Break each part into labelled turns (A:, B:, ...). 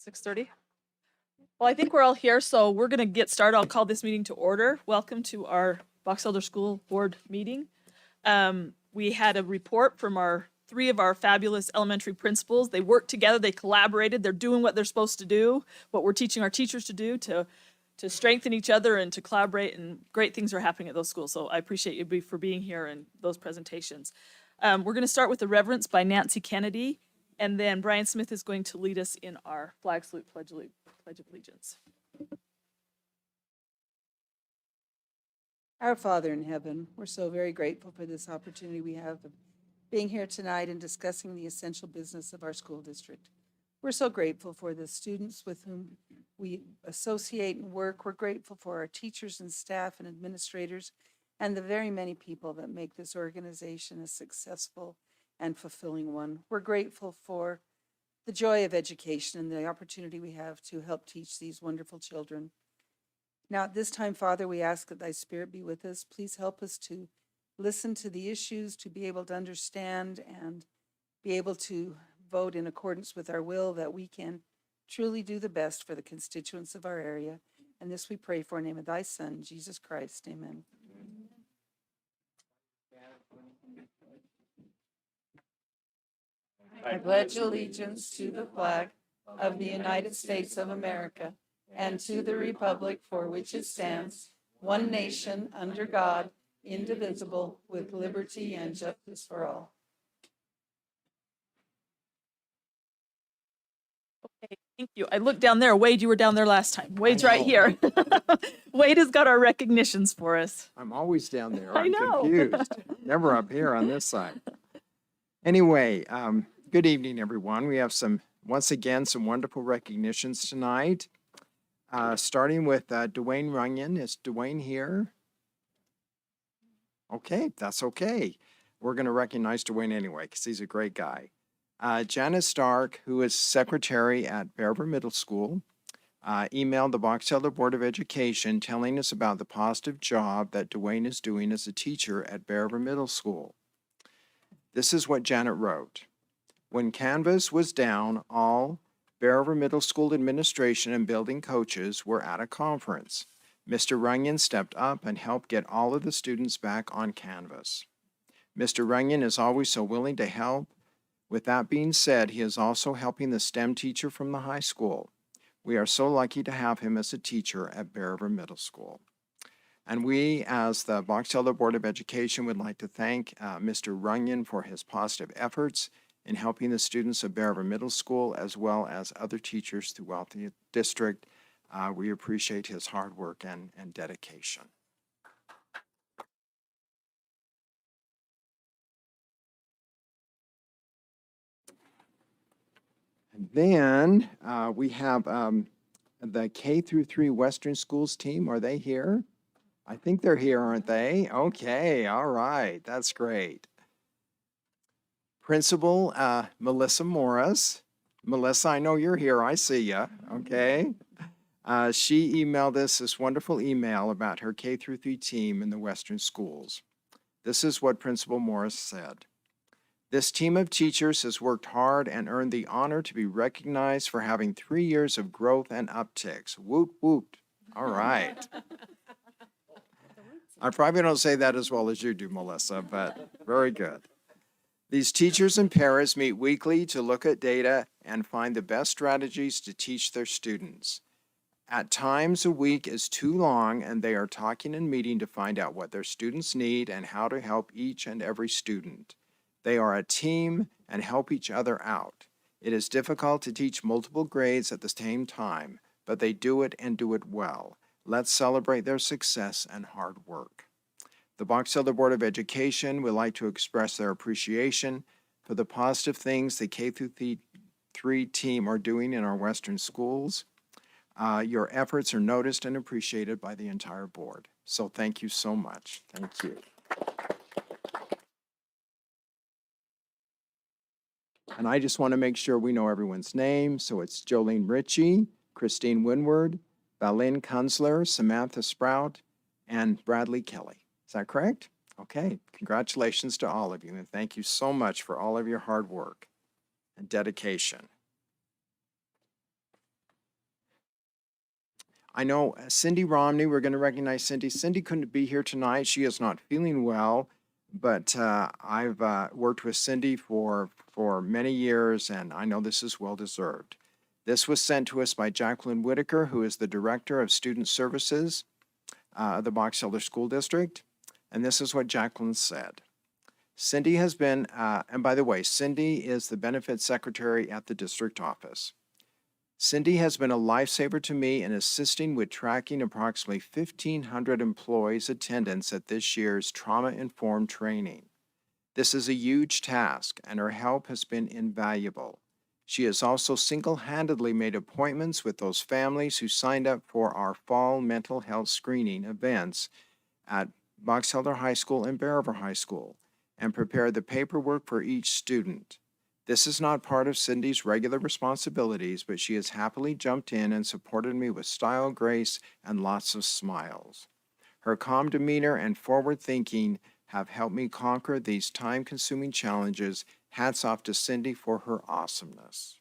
A: (6:30). Well, I think we're all here, so we're going to get started. I'll call this meeting to order. Welcome to our Box Elder School Board meeting. We had a report from three of our fabulous elementary principals. They worked together, they collaborated, they're doing what they're supposed to do, what we're teaching our teachers to do to strengthen each other and to collaborate, and great things are happening at those schools. So I appreciate you for being here and those presentations. We're going to start with the Reverence by Nancy Kennedy, and then Brian Smith is going to lead us in our flag salute Pledge of Allegiance.
B: Our Father in heaven, we're so very grateful for this opportunity we have of being here tonight and discussing the essential business of our school district. We're so grateful for the students with whom we associate and work. We're grateful for our teachers and staff and administrators and the very many people that make this organization a successful and fulfilling one. We're grateful for the joy of education and the opportunity we have to help teach these wonderful children. Now, at this time, Father, we ask that thy Spirit be with us. Please help us to listen to the issues, to be able to understand and be able to vote in accordance with our will, that we can truly do the best for the constituents of our area. And this we pray for in the name of thy Son, Jesus Christ. Amen. I pledge allegiance to the flag of the United States of America and to the republic for which it stands, one nation, under God, indivisible, with liberty and justice for all.
A: Okay, thank you. I looked down there. Wade, you were down there last time. Wade's right here. Wade has got our recognitions for us.
C: I'm always down there.
A: I know.
C: Confused. Never up here on this side. Anyway, good evening, everyone. We have once again, some wonderful recognitions tonight. Starting with Dwayne Runyon. Is Dwayne here? Okay, that's okay. We're going to recognize Dwayne anyway because he's a great guy. Janice Stark, who is secretary at Bear River Middle School, emailed the Box Elder Board of Education telling us about the positive job that Dwayne is doing as a teacher at Bear River Middle School. This is what Janet wrote. When Canvas was down, all Bear River Middle School administration and building coaches were at a conference. Mr. Runyon stepped up and helped get all of the students back on Canvas. Mr. Runyon is always so willing to help. With that being said, he is also helping the STEM teacher from the high school. We are so lucky to have him as a teacher at Bear River Middle School. And we, as the Box Elder Board of Education, would like to thank Mr. Runyon for his positive efforts in helping the students of Bear River Middle School, as well as other teachers throughout the district. We appreciate his hard work and dedication. And then we have the K-3 Western Schools team. Are they here? I think they're here, aren't they? Okay, all right, that's great. Principal Melissa Morris. Melissa, I know you're here. I see you. Okay. She emailed us this wonderful email about her K-3 team in the Western schools. This is what Principal Morris said. This team of teachers has worked hard and earned the honor to be recognized for having 3 years of growth and upticks. Woot, woot. All right. I probably don't say that as well as you do, Melissa, but very good. These teachers and paras meet weekly to look at data and find the best strategies to teach their students. At times, a week is too long, and they are talking and meeting to find out what their students need and how to help each and every student. They are a team and help each other out. It is difficult to teach multiple grades at the same time, but they do it and do it well. Let's celebrate their success and hard work. The Box Elder Board of Education would like to express their appreciation for the positive things the K-3 team are doing in our Western schools. Your efforts are noticed and appreciated by the entire board. So thank you so much. Thank you. And I just want to make sure we know everyone's name. So it's Jolene Ritchie, Christine Winward, Valin Kunzler, Samantha Sprout, and Bradley Kelly. Is that correct? Okay. Congratulations to all of you, and thank you so much for all of your hard work and dedication. I know Cindy Romney, we're going to recognize Cindy. Cindy couldn't be here tonight. She is not feeling well, but I've worked with Cindy for many years, and I know this is well-deserved. This was sent to us by Jacqueline Whitaker, who is the Director of Student Services of the Box Elder School District, and this is what Jacqueline said. Cindy has been, and by the way, Cindy is the Benefits Secretary at the district office. Cindy has been a lifesaver to me in assisting with tracking approximately 1,500 employees' attendance at this year's trauma-informed training. This is a huge task, and her help has been invaluable. She has also single-handedly made appointments with those families who signed up for our fall mental health screening events at Box Elder High School and Bear River High School, and prepared the paperwork for each student. This is not part of Cindy's regular responsibilities, but she has happily jumped in and supported me with style, grace, and lots of smiles. Her calm demeanor and forward thinking have helped me conquer these time-consuming challenges. Hats off to Cindy for her awesomeness.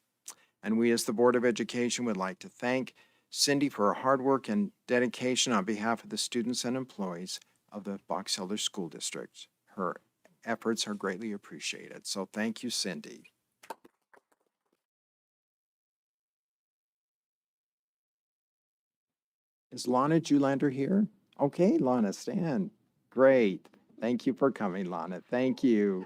C: And we as the Board of Education would like to thank Cindy for her hard work and dedication on behalf of the students and employees of the Box Elder School District. Her efforts are greatly appreciated. So thank you, Cindy. Is Lana Julander here? Okay, Lana, stand. Great. Thank you for coming, Lana. Thank you.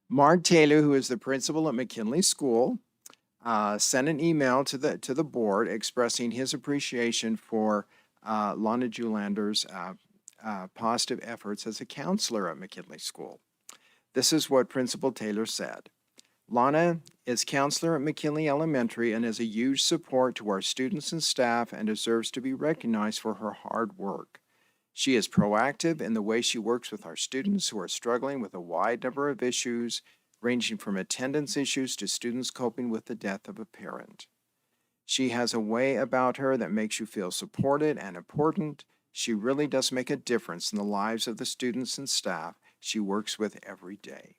C: Mark Taylor, who is the principal at McKinley School, sent an email to the board expressing his appreciation for Lana Julander's positive efforts as a counselor at McKinley School. This is what Principal Taylor said. Lana is counselor at McKinley Elementary and is a huge support to our students and staff and deserves to be recognized for her hard work. She is proactive in the way she works with our students who are struggling with a wide number of issues, ranging from attendance issues to students coping with the death of a parent. She has a way about her that makes you feel supported and important. She really does make a difference in the lives of the students and staff she works with every day.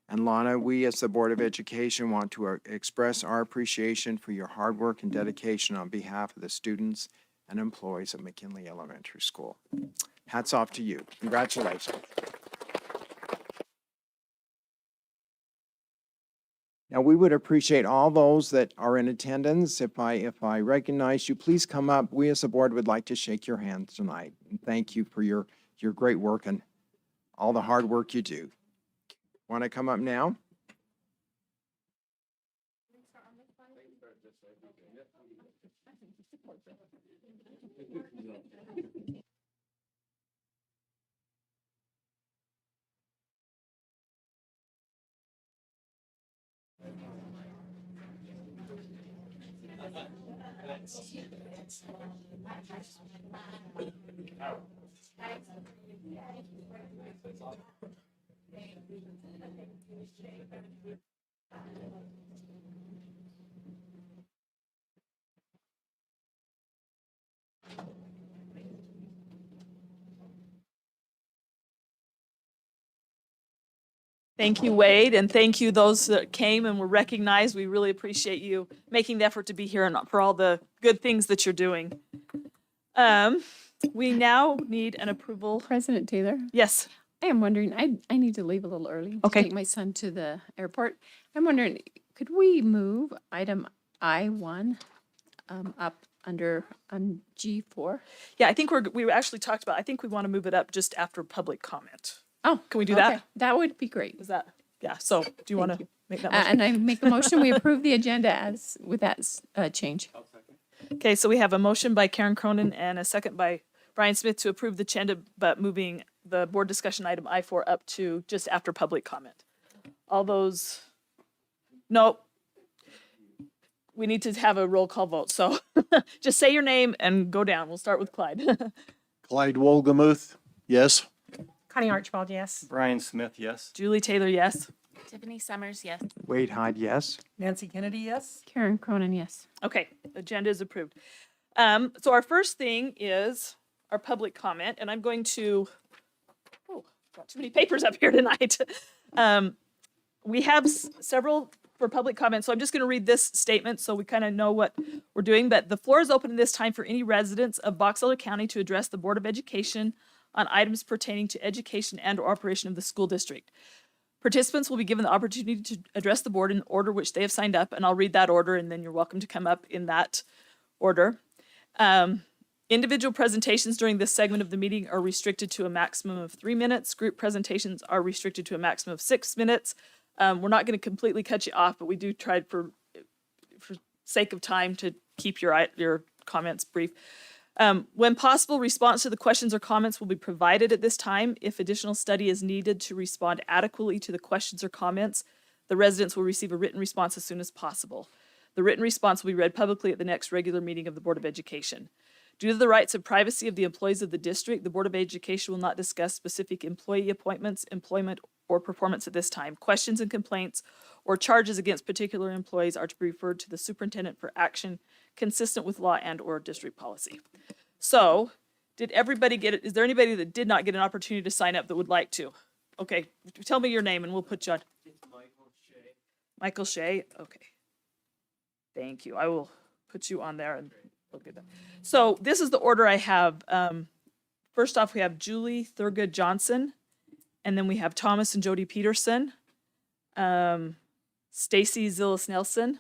C: And Lana, we as the Board of Education want to express our appreciation for your hard work and dedication on behalf of the students and employees of McKinley Elementary School. Hats off to you. Congratulations. Now, we would appreciate all those that are in attendance. If I recognize you, please come up. We as a board would like to shake your hand tonight. And thank you for your great work and all the hard work you do. Want to come up now?
A: Thank you, Wade, and thank you those that came and were recognized. We really appreciate you making the effort to be here and for all the good things that you're doing. We now need an approval.
D: President Taylor,
A: Yes.
D: I am wondering, I need to leave a little early to
A: Okay.
D: take my son to the airport. I'm wondering, could we move item I-1 up under on G4.
A: Yeah, I think we actually talked about, I think we want to move it up just after public comment.
D: Oh,
A: Can we do
D: okay.
A: that?
D: That would be great.
A: Is that, yeah, so do you want
D: Thank
A: to
D: you.
A: make that motion?
D: And I make a motion, we approve the agenda as, with that change.
A: Okay, so we have a motion by Karen Cronin and a second by Brian Smith to approve the agenda, but moving the board discussion item I4 up to just after public comment. All those, no. We need to have a roll call vote, so just say your name and go down. We'll start with Clyde.
E: Clyde Wolgamuth, yes.
F: Connie Archibald, yes.
E: Brian Smith, yes.
A: Julie Taylor, yes.
G: Tiffany Summers, yes.
C: Wade Hyde, yes.
F: Nancy Kennedy, yes.
D: Karen Cronin, yes.
A: Okay, agenda is approved. So our first thing is our public comment, and I'm going to, oh, got too many papers up here tonight. We have several for public comment, so I'm just going to read this statement so we kind of know what we're doing. But the floor is open at this time for any residents of Box Elder County to address the Board of Education on items pertaining to education and or operation of the school district. Participants will be given the opportunity to address the board in order which they have signed up, and I'll read that order, and then you're welcome to come up in that order. Individual presentations during this segment of the meeting are restricted to a maximum of 3 minutes. Group presentations are restricted to a maximum of 6 minutes. We're not going to completely cut you off, but we do try for sake of time to keep your comments brief. When possible, response to the questions or comments will be provided at this time. If additional study is needed to respond adequately to the questions or comments, the residents will receive a written response as soon as possible. The written response will be read publicly at the next regular meeting of the Board of Education. Due to the rights of privacy of the employees of the district, the Board of Education will not discuss specific employee appointments, employment, or performance at this time. Questions and complaints or charges against particular employees are to be referred to the superintendent for action consistent with law and or district policy. So, did everybody get it? Is there anybody that did not get an opportunity to sign up that would like to? Okay, tell me your name and we'll put you on. Michael Shea, okay. Thank you. I will put you on there and look at that. So this is the order I have. First off, we have Julie Thurgood Johnson, and then we have Thomas and Jody Peterson, Stacy Zillis Nelson,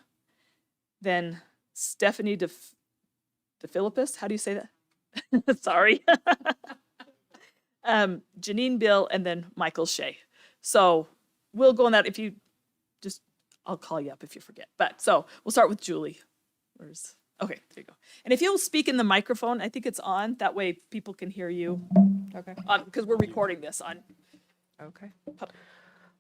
A: then Stephanie DeFilippis. How do you say that? Sorry. Janine Bill, and then Michael Shea. So we'll go on that. If you just, I'll call you up if you forget. But so we'll start with Julie. Okay, there you go. And if you'll speak in the microphone, I think it's on. That way people can hear you.
H: Okay.
A: Because we're recording this on.
H: Okay.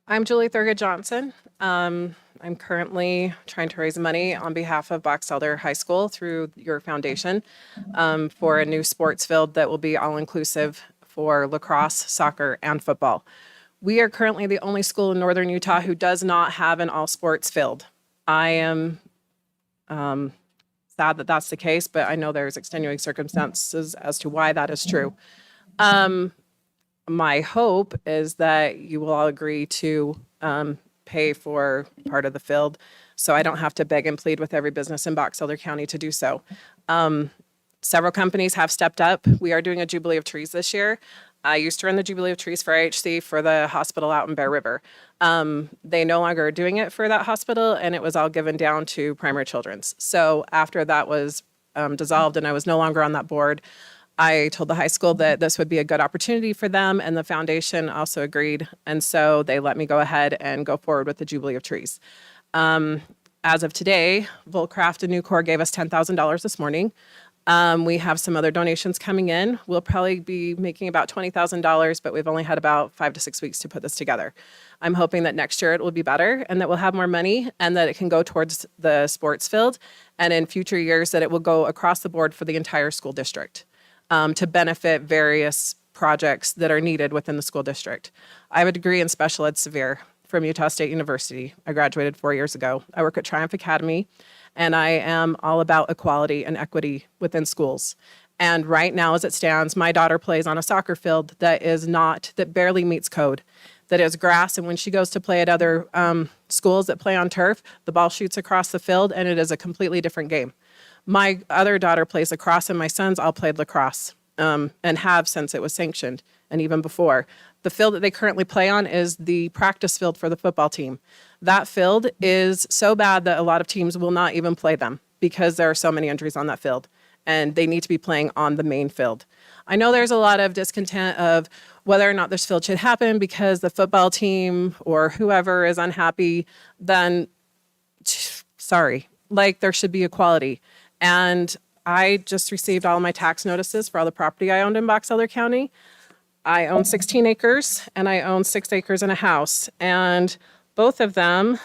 H: I'm Julie Thurgood Johnson. I'm currently trying to raise money on behalf of Box Elder High School through your foundation for a new sports field that will be all-inclusive for lacrosse, soccer, and football. We are currently the only school in northern Utah who does not have an all-sports field. I am sad that that's the case, but I know there's extenuating circumstances as to why that is true. My hope is that you will all agree to pay for part of the field so I don't have to beg and plead with every business in Box Elder County to do so. Several companies have stepped up. We are doing a Jubilee of Trees this year. I used to run the Jubilee of Trees for IHC for the hospital out in Bear River. They no longer are doing it for that hospital, and it was all given down to Primary Children's. So after that was dissolved and I was no longer on that board, I told the high school that this would be a good opportunity for them, and the foundation also agreed. And so they let me go ahead and go forward with the Jubilee of Trees. As of today, Volcraft and Nucor gave us $10,000 this morning. We have some other donations coming in. We'll probably be making about $20,000, but we've only had about 5 to 6 weeks to put this together. I'm hoping that next year it will be better and that we'll have more money and that it can go towards the sports field, and in future years that it will go across the board for the entire school district to benefit various projects that are needed within the school district. I have a degree in special ed severe from Utah State University. I graduated 4 years ago. I work at Triumph Academy, and I am all about equality and equity within schools. And right now, as it stands, my daughter plays on a soccer field that barely meets code, that is grass. And when she goes to play at other schools that play on turf, the ball shoots across the field, and it is a completely different game. My other daughter plays lacrosse, and my sons all played lacrosse and have since it was sanctioned. and even before. The field that they currently play on is the practice field for the football team. That field is so bad that a lot of teams will not even play them because there are so many injuries on that field, and they need to be playing on the main field. I know there's a lot of discontent of whether or not this field should happen because the football team or whoever is unhappy, then sorry, like there should be equality. And I just received all my tax notices for all the property I owned in Box Elder County. I own 16 acres and I own 6 acres and a house. And both of them,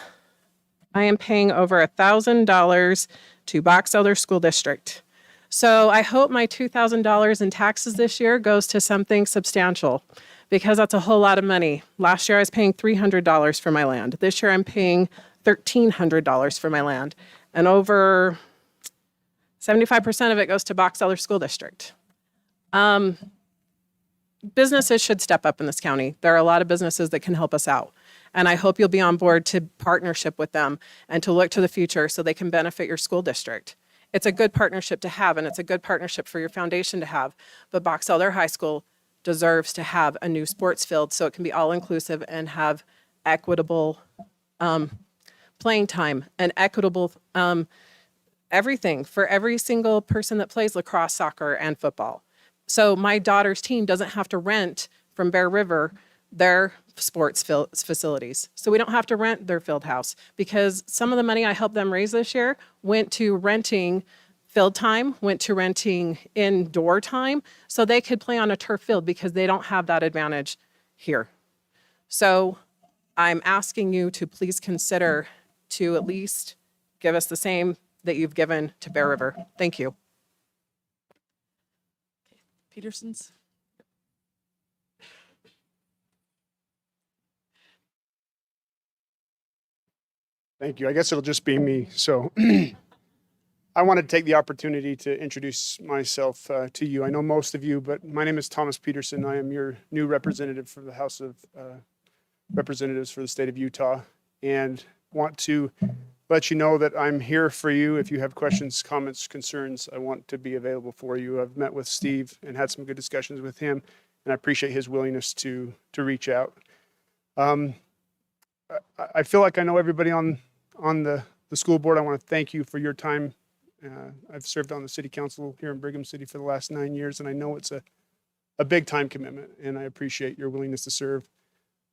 H: I am paying over $1,000 to Box Elder School District. So I hope my $2,000 in taxes this year goes to something substantial because that's a whole lot of money. Last year I was paying $300 for my land. This year I'm paying $1,300 for my land. And over 75% of it goes to Box Elder School District. Businesses should step up in this county. There are a lot of businesses that can help us out. And I hope you'll be on board to partnership with them and to look to the future so they can benefit your school district. It's a good partnership to have, and it's a good partnership for your foundation to have. But Box Elder High School deserves to have a new sports field so it can be all-inclusive and have equitable playing time and equitable everything for every single person that plays lacrosse, soccer, and football. So my daughter's team doesn't have to rent from Bear River their sports facilities. So we don't have to rent their field house because some of the money I helped them raise this year went to renting field time, went to renting indoor time so they could play on a turf field because they don't have that advantage here. So I'm asking you to please consider to at least give us the same that you've given to Bear River. Thank you.
A: Peterson's.
G: Thank you. I guess it'll just be me. So I wanted to take the opportunity to introduce myself to you. I know most of you, but my name is Thomas Peterson. I am your new representative for the House of Representatives for the state of Utah, and want to let you know that I'm here for you. If you have questions, comments, concerns, I want to be available for you. I've met with Steve and had some good discussions with him, and I appreciate his willingness to reach out. I feel like I know everybody on the school board. I want to thank you for your time. I've served on the city council here in Brigham City for the last 9 years, and I know it's a big time commitment, and I appreciate your willingness to serve.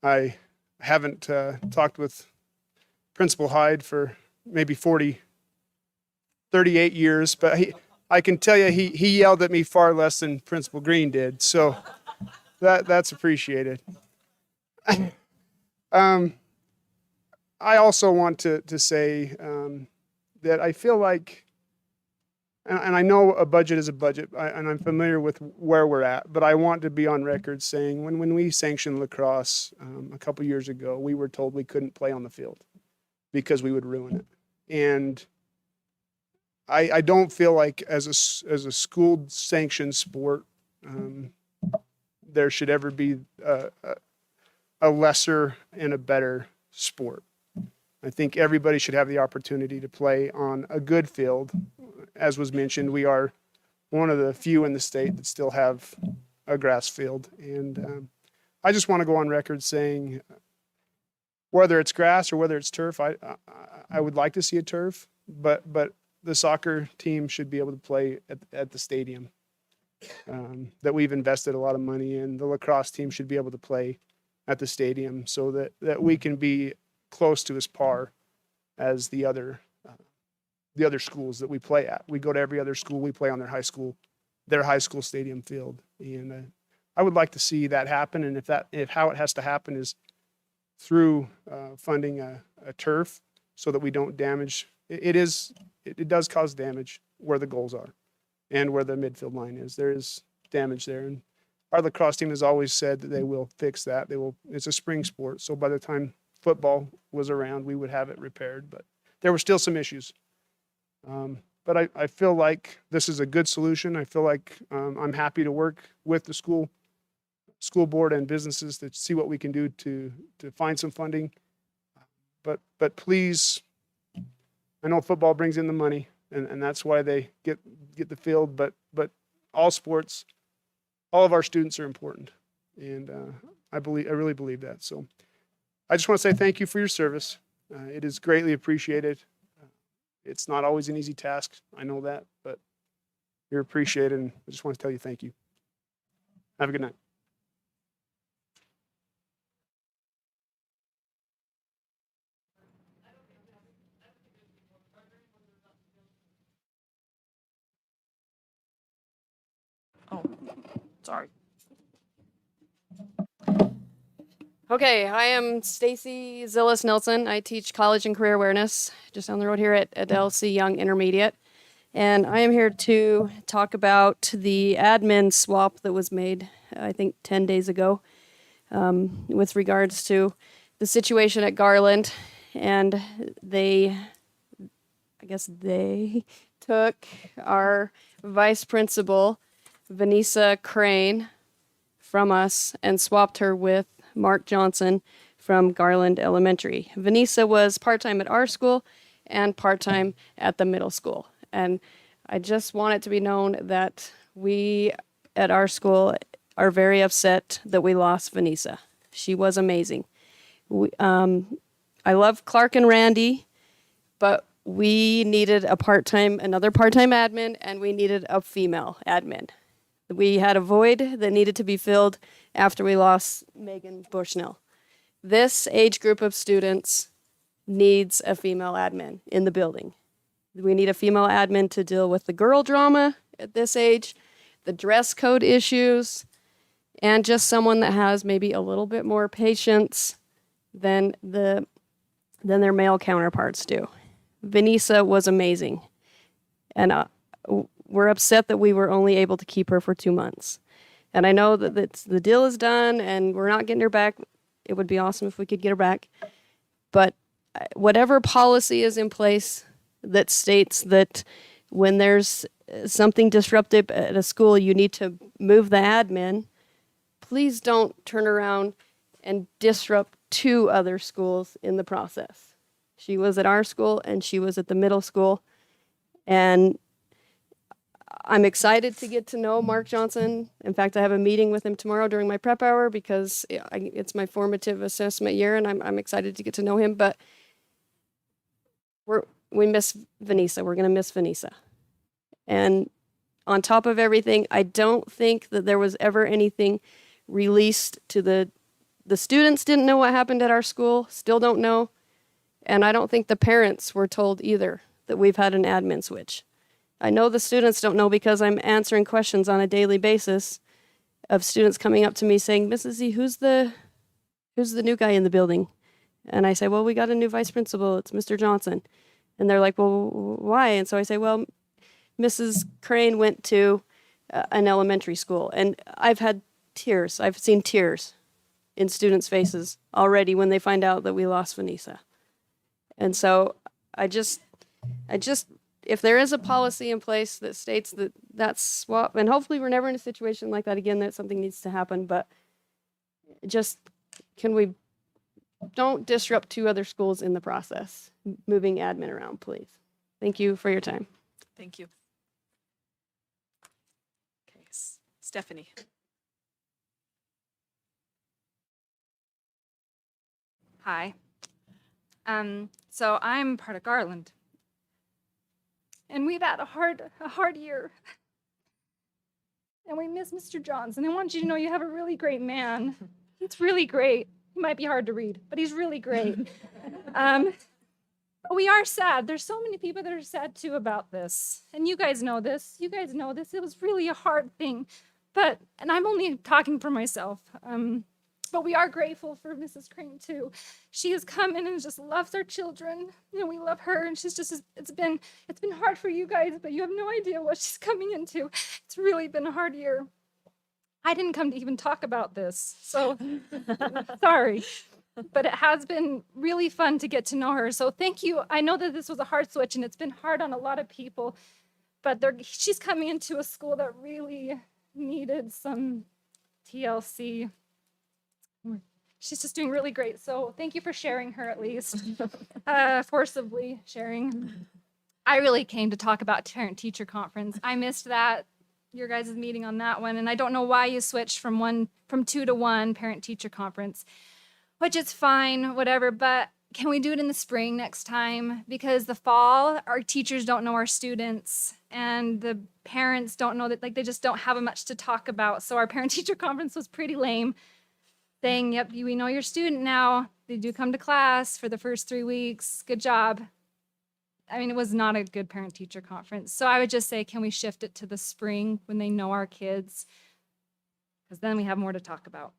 G: I haven't talked with Principal Hyde for maybe 38 years, but I can tell you he yelled at me far less than Principal Green did, so that's appreciated. I also want to say that I feel like, and I know a budget is a budget, and I'm familiar with where we're at, but I want to be on record saying when we sanctioned lacrosse a couple years ago, we were told we couldn't play on the field because we would ruin it. And I don't feel like as a school sanctioned sport, there should ever be a lesser and a better sport. I think everybody should have the opportunity to play on a good field. As was mentioned, we are one of the few in the state that still have a grass field. And I just want to go on record saying, whether it's grass or whether it's turf, I would like to see a turf, but the soccer team should be able to play at the stadium that we've invested a lot of money in. The lacrosse team should be able to play at the stadium so that we can be close to as par as the other schools that we play at. We go to every other school, we play on their high school stadium field. And I would like to see that happen. And if how it has to happen is through funding a turf so that we don't damage, it does cause damage where the goals are and where the midfield line is. There is damage there. And our lacrosse team has always said that they will fix that. It's a spring sport. So by the time football was around, we would have it repaired, but there were still some issues. But I feel like this is a good solution. I feel like I'm happy to work with the school board and businesses to see what we can do to find some funding. But please, I know football brings in the money, and that's why they get the field. But all sports, all of our students are important, And I really believe that. So I just want to say thank you for your service. It is greatly appreciated. It's not always an easy task. I know that, but you're appreciated. And I just want to tell you thank you. Have a good night.
A: Oh, sorry.
I: Okay, I am Stacy Zillis Nelson. I teach college and career awareness just down the road here at LC Young Intermediate. And I am here to talk about the admin swap that was made, I think, 10 days ago, with regards to the situation at Garland. And I guess they took our vice principal, Vanessa Crane, from us and swapped her with Mark Johnson from Garland Elementary. Vanessa was part-time at our school and part-time at the middle school. And I just want it to be known that we at our school are very upset that we lost Vanessa. She was amazing. I love Clark and Randy, but we needed another part-time admin, and we needed a female admin. We had a void that needed to be filled after we lost Megan Bushnell. This age group of students needs a female admin in the building. We need a female admin to deal with the girl drama at this age, the dress code issues, and just someone that has maybe a little bit more patience than their male counterparts do. Vanessa was amazing. And we're upset that we were only able to keep her for 2 months. And I know that the deal is done and we're not getting her back. It would be awesome if we could get her back. But whatever policy is in place that states that when there's something disruptive at a school, you need to move the admin, please don't turn around and disrupt 2 other schools in the process. She was at our school and she was at the middle school. And I'm excited to get to know Mark Johnson. In fact, I have a meeting with him tomorrow during my prep hour because it's my formative assessment year, and I'm excited to get to know him. But we miss Vanessa. We're going to miss Vanessa. And on top of everything, I don't think that there was ever anything released to the students. Didn't know what happened at our school. Still don't know. And I don't think the parents were told either that we've had an admin switch. I know the students don't know because I'm answering questions on a daily basis of students coming up to me saying, Mrs. Z, who's the new guy in the building? And I say, well, we got a new vice principal. It's Mr. Johnson. And they're like, well, why? And so I say, well, Mrs. Crane went to an elementary school. And I've had tears. I've seen tears in students' faces already when they find out that we lost Vanessa. And so I just, if there is a policy in place that states that that's swap, and hopefully we're never in a situation like that again, that something needs to happen, but just, don't disrupt 2 other schools in the process, moving admin around, please. Thank you for your time.
A: Thank you. Okay, Stephanie.
J: Hi. So I'm part of Garland. And we've had a hard year. And we miss Mr. Johnson. I want you to know you have a really great man. He's really great. He might be hard to read, but he's really great. But we are sad. There's so many people that are sad too about this. And you guys know this. You guys know this. It was really a hard thing. And I'm only talking for myself. But we are grateful for Mrs. Crane too. She has come in and just loves our children. You know, we love her, and she's just, it's been hard for you guys, but you have no idea what she's coming into. It's really been a hard year. I didn't come to even talk about this, so sorry. But it has been really fun to get to know her. So thank you. I know that this was a hard switch, and it's been hard on a lot of people, but she's coming into a school that really needed some TLC. She's just doing really great. So thank you for sharing her, at least, forcibly sharing. I really came to talk about parent-teacher conference. I missed that. your guys' meeting on that one, and I don't know why you switched from 2 to 1 parent-teacher conference, which is fine, whatever, but can we do it in the spring next time? Because the fall, our teachers don't know our students, and the parents don't know that, like, they just don't have much to talk about. So our parent-teacher conference was pretty lame, saying, yep, we know your student now. They do come to class for the first 3 weeks. Good job. I mean, it was not a good parent-teacher conference. So I would just say, can we shift it to the spring when they know our kids? Because then we have more to talk about.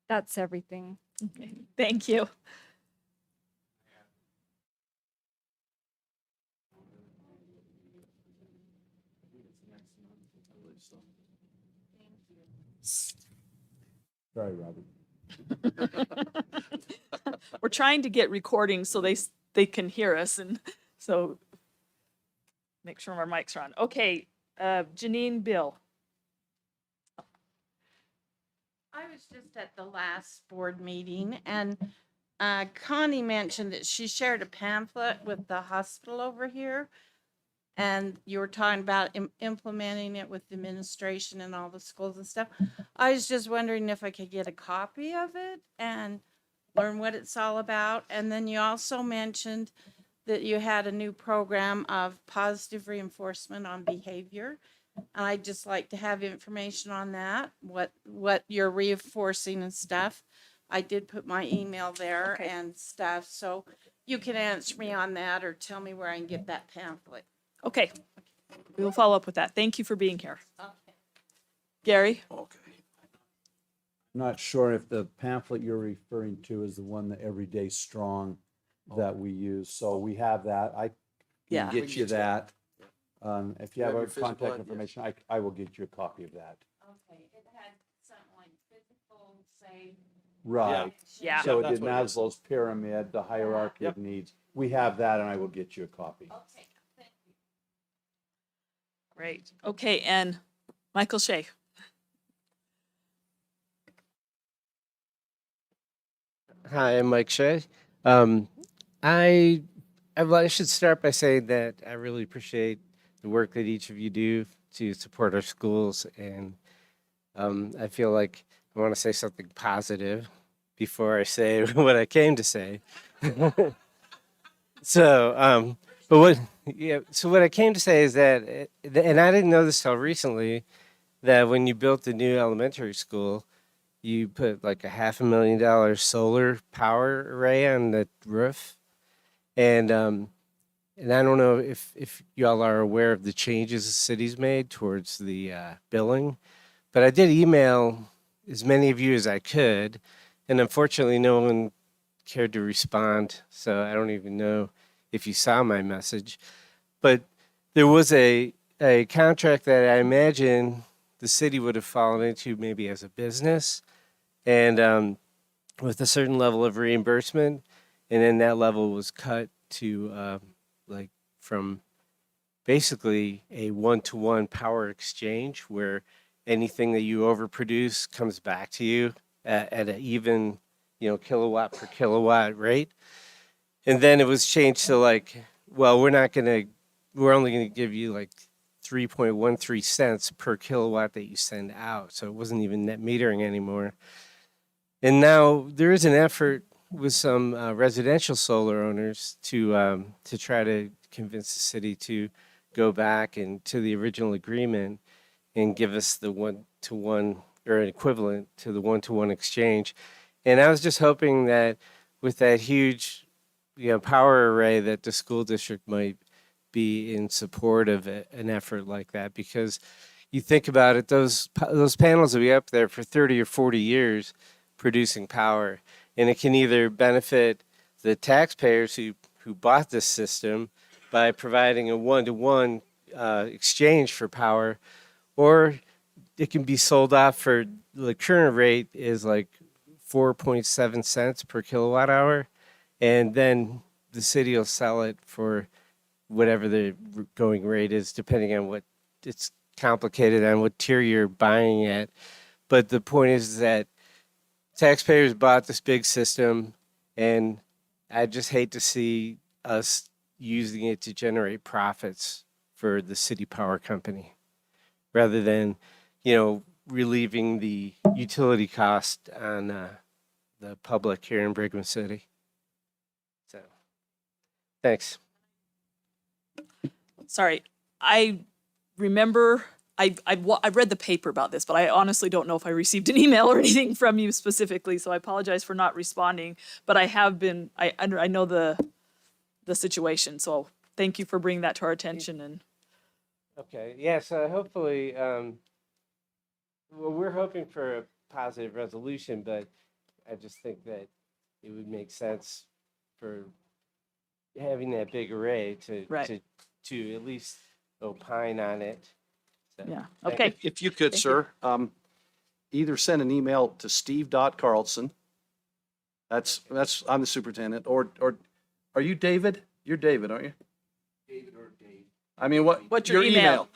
J: That's everything.
A: Okay, thank you.
E: Sorry, Robert.
A: We're trying to get recordings so they can hear us, and so make sure our mics are on. Okay, Janine, Bill.
K: I was just at the last board meeting, and Connie mentioned that she shared a pamphlet with the hospital over here, and you were talking about implementing it with the administration and all the schools and stuff. I was just wondering if I could get a copy of it and learn what it's all about. And then you also mentioned that you had a new program of positive reinforcement on behavior. And I'd just like to have information on that, what you're reinforcing and stuff. I did put my email there and stuff, so you can answer me on that or tell me where I can get that pamphlet.
A: Okay, we will follow up with that. Thank you for being here.
K: Okay.
A: Gary?
E: Okay.
L: Not sure if the pamphlet you're referring to is the one, the Everyday Strong, that we use. So we have that. I
A: Yeah.
L: can get you that. If you have
E: have
L: our
E: your physical
L: contact
E: one?
L: information, I will get you a copy of that.
K: Okay, it had something like physical, say.
L: Right.
A: Yeah.
L: So it
E: that's
L: did
E: what it is.
L: Maslow's pyramid, the hierarchy of needs. We have that, and I will get you a copy.
K: Okay, thank you.
A: Great. Okay, and Michael Shea.
M: Hi, I'm Mike Shea. I should start by saying that I really appreciate the work that each of you do to support our schools, and I feel like I want to say something positive before I say what I came to say. So, so what I came to say is that, and I didn't know this till recently, that when you built the new elementary school, you put like a $500,000 solar power array on the roof. And I don't know if y'all are aware of the changes the city's made towards the billing, but I did email as many of you as I could, and unfortunately no one cared to respond, so I don't even know if you saw my message. But there was a contract that I imagine the city would have fallen into maybe as a business, and with a certain level of reimbursement, and then that level was cut to like from basically a one-to-one power exchange where anything that you overproduce comes back to you at an even, kilowatt per kilowatt rate. And then it was changed to like, well, we're only gonna give you like 3.13 cents per kilowatt that you send out. So it wasn't even net metering anymore. And now there is an effort with some residential solar owners to try to convince the city to go back and to the original agreement and give us the one-to-one or an equivalent to the one-to-one exchange. And I was just hoping that with that huge, power array, that the school district might be in support of an effort like that, because you think about it, those panels will be up there for 30 or 40 years producing power, and it can either benefit the taxpayers who bought this system by providing a one-to-one exchange for power, or it can be sold off for the current rate is like 4.7 cents per kilowatt hour, and then the city will sell it for whatever the going rate is, depending on what, it's complicated on what tier you're buying at. But the point is that taxpayers bought this big system, and I just hate to see us using it to generate profits for the city power company. rather than, relieving the utility cost on the public here in Brigham City. So, thanks.
A: Sorry, I remember I've read the paper about this, but I honestly don't know if I received an email or anything from you specifically. So I apologize for not responding. But I have been. I know the situation. So thank you for bringing that to our attention. And
M: Okay. Yeah. So hopefully, well, we're hoping for a positive resolution, but I just think that it would make sense for having that big array to
A: Right.
M: to at least opine on it. So,
A: yeah,
M: thank
A: okay.
E: If you could,
A: Thank you.
E: sir, either send an email to steve.carlson. I'm the superintendent, or are you David? You're David, aren't you? David or Dave. I mean,
A: What's your email?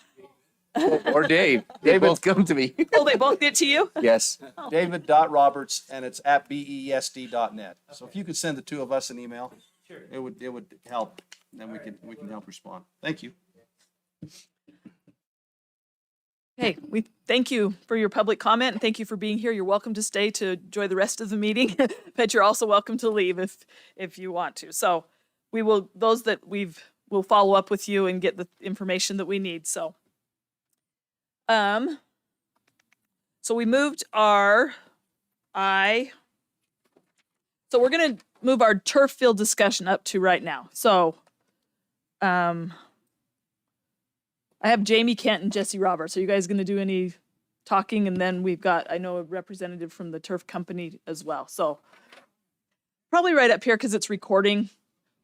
N: Or Dave. They both come to me.
A: Oh, they both get to you?
N: Yes.
E: David.Roberts, and it's at BESD.net. So if you could send the two of us an email,
M: Sure.
E: it would help. Then we can help respond. Thank you.
A: Hey, we thank you for your public comment and thank you for being here. You're welcome to stay to enjoy the rest of the meeting, but you're also welcome to leave if you want to. So we will, those that we'll follow up with you and get the information that we need. So we moved our so we're gonna move our turf field discussion up to right now. So I have Jamie Kent and Jesse Roberts. Are you guys going to do any talking? And then we've got, I know, a representative from the turf company as well. So probably right up here because it's recording.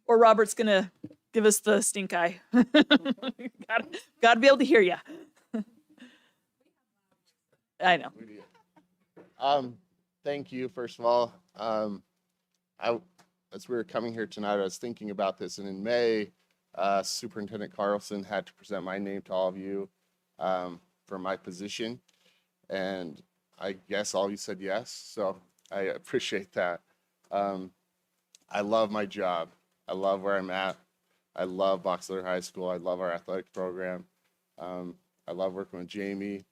A: Or Robert's going to give us the stink eye. Got to be able to hear you. I know.
O: Thank you, first of all. As we were coming here tonight, I was thinking about this, and in May, Superintendent Carlson had to present my name to all of you for my position, and I guess all of you said yes, so I appreciate that. I love my job. I love where I'm at. I love Box Elder High School. I love our athletic program. I love working with Jamie,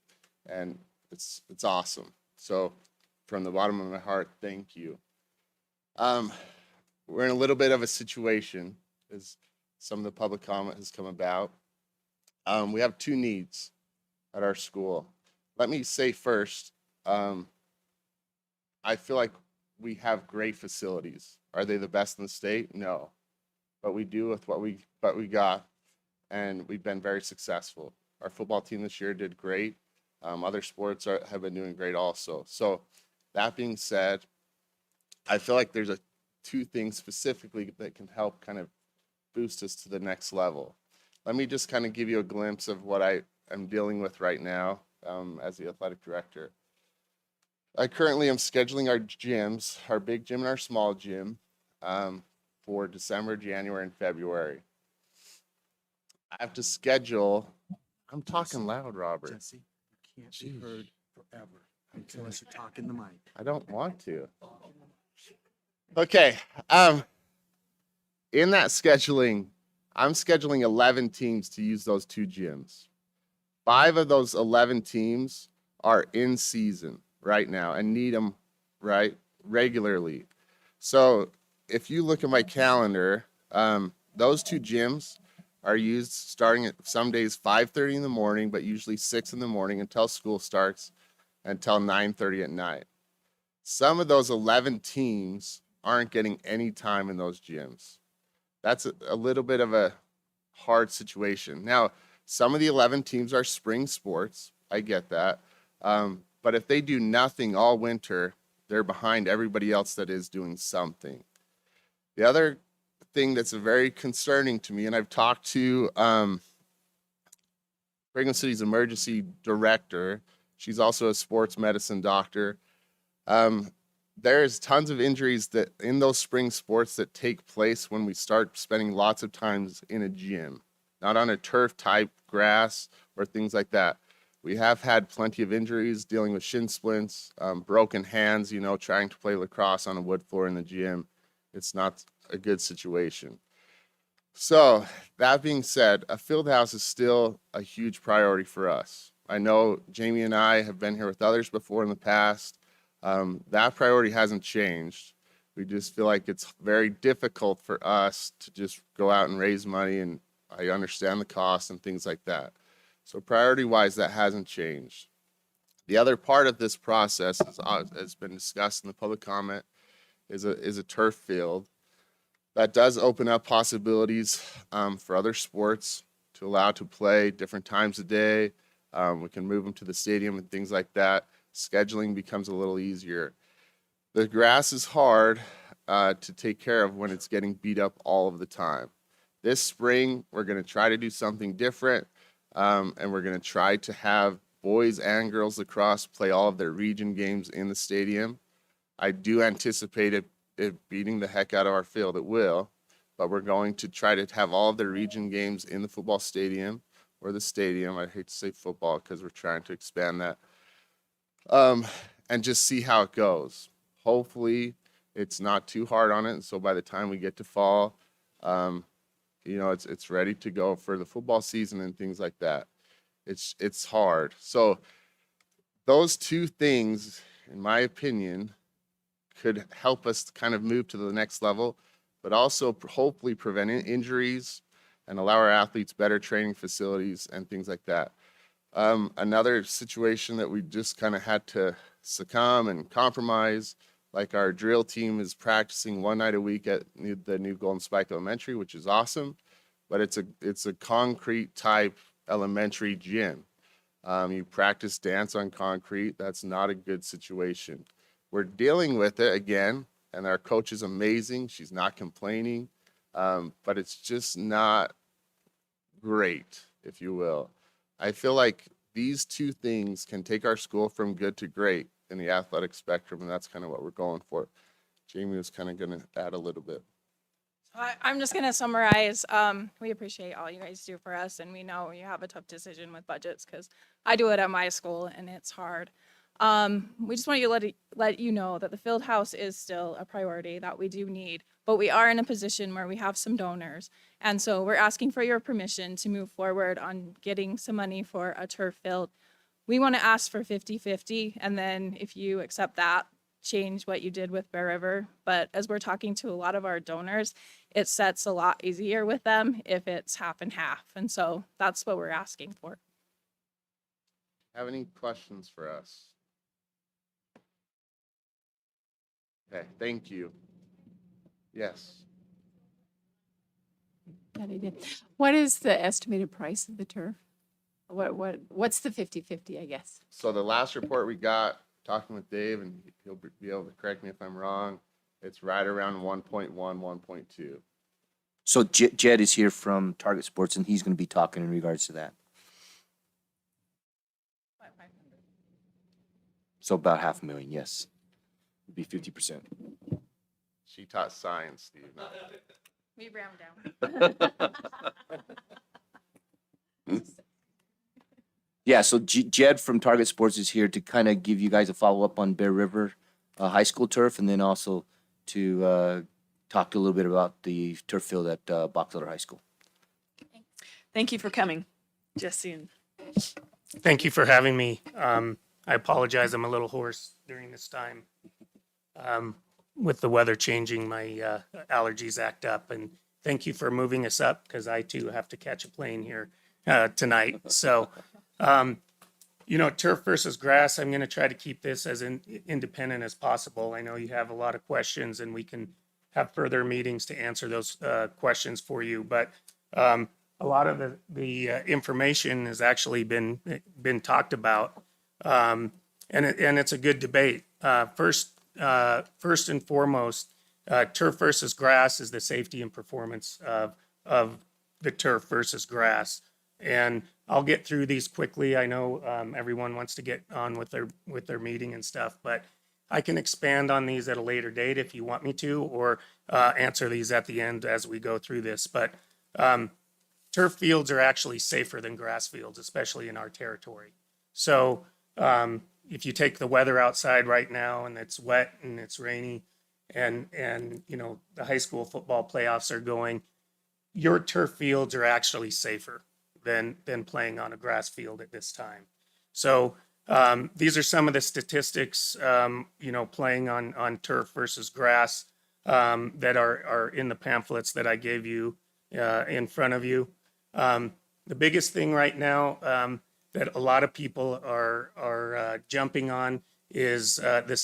O: and it's awesome. So from the bottom of my heart, thank you. We're in a little bit of a situation as some of the public comment has come about. We have two needs at our school. Let me say first, I feel like we have great facilities. Are they the best in the state? No. But we do with what we got, and we've been very successful. Our football team this year did great. Other sports have been doing great also. So that being said, I feel like there's two things specifically that can help kind of boost us to the next level. Let me just kind of give you a glimpse of what I am dealing with right now as the athletic director. I currently am scheduling our gyms, our big gym and our small gym, for December, January, and February. I have to schedule, I'm talking loud, Robert.
P: Jesse, you can't be heard forever unless you're talking the mic.
O: I don't want to. Okay. In that scheduling, I'm scheduling 11 teams to use those two gyms. 5 of those 11 teams are in season right now and need them regularly. So if you look at my calendar, those two gyms are used starting at some days 5:30 in the morning, but usually 6 in the morning until school starts until 9:30 at night. Some of those 11 teams aren't getting any time in those gyms. That's a little bit of a hard situation. Now, some of the 11 teams are spring sports. I get that. But if they do nothing all winter, they're behind everybody else that is doing something. The other thing that's very concerning to me, and I've talked to Brigham City's emergency director. She's also a sports medicine doctor. There's tons of injuries that in those spring sports that take place when we start spending lots of times in a gym, not on a turf type grass or things like that. We have had plenty of injuries dealing with shin splints, broken hands, trying to play lacrosse on a wood floor in the gym. It's not a good situation. So that being said, a field house is still a huge priority for us. I know Jamie and I have been here with others before in the past. That priority hasn't changed. We just feel like it's very difficult for us to just go out and raise money, and I understand the cost and things like that. So priority-wise, that hasn't changed. The other part of this process, has been discussed in the public comment, is a turf field. That does open up possibilities for other sports to allow to play different times of day. We can move them to the stadium and things like that. Scheduling becomes a little easier. The grass is hard to take care of when it's getting beat up all of the time. This spring, we're going to try to do something different, and we're going to try to have boys and girls lacrosse play all of their region games in the stadium. I do anticipate it beating the heck out of our field. It will, but we're going to try to have all of their region games in the football stadium or the stadium. I hate to say football because we're trying to expand that, and just see how it goes. Hopefully, it's not too hard on it, and so by the time we get to fall, it's ready to go for the football season and things like that. It's hard. So those two things, in my opinion, could help us kind of move to the next level, but also hopefully prevent injuries and allow our athletes better training facilities and things like that. Another situation that we just kind of had to succumb and compromise, like our drill team is practicing one night a week at the new Golden Spike Elementary, which is awesome, but it's a concrete type elementary gym. You practice dance on concrete. That's not a good situation. We're dealing with it again, and our coach is amazing. She's not complaining, but it's just not great, if you will. I feel like these two things can take our school from good to great in the athletic spectrum, and that's kind of what we're going for. Jamie was kind of going to add a little bit.
Q: I'm just going to summarize. We appreciate all you guys do for us, and we know you have a tough decision with budgets because I do it at my school, and it's hard. We just want you to let you know that the field house is still a priority that we do need, but we are in a position where we have some donors, and so we're asking for your permission to move forward on getting some money for a turf field. We want to ask for 50-50, and then if you accept that, change what you did with Bear River. But as we're talking to a lot of our donors, it sets a lot easier with them if it's half and half. And so that's what we're asking for.
O: Have any questions for us? Okay, thank you. Yes.
D: What is the estimated price of the turf? What's the 50-50, I guess?
O: So the last report we got, talking with Dave, and he'll be able to correct me if I'm wrong, it's right around 1.1, 1.2.
N: So Jed is here from Target Sports, and he's going to be talking in regards to that. So about $500,000, yes. Would be 50%.
O: She taught science, Steve.
Q: We round down.
N: Yeah, so Jed from Target Sports is here to kind of give you guys a follow-up on Bear River High School turf, and then also to talk a little bit about the turf field at Box Elder High School.
A: Thank you for coming, Jesse. And
R: Thank you for having me. I apologize, I'm a little hoarse during this time. With the weather changing, my allergies act up, and thank you for moving us up because I too have to catch a plane here tonight. So, turf versus grass, I'm going to try to keep this as independent as possible. I know you have a lot of questions, and we can have further meetings to answer those questions for you. But a lot of the information has actually been talked about, and it's a good debate. First and foremost, turf versus grass is the safety and performance of the turf versus grass. And I'll get through these quickly. I know everyone wants to get on with their meeting and stuff, but I can expand on these at a later date if you want me to, or answer these at the end as we go through this. But turf fields are actually safer than grass fields, especially in our territory. So if you take the weather outside right now and it's wet and it's rainy and the high school football playoffs are going, your turf fields are actually safer than playing on a grass field at this time. So these are some of the statistics, playing on turf versus grass that are in the pamphlets that I gave you in front of you. The biggest thing right now that a lot of people are jumping on is the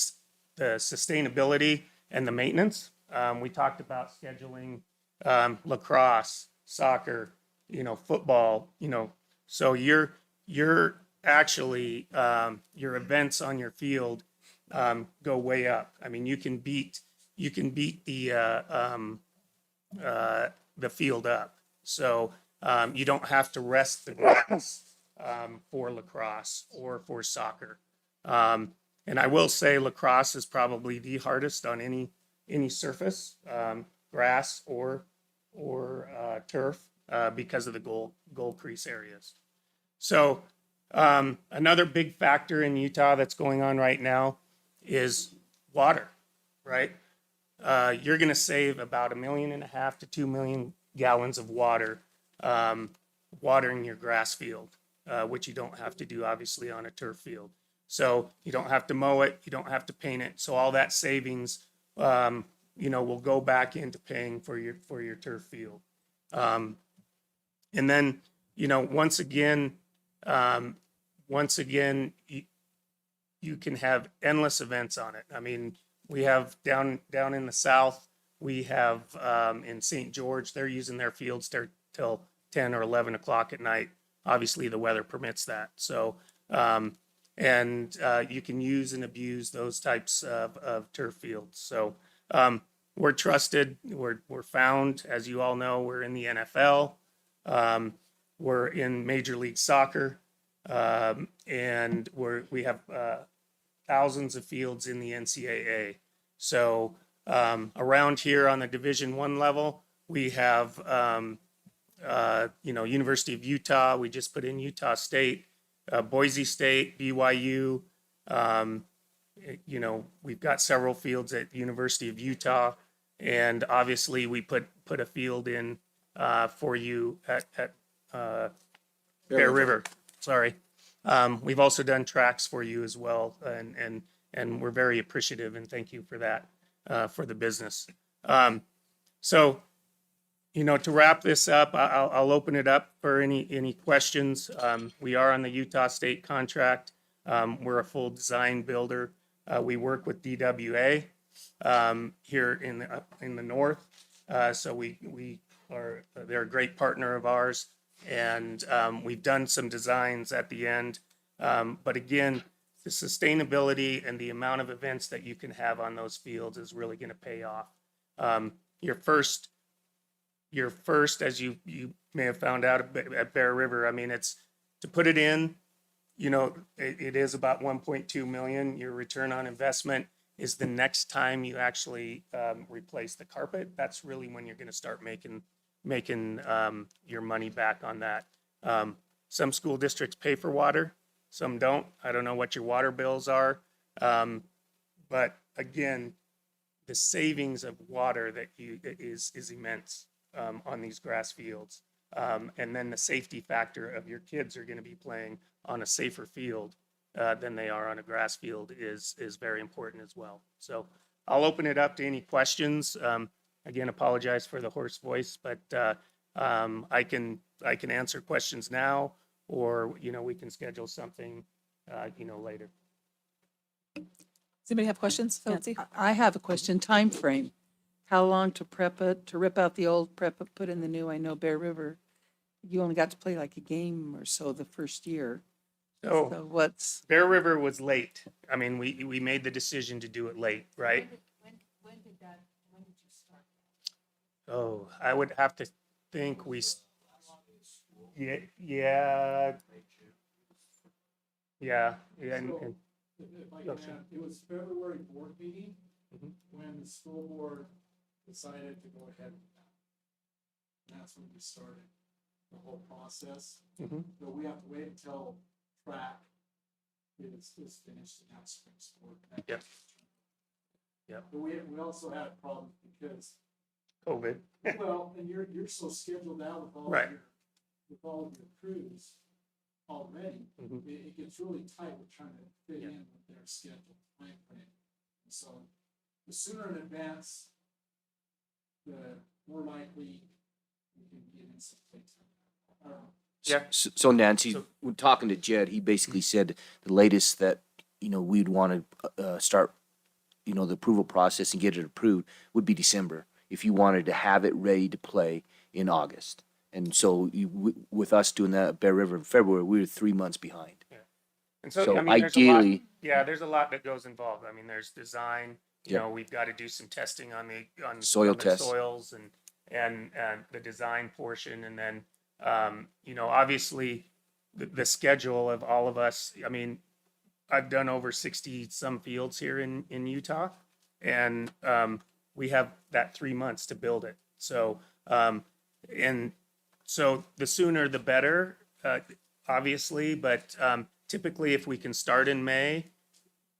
R: sustainability and the maintenance. We talked about scheduling lacrosse, soccer, football, so you're actually your events on your field go way up. I mean, you can beat the field up. So you don't have to rest the grass for lacrosse or for soccer. And I will say lacrosse is probably the hardest on any surface, grass or turf, because of the goal crease areas. So another big factor in Utah that's going on right now is water, right? You're going to save about 1.5 million to 2 million gallons of water watering your grass field, which you don't have to do obviously on a turf field. So you don't have to mow it, you don't have to paint it. So all that savings, will go back into paying for your turf field. And then, once again, you can have endless events on it. I mean, we have down in the south, we have in St. George, they're using their fields till 10 or 11 o'clock at night. Obviously, the weather permits that. So, you can use and abuse those types of turf fields. So, we're trusted. We're found, as you all know, we're in the NFL. We're in Major League Soccer, and we have thousands of fields in the NCAA. So around here on the Division I level, we have University of Utah. We just put in Utah State, Boise State, BYU. We've got several fields at University of Utah, and obviously we put a field in for you at Bear River. Sorry. We've also done tracks for you as well, and we're very appreciative and thank you for that, for the business. So, to wrap this up, I'll open it up for any questions. We are on the Utah State contract. We're a full design builder. We work with DWA here in the north. So they're a great partner of ours, and we've done some designs at the end. But again, the sustainability and the amount of events that you can have on those fields is really going to pay off. Your first, as you may have found out at Bear River, I mean, it's to put it in, it is about 1.2 million. Your return on investment is the next time you actually replace the carpet. That's really when you're going to start making your money back on that. Some school districts pay for water, some don't. I don't know what your water bills are, but again, the savings of water is immense on these grass fields, and then the safety factor of your kids are going to be playing on a safer field than they are on a grass field is very important as well. So I'll open it up to any questions. Again, apologize for the hoarse voice, but I can answer questions now, or we can schedule something later.
A: Does anybody have questions?
B: So
A: Nancy?
B: I have a question, time frame. How long to prep it, to rip out the old, prep it, put in the new? I know Bear River, you only got to play like a game or so the first year. So what's?
R: Bear River was late. I mean, we made the decision to do it late, right?
D: When did you start?
R: Oh, I would have to think yeah. And
L: If I can add, it was February board meeting when the school board decided to go ahead with that. And that's when we started the whole process. But we have to wait until track is finished and have spring sport.
R: Yep. Yep.
L: But we also had a problem because
R: COVID.
L: well, and you're so scheduled out with all
R: Right.
L: with all of your crews already,
R: Mhm.
L: it gets really tight with trying to fit in with their schedule timeframe. So the sooner in advance, the more likely we can get in some place. I don't know.
R: Yeah.
N: So Nancy,
R: So-
N: when talking to Jed, he basically said the latest that, we'd want to start, the approval process and get it approved would be December, if you wanted to have it ready to play in August. And so with us doing that at Bear River in February, we were 3 months behind.
R: And so,
N: So
R: I mean, there's a lot,
N: ideally-
R: yeah, there's a lot that goes involved. I mean, there's design,
N: Yep.
R: we've got to do some testing on
N: Soil
R: on the
N: tests.
R: soils and the design portion. And then, obviously the schedule of all of us, I mean, I've done over 60 some fields here in Utah, and we have that 3 months to build it. So, and so the sooner the better, obviously, but typically if we can start in May,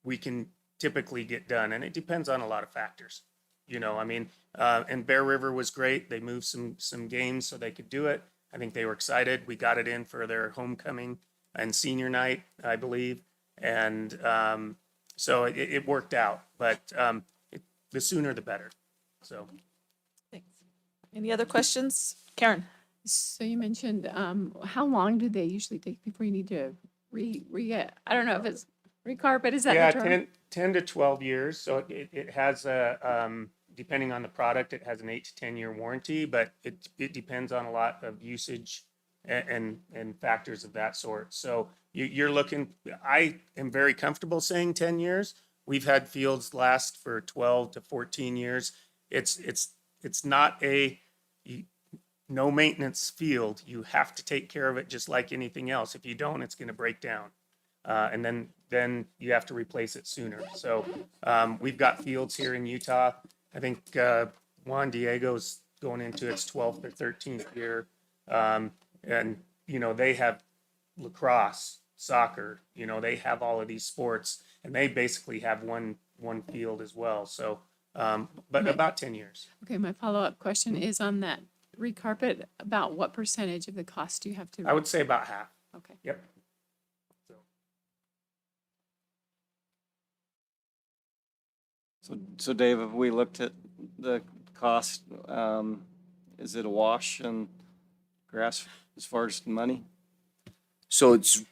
R: we can typically get done, and it depends on a lot of factors. I mean, and Bear River was great. They moved some games so they could do it. I think they were excited. We got it in for their homecoming and senior night, I believe. And so it worked out, but the sooner the better. So.
A: Thanks. Any other questions? Karen?
D: So you mentioned, how long do they usually take before you need to I don't know if it's recarpet, is that
R: Yeah,
D: the term?
R: 10 to 12 years. So it has depending on the product, it has an 8 to 10 year warranty, but it depends on a lot of usage and factors of that sort. So you're looking, I am very comfortable saying 10 years. We've had fields last for 12 to 14 years. It's not no maintenance field. You have to take care of it just like anything else. If you don't, it's going to break down. And then you have to replace it sooner. So we've got fields here in Utah. I think Juan Diego's going into its 12th or 13th year. And, they have lacrosse, soccer, they have all of these sports, and they basically have one field as well. So, but about 10 years.
D: Okay, my follow-up question is on that recarpet, about what percentage of the cost do you have to?
R: I would say about half.
D: Okay.
R: Yep.
S: So Dave, have we looked at the cost? Is it a wash and grass as far as money?
N: So it's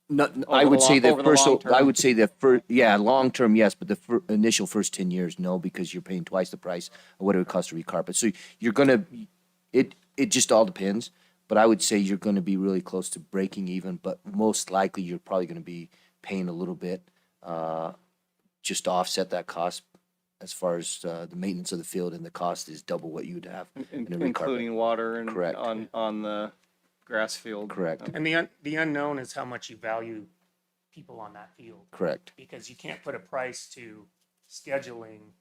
N: not,
S: Over
N: I
S: the
N: would say
S: long-
N: the
S: over the
N: first,
S: long
N: I
S: term?
N: would say the first, yeah, long term, yes, but the initial first 10 years, no, because you're paying twice the price of what it would cost to recarpet. So you're gonna, it just all depends, but I would say you're gonna be really close to breaking even, but most likely you're probably gonna be paying a little bit, just to offset that cost as far as the maintenance of the field, and the cost is double what you'd have in a recarpet.
S: Including water and
N: Correct.
S: on the grass field?
N: Correct.
R: And the unknown is how much you value people on that field.
N: Correct.
R: Because you can't put a price to scheduling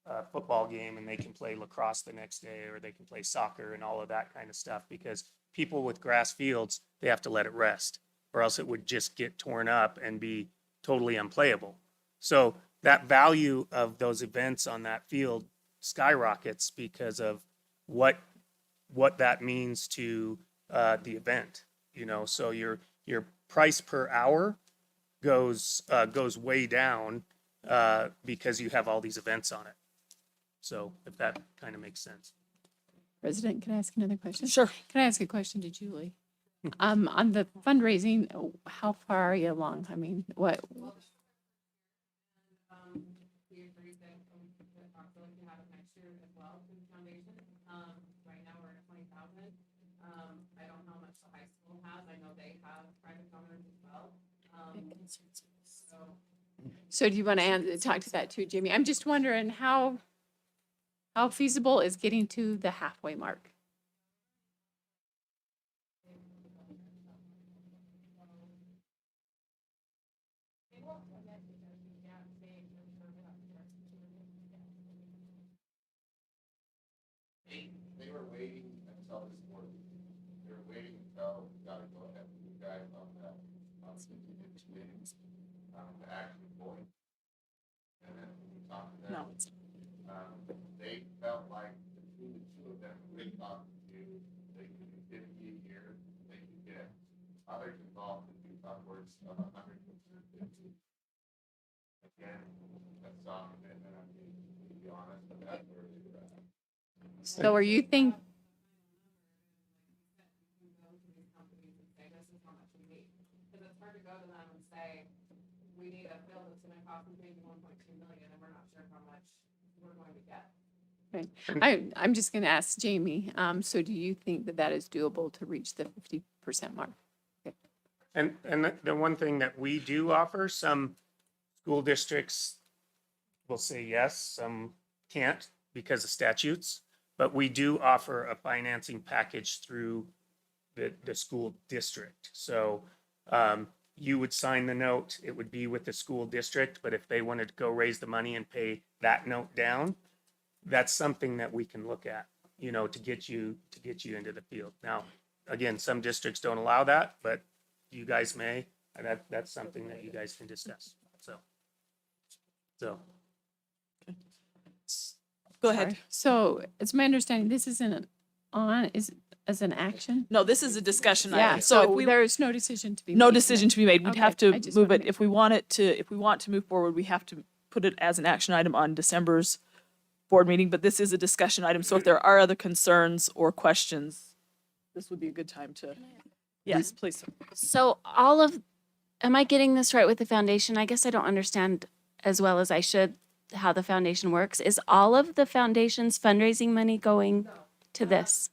R: a football game and they can play lacrosse the next day, or they can play soccer and all of that kind of stuff, because people with grass fields, they have to let it rest, or else it would just get torn up and be totally unplayable. So that value of those events on that field skyrockets because of what that means to the event. So your price per hour goes way down because you have all these events on it. So if that kind of makes sense.
D: President, can I ask another question?
A: Sure.
D: Can I ask a question to Julie? On the fundraising, how far are you along? I mean, what?
H: We agreed that we could possibly have it next year as well to the foundation. Right now we're at 20,000. I don't know how much the high school has. I know they have private donors as well.
D: So do you want to talk to that too, Jimmy? I'm just wondering how feasible is getting to the halfway mark?
O: They were waiting until this morning. They were waiting until we got to go ahead with you guys on that, meetings, to actually vote. And then we talked to them. They felt like between the two of them, we talked to, they could do 50 a year, they could get others involved
D: So are you think?
H: We need a bill that's gonna cost maybe 1.2 million and we're not sure how much we're going to get.
D: Right. I'm just going to ask Jamie. So do you think that that is doable to reach the 50% mark?
R: And the one thing that we do offer, some school districts will say yes, some can't because of statutes. But we do offer a financing package through the school district. So you would sign the note, it would be with the school district, but if they wanted to go raise the money and pay that note down, that's something that we can look at, to get you into the field. Now, again, some districts don't allow that, but you guys may, and that's something that you guys can discuss. So.
A: Go ahead.
D: So it's my understanding this isn't as an action?
A: No, this is a discussion
D: Yeah,
A: item.
D: so
A: if we,
D: there's no decision to be made.
A: no decision to be made. We'd
D: Okay,
A: have to
D: I just
A: move
D: wanna
A: it. If we want to move forward, we have to put it as an action item on December's board meeting, but this is a discussion item. So if there are other concerns or questions, this would be a good time to, yes, please.
T: So am I getting this right with the foundation? I guess I don't understand as well as I should how the foundation works. Is all of the foundation's fundraising money going to this?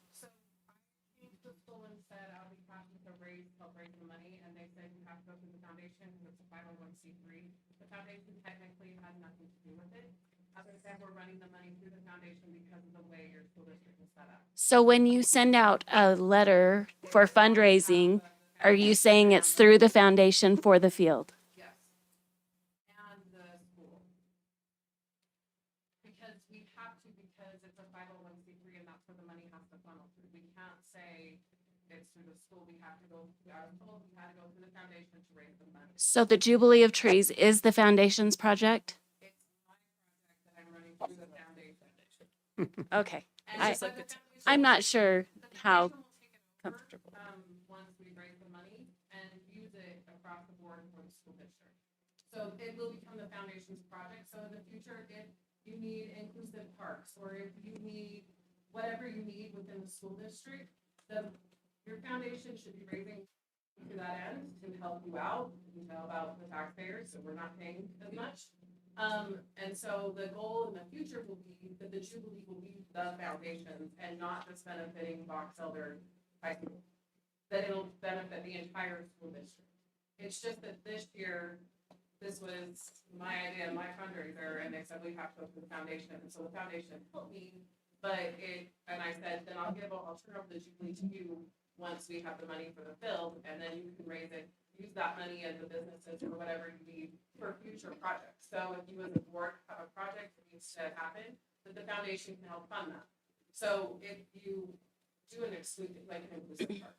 T: So when you send out a letter for fundraising, are you saying it's through the foundation for the field?
H: Yes. And the school. Because we have to, because it's a 501c3 and that's where the money has to funnel through. We can't say it's through the school. We have to go, I was told we had to go through the foundation to raise the money.
T: So the Jubilee of Trees is the foundation's project?
H: It's my project that I'm running through the foundation.
T: Okay.
H: And
T: I'm not sure how comfortable.
H: Once we raise the money and use it across the board for the school district. So it will become the foundation's project. So in the future, if you need inclusive parks, or if you need whatever you need within the school district, your foundation should be raising to that end to help you out, to help out the taxpayers, so we're not paying as much. And so the goal in the future will be that the Jubilee will be the foundations and not just benefiting Box Elder High School. That it'll benefit the entire school district. It's just that this year, this was my idea, my fundraiser, and they said we have to go through the foundation. And so the foundation helped me, and I said, then I'll turn over the Jubilee to you once we have the money for the field, and then you can raise it, use that money as the businesses or whatever you need for future projects. So if you as a board have a project that needs to happen, that the foundation can help fund that. So if you do an exclusive, like an inclusive part.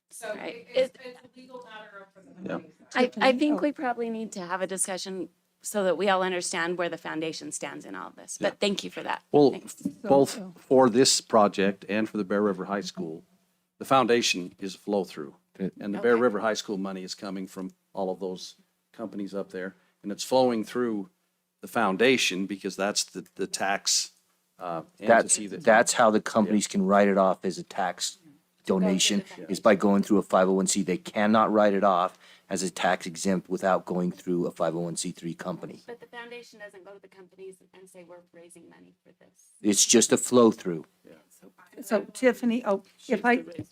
H: So
T: Right.
H: it's a legal matter for the money.
T: I think we probably need to have a discussion so that we all understand where the foundation stands in all of this. But thank you for that.
E: Well,
T: Thanks.
E: both for this project and for the Bear River High School, the foundation is a flow-through. And the Bear
T: Okay.
E: River High School money is coming from all of those companies up there. And it's flowing through the foundation because that's the tax entity that.
N: That's how the companies can write it off as a tax donation, is by going through a 501c. They cannot write it off as a tax exempt without going through a 501c3 company.
T: But the foundation doesn't go to the companies and say we're raising money for this.
N: It's just a flow-through.
B: So Tiffany,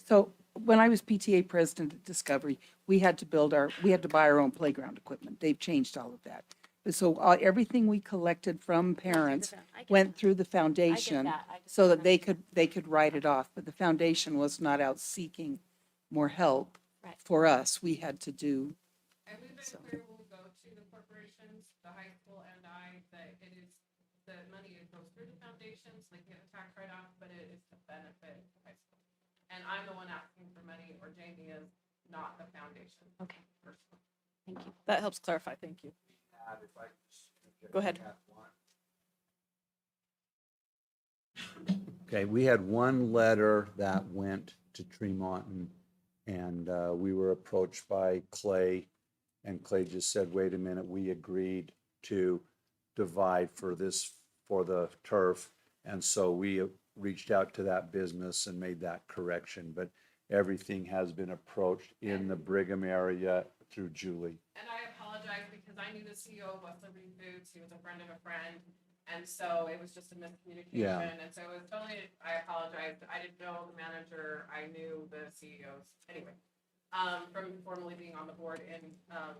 B: so when I was PTA president at Discovery, we had to buy our own playground equipment. They've changed all of that. So everything we collected from parents went through the foundation so that they could write it off. But the foundation was not out seeking more help for us. We had to do.
H: And we've been clear when we go to the corporations, the high school and that it is, the money goes through the foundations, they get a tax write-off, but it is to benefit the high school. And I'm the one asking for money, or Jamie is, not the foundation.
T: Okay. Thank you.
A: That helps clarify. Thank you. Go ahead.
U: Okay, we had one letter that went to Tremont and we were approached by Clay And Clay just said, wait a minute, we agreed to divide for this, for the turf. And so we reached out to that business and made that correction. But everything has been approached in the Brigham area through Julie.
H: And I apologize because I knew the CEO of West Liberty Foods. He was a friend of a friend. And so it was just a miscommunication.
U: Yeah.
H: And so it was totally, I apologized. I didn't know the manager. I knew the CEOs. Anyway, from formerly being on the board in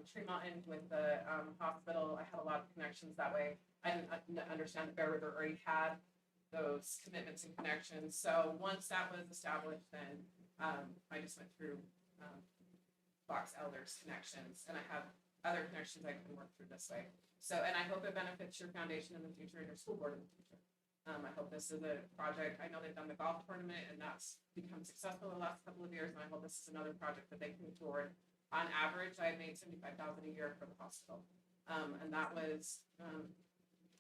H: Tremont and with the hospital, I had a lot of connections that way. I didn't understand that Bear River already had those commitments and connections. So once that was established, then I just went through Box Elders connections, and I have other connections I can work through this way. So, and I hope it benefits your foundation in the future and your school board in the future. I hope this is a project. I know they've done the golf tournament, and that's become successful the last couple of years, and I hope this is another project that they can move forward. On average, I made $75,000 a year for the hospital, and that was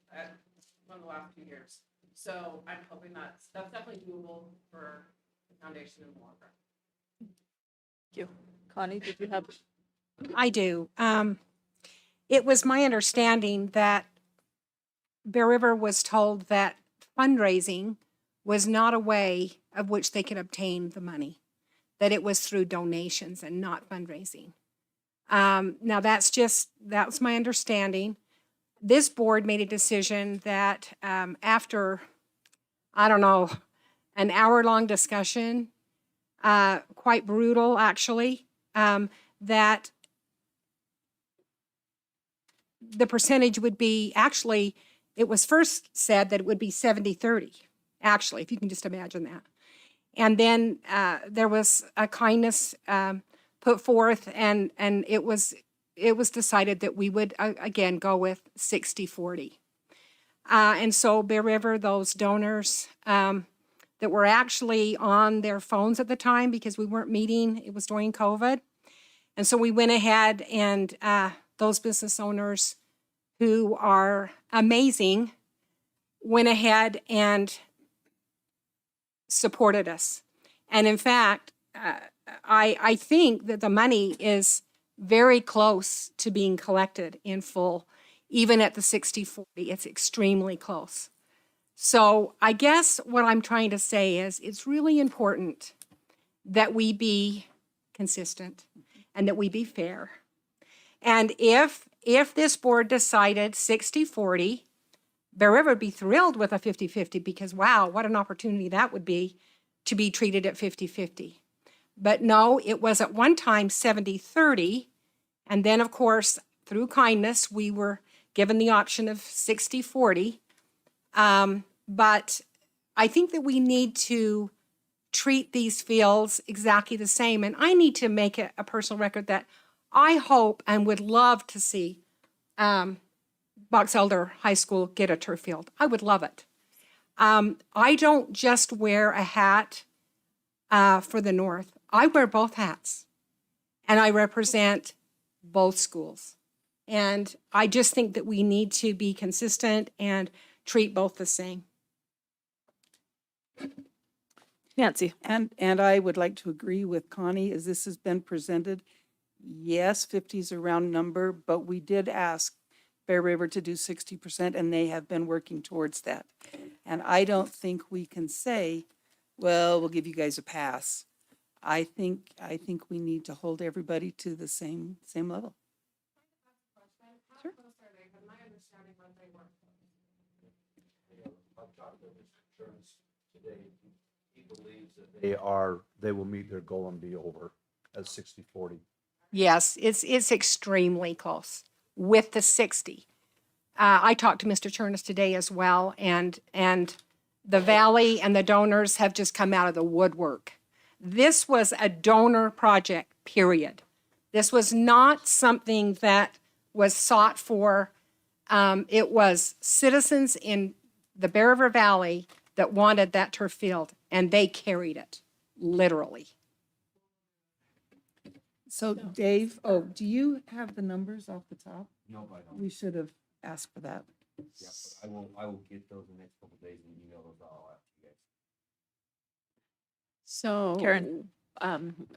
H: at one of the last few years. So I'm hoping that's definitely doable for the foundation in the long run.
A: Thank you. Connie, did you have?
F: I do. It was my understanding that Bear River was told that fundraising was not a way of which they could obtain the money, that it was through donations and not fundraising. Now that's my understanding. This board made a decision that after, I don't know, an hour-long discussion, quite brutal actually, that the percentage would be, actually, it was first said that it would be 70-30, actually, if you can just imagine that. And then there was a kindness put forth, and it was decided that we would, again, go with 60-40. And so Bear River, those donors that were actually on their phones at the time because we weren't meeting, it was during COVID. And so we went ahead and those business owners who are amazing went ahead and supported us. And in fact, I think that the money is very close to being collected in full, even at the 60-40. It's extremely close. So I guess what I'm trying to say is it's really important that we be consistent and that we be fair. And if this board decided 60-40, Bear River would be thrilled with a 50-50 because, wow, what an opportunity that would be to be treated at 50-50. But no, it was at one time 70-30. And then, of course, through kindness, we were given the option of 60-40. But I think that we need to treat these fields exactly the same. And I need to make it a personal record that I hope and would love to see Box Elder High School get a turf field. I would love it. I don't just wear a hat for the North. I wear both hats, and I represent both schools. And I just think that we need to be consistent and treat both the same.
A: Nancy.
B: And I would like to agree with Connie as this has been presented. Yes, 50 is a round number, but we did ask Bear River to do 60%, and they have been working towards that. And I don't think we can say, well, we'll give you guys a pass. I think we need to hold everybody to the same level. Sure.
U: He believes that they will meet their goal and be over at 60-40.
F: Yes, it's extremely close with the 60. I talked to Mr. Chernus today as well, and the Valley and the donors have just come out of the woodwork. This was a donor project, period. This was not something that was sought for. It was citizens in the Bear River Valley that wanted that turf field, and they carried it, literally.
B: So Dave, do you have the numbers off the top?
U: No, I don't.
B: We should have asked for that.
U: Yeah, but I will get those in the next couple of days and email those all out to you guys.
D: So,
A: Karen.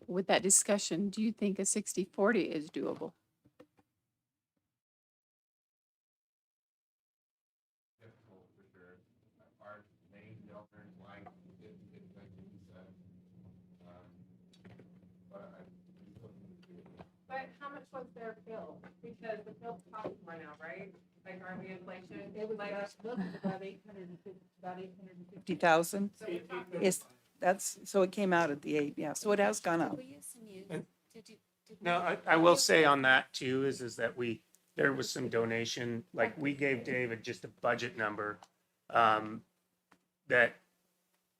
D: with that discussion, do you think a 60-40 is doable?
H: was their bill? Because the bill costs more now, right? Like, aren't we inflation?
B: It was
H: Like,
B: about 850,000.
H: so we're talking-
B: Is, so it came out at the 8, yeah, so it has gone up.
R: No, I will say on that too, is that there was some donation, like we gave David just a budget number. That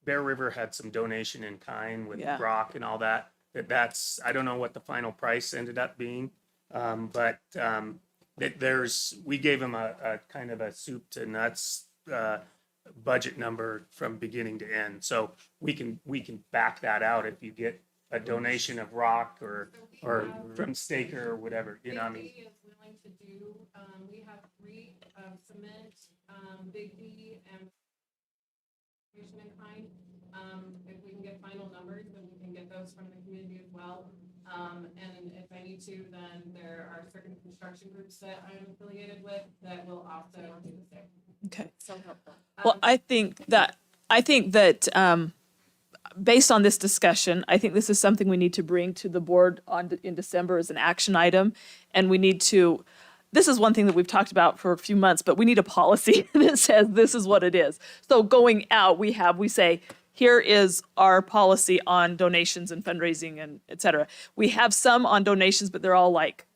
R: Bear River had some donation in kind with
A: Yeah.
R: rock and all that. That's, I don't know what the final price ended up being. But we gave him a kind of a soup to nuts, budget number from beginning to end. So we can back that out if you get a donation of rock or from Staker or whatever, you know, I mean.
H: Big D is willing to do, we have 3 cement, Big D and donation in kind. If we can get final numbers, then we can get those from the community as well. And if I need to, then there are certain construction groups that I'm affiliated with that will also do the same.
A: Okay.
H: So helpful.
A: Well, I think that based on this discussion, I think this is something we need to bring to the board in December as an action item. And we need to, this is one thing that we've talked about for a few months, but we need a policy that says this is what it is. So going out, we say, here is our policy on donations and fundraising and et cetera. We have some on donations, but they're all like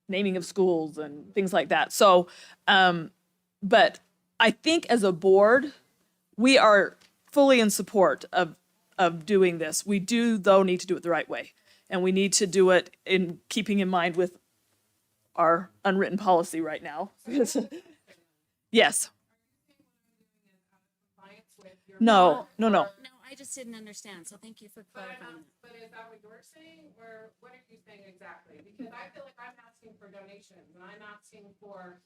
A: naming of schools and things like that. So, but I think as a board, we are fully in support of doing this. We do, though, need to do it the right way. And we need to do it in keeping in mind with our unwritten policy right now. Yes. No.
T: No, I just didn't understand, so thank you for clarifying.
H: But is that what you're saying, or what are you saying exactly? Because I feel like I'm asking for donations, and I'm asking for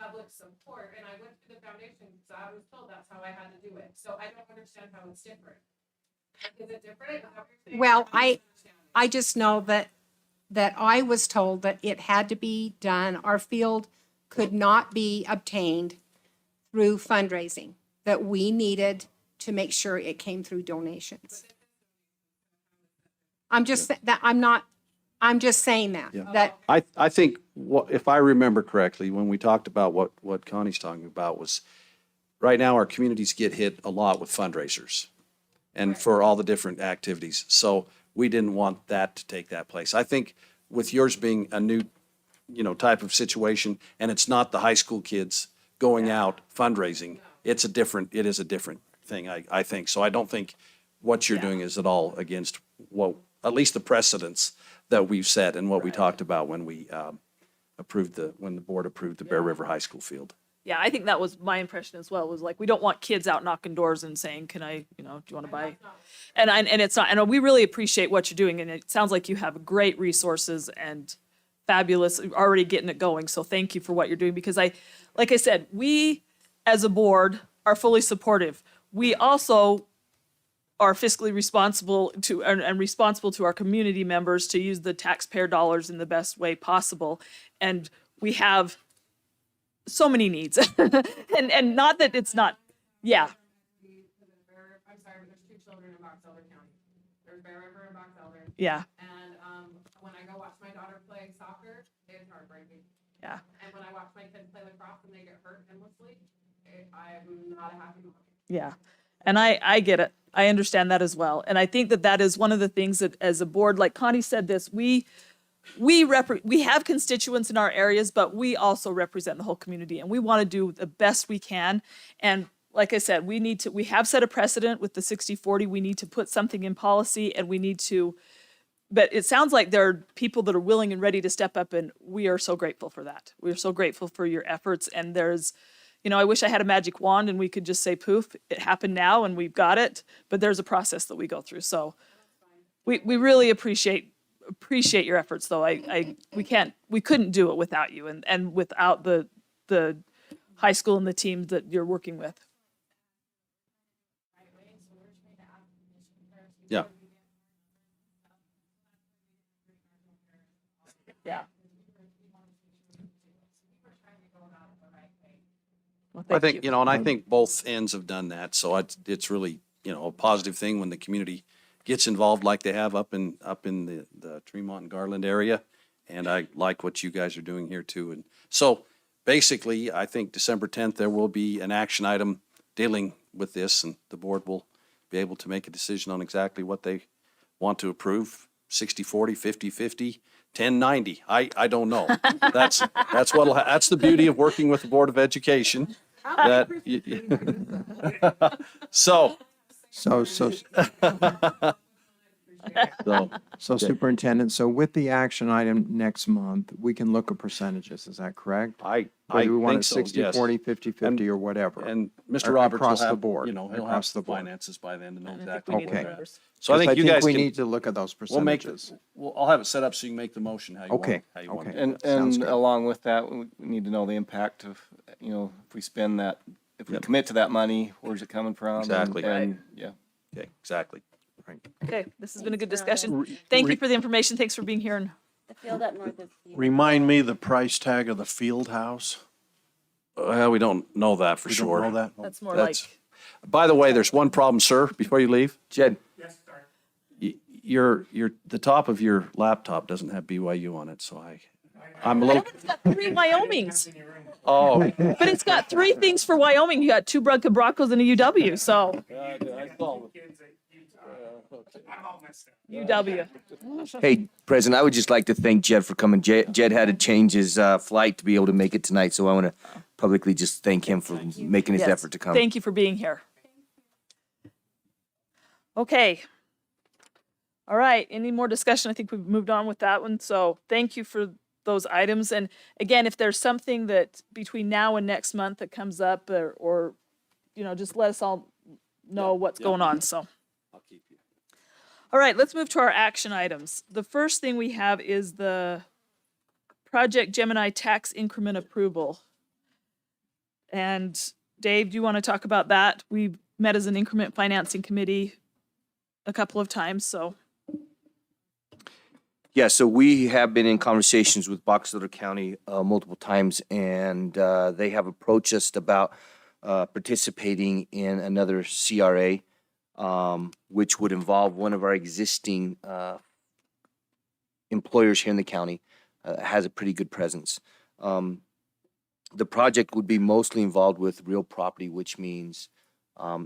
H: public support, and I went to the foundation, so I was told that's how I had to do it. So I don't understand how it's different. Is it different? Is that what you're saying?
F: Well, I just know that I was told that it had to be done. Our field could not be obtained through fundraising, that we needed to make sure it came through donations. I'm just saying that,
E: Yeah.
F: that
E: I think if I remember correctly, when we talked about what Connie's talking about was, right now our communities get hit a lot with fundraisers and for all the different activities. So we didn't want that to take that place. I think with yours being a new, type of situation, and it's not the high school kids going out fundraising, it is a different thing, I think. So I don't think what you're doing is at all against at least the precedents that we've set and what we talked about when we when the board approved the Bear River High School field.
A: Yeah, I think that was my impression as well, was like, we don't want kids out knocking doors and saying, can I, do you want to buy? And it's not, and we really appreciate what you're doing. And it sounds like you have great resources and fabulous, already getting it going. So thank you for what you're doing, because like I said, we as a board are fully supportive. We also are fiscally responsible to and responsible to our community members to use the taxpayer dollars in the best way possible. And we have so many needs. and not that it's not, yeah.
H: I'm sorry, but there's 2 children in Box Elder County. There's Bear River and Box Elder.
A: Yeah.
H: And when I go watch my daughter play soccer, it's heartbreaking.
A: Yeah.
H: And when I watch my kids play lacrosse and they get hurt endlessly, I'm not a happy mom.
A: Yeah. And I get it. I understand that as well. And I think that is one of the things that as a board, like Connie said this, we have constituents in our areas, but we also represent the whole community, and we want to do the best we can. And like I said, we have set a precedent with the 60/40. We need to put something in policy, and but it sounds like there are people that are willing and ready to step up, and we are so grateful for that. We are so grateful for your efforts. And there's, I wish I had a magic wand and we could just say, poof, it happened now and we've got it. But there's a process that we go through. So we really appreciate your efforts, though. We couldn't do it without you and without the high school and the team that you're working with.
E: Yeah.
A: Yeah. Well,
E: I
A: thank
E: think,
A: you.
E: and I think both ends have done that. So it's really, a positive thing when the community gets involved like they have up in the Tremont and Garland area. And I like what you guys are doing here too. And so basically, I think December 10th, there will be an action item dealing with this, and the board will be able to make a decision on exactly what they want to approve, 60-40, 50-50, 10-90. I don't know. That's that's the beauty of working with the Board of Education. That so
C: So Superintendent, so with the action item next month, we can look at percentages, is that correct?
E: I
C: Whether we want
E: think
C: it
E: so,
C: 60,
E: yes.
C: 40, 50, 50, or whatever.
E: And Mr.
C: Or
E: Roberts will
C: across the
E: have,
C: board,
E: you know, he'll have
C: across the
E: the
C: board.
E: finances by then to know
A: And I think
E: exactly.
A: we need
E: what
C: Okay.
A: the
E: they're at.
A: numbers.
E: So I think you guys
C: we
E: can,
C: need to look at those
E: we'll make,
C: percentages.
E: I'll have it set up so you can make the motion how you want.
C: Okay,
E: How you want
C: okay.
E: it.
S: And,
C: Sounds
S: and
C: good.
S: along with that, we need to know the impact of, you know, if we spend that, if we commit to that money, where's it coming from?
E: Exactly.
S: And, yeah.
E: Okay, exactly.
A: Okay, this has been a good discussion. Thank you for the information. Thanks for being here. And
T: The field up north is.
P: Remind me the price tag of the field house.
E: Well, we don't know that for
P: We
E: sure.
P: don't know that?
A: that's more
E: That's-
A: like,
E: By the way, there's one problem, sir, before you leave.
N: Jed,
E: Your the top of your laptop doesn't have BYU on it, so I'm a little.
A: it's got 3 Wyomings,
E: Oh.
A: but it's got 3 things for Wyoming. You got 2 Broncos and a UW, so UW.
N: hey, President, I would just like to thank Jed for coming. Jed had to change his flight to be able to make it tonight, so I want to publicly just thank him for making his
A: Yes.
N: effort to come.
A: Thank you for being here. Okay. All right, any more discussion? I think we've moved on with that one. So thank you for those items. And again, if there's something that between now and next month that comes up or you know, just let us all know what's going on. So.
E: I'll keep you.
A: All right, let's move to our action items. The first thing we have is the Project Gemini tax increment approval. And Dave, do you want to talk about that? We met as an increment financing committee a couple of times, so.
N: Yeah, so we have been in conversations with Box Elder County multiple times, and they have approached us about participating in another CRA, which would involve one of our existing employers here in the county, has a pretty good presence. The project would be mostly involved with real property, which means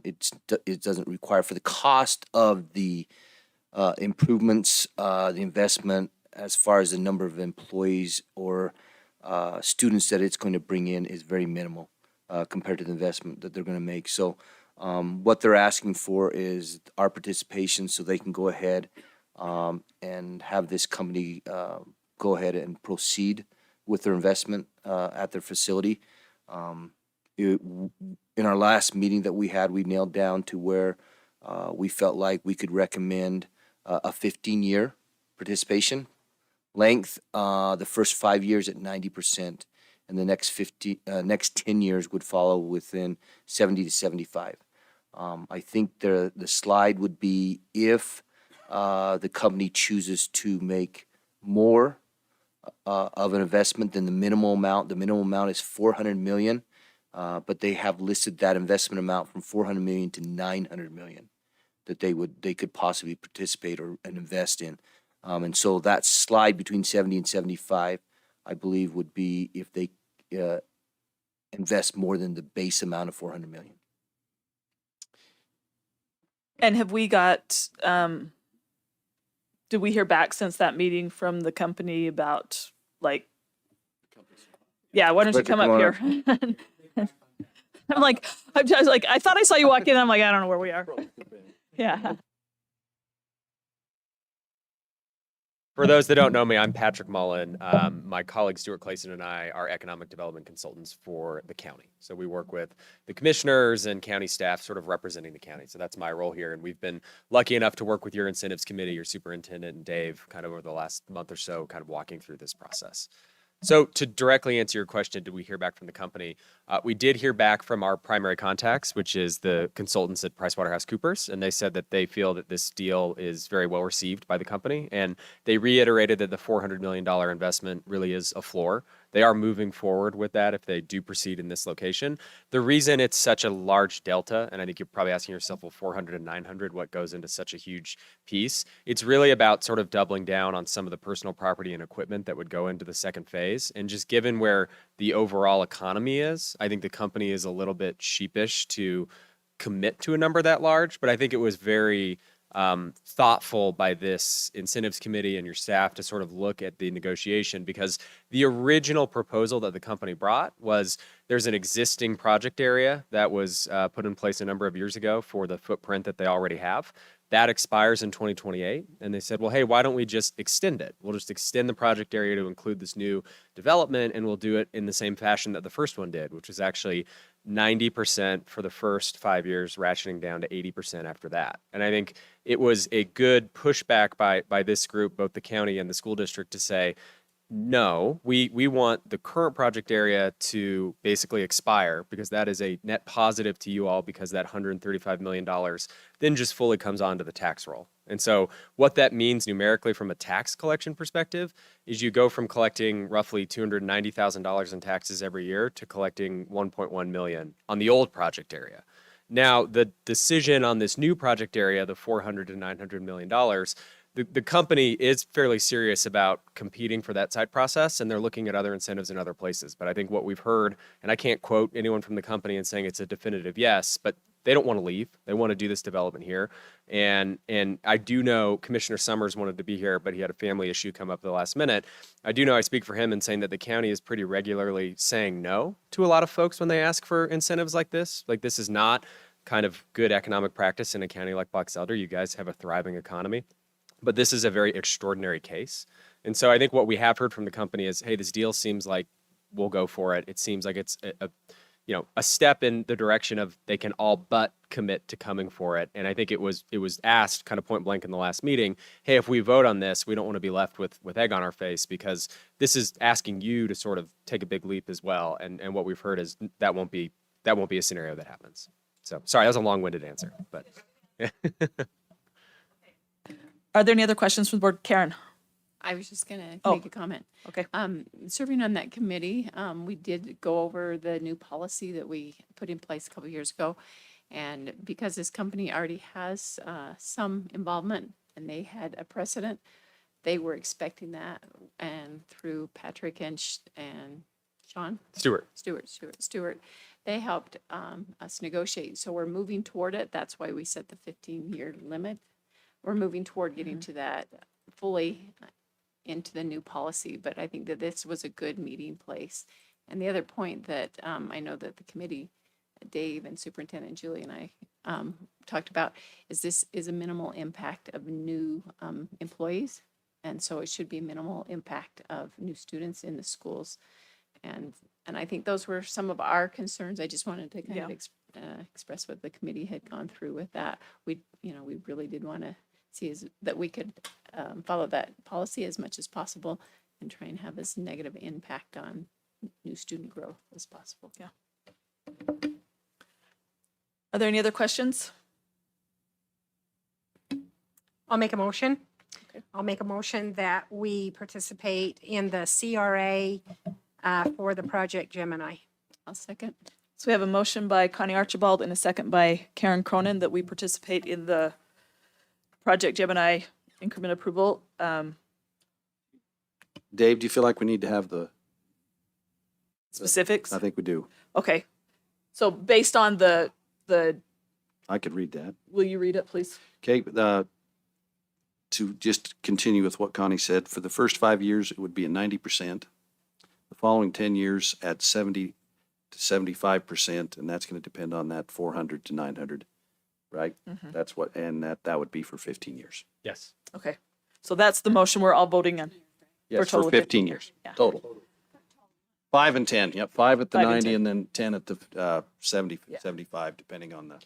N: it doesn't require for the cost of the improvements, the investment, as far as the number of employees or students that it's going to bring in is very minimal compared to the investment that they're going to make. So what they're asking for is our participation so they can go ahead and have this company go ahead and proceed with their investment at their facility. In our last meeting that we had, we nailed down to where we felt like we could recommend a 15-year participation length, the first 5 years at 90%, and the next 10 years would follow within 70 to 75. I think the slide would be if the company chooses to make more of an investment than the minimal amount. The minimal amount is 400 million, but they have listed that investment amount from 400 million to 900 million that they could possibly participate and invest in. And so that slide between 70 and 75, I believe, would be if they invest more than the base amount of 400 million.
A: And have we got, did we hear back since that meeting from the company about like, yeah, why don't you come up here? I'm like, I'm just like, I thought I saw you walk in. I'm like, I don't know where we are. Yeah.
V: For those that don't know me, I'm Patrick Mullen. My colleague Stuart Clayson and I are economic development consultants for the county. So we work with the commissioners and county staff sort of representing the county. So that's my role here. And we've been lucky enough to work with your incentives committee, your superintendent, and Dave kind of over the last month or so, kind of walking through this process. So to directly answer your question, did we hear back from the company? We did hear back from our primary contacts, which is the consultants at PricewaterhouseCoopers, and they said that they feel that this deal is very well received by the company, and they reiterated that the $400 million investment really is a floor They are moving forward with that if they do proceed in this location. The reason it's such a large delta, and I think you're probably asking yourself, well, 400 and 900, what goes into such a huge piece? It's really about sort of doubling down on some of the personal property and equipment that would go into the second phase. And just given where the overall economy is, I think the company is a little bit sheepish to commit to a number that large, but I think it was very thoughtful by this incentives committee and your staff to sort of look at the negotiation, because the original proposal that the company brought was there's an existing project area that was put in place a number of years ago for the footprint that they already have. That expires in 2028. And they said, well, hey, why don't we just extend it? We'll just extend the project area to include this new development, and we'll do it in the same fashion that the first one did, which was actually 90% for the first 5 years, ratcheting down to 80% after that. And I think it was a good pushback by this group, both the county and the school district, to say, no, we want the current project area to basically expire, because that is a net positive to you all, because that $135 million then just fully comes onto the tax roll. And so what that means numerically from a tax collection perspective is you go from collecting roughly $290,000 in taxes every year to collecting 1.1 million on the old project area. Now, the decision on this new project area, the $400 to $900 million, the company is fairly serious about competing for that side process, and they're looking at other incentives in other places. But I think what we've heard, and I can't quote anyone from the company and saying it's a definitive yes, but they don't want to leave. They want to do this development here. And I do know Commissioner Summers wanted to be here, but he had a family issue come up at the last minute. I do know I speak for him in saying that the county is pretty regularly saying no to a lot of folks when they ask for incentives like this. Like, this is not kind of good economic practice in a county like Box Elder. You guys have a thriving economy. But this is a very extraordinary case. And so I think what we have heard from the company is, hey, this deal seems like we'll go for it. It seems like it's a step in the direction of they can all but commit to coming for it. And I think it was asked kind of point blank in the last meeting, hey, if we vote on this, we don't want to be left with egg on our face, because this is asking you to sort of take a big leap as well. And what we've heard is that won't be a scenario that happens. So sorry, that was a long-winded answer, but.
A: Are there any other questions from the board? Karen?
D: I was just gonna
A: Oh,
D: make a comment.
A: okay.
D: Serving on that committee, we did go over the new policy that we put in place a couple years ago. And because this company already has some involvement and they had a precedent, they were expecting that. And through Patrick and Sean? Stewart, they helped us negotiate. So we're moving toward it. That's why we set the 15-year limit. We're moving toward getting to that fully into the new policy, but I think that this was a good meeting place. And the other point that I know that the committee, Dave and Superintendent Julie and I talked about, is this is a minimal impact of new employees. And so it should be minimal impact of new students in the schools. And I think those were some of our concerns. I just wanted to kind of express what the committee had gone through with that. We really did want to see that we could follow that policy as much as possible and try and have as negative impact on new student growth as possible.
A: Yeah. Are there any other questions?
F: I'll make a motion.
A: Okay.
F: I'll make a motion that we participate in the CRA for the Project Gemini.
D: I'll second.
A: So we have a motion by Connie Archibald and a second by Karen Cronin that we participate in the Project Gemini increment approval.
E: Dave, do you feel like we need to have the
A: Specifics?
E: I think we do.
A: Okay. So based on the,
E: I could read that.
A: will you read it, please?
E: Okay, to just continue with what Connie said, for the first 5 years, it would be at 90%. The following 10 years at 70 to 75%, and that's going to depend on that 400 to 900, right?
A: Mhm.
E: That's what, and that would be for 15 years.
V: Yes.
A: Okay. So that's the motion we're all voting on.
E: Yes,
A: total
E: for
A: of
E: 15 years,
A: Yeah.
E: total. 5 and 10, yep, 5 at the
A: 5 and
E: 90
A: 10.
E: and then 10 at the 70,
A: Yeah.
E: 75, depending on the.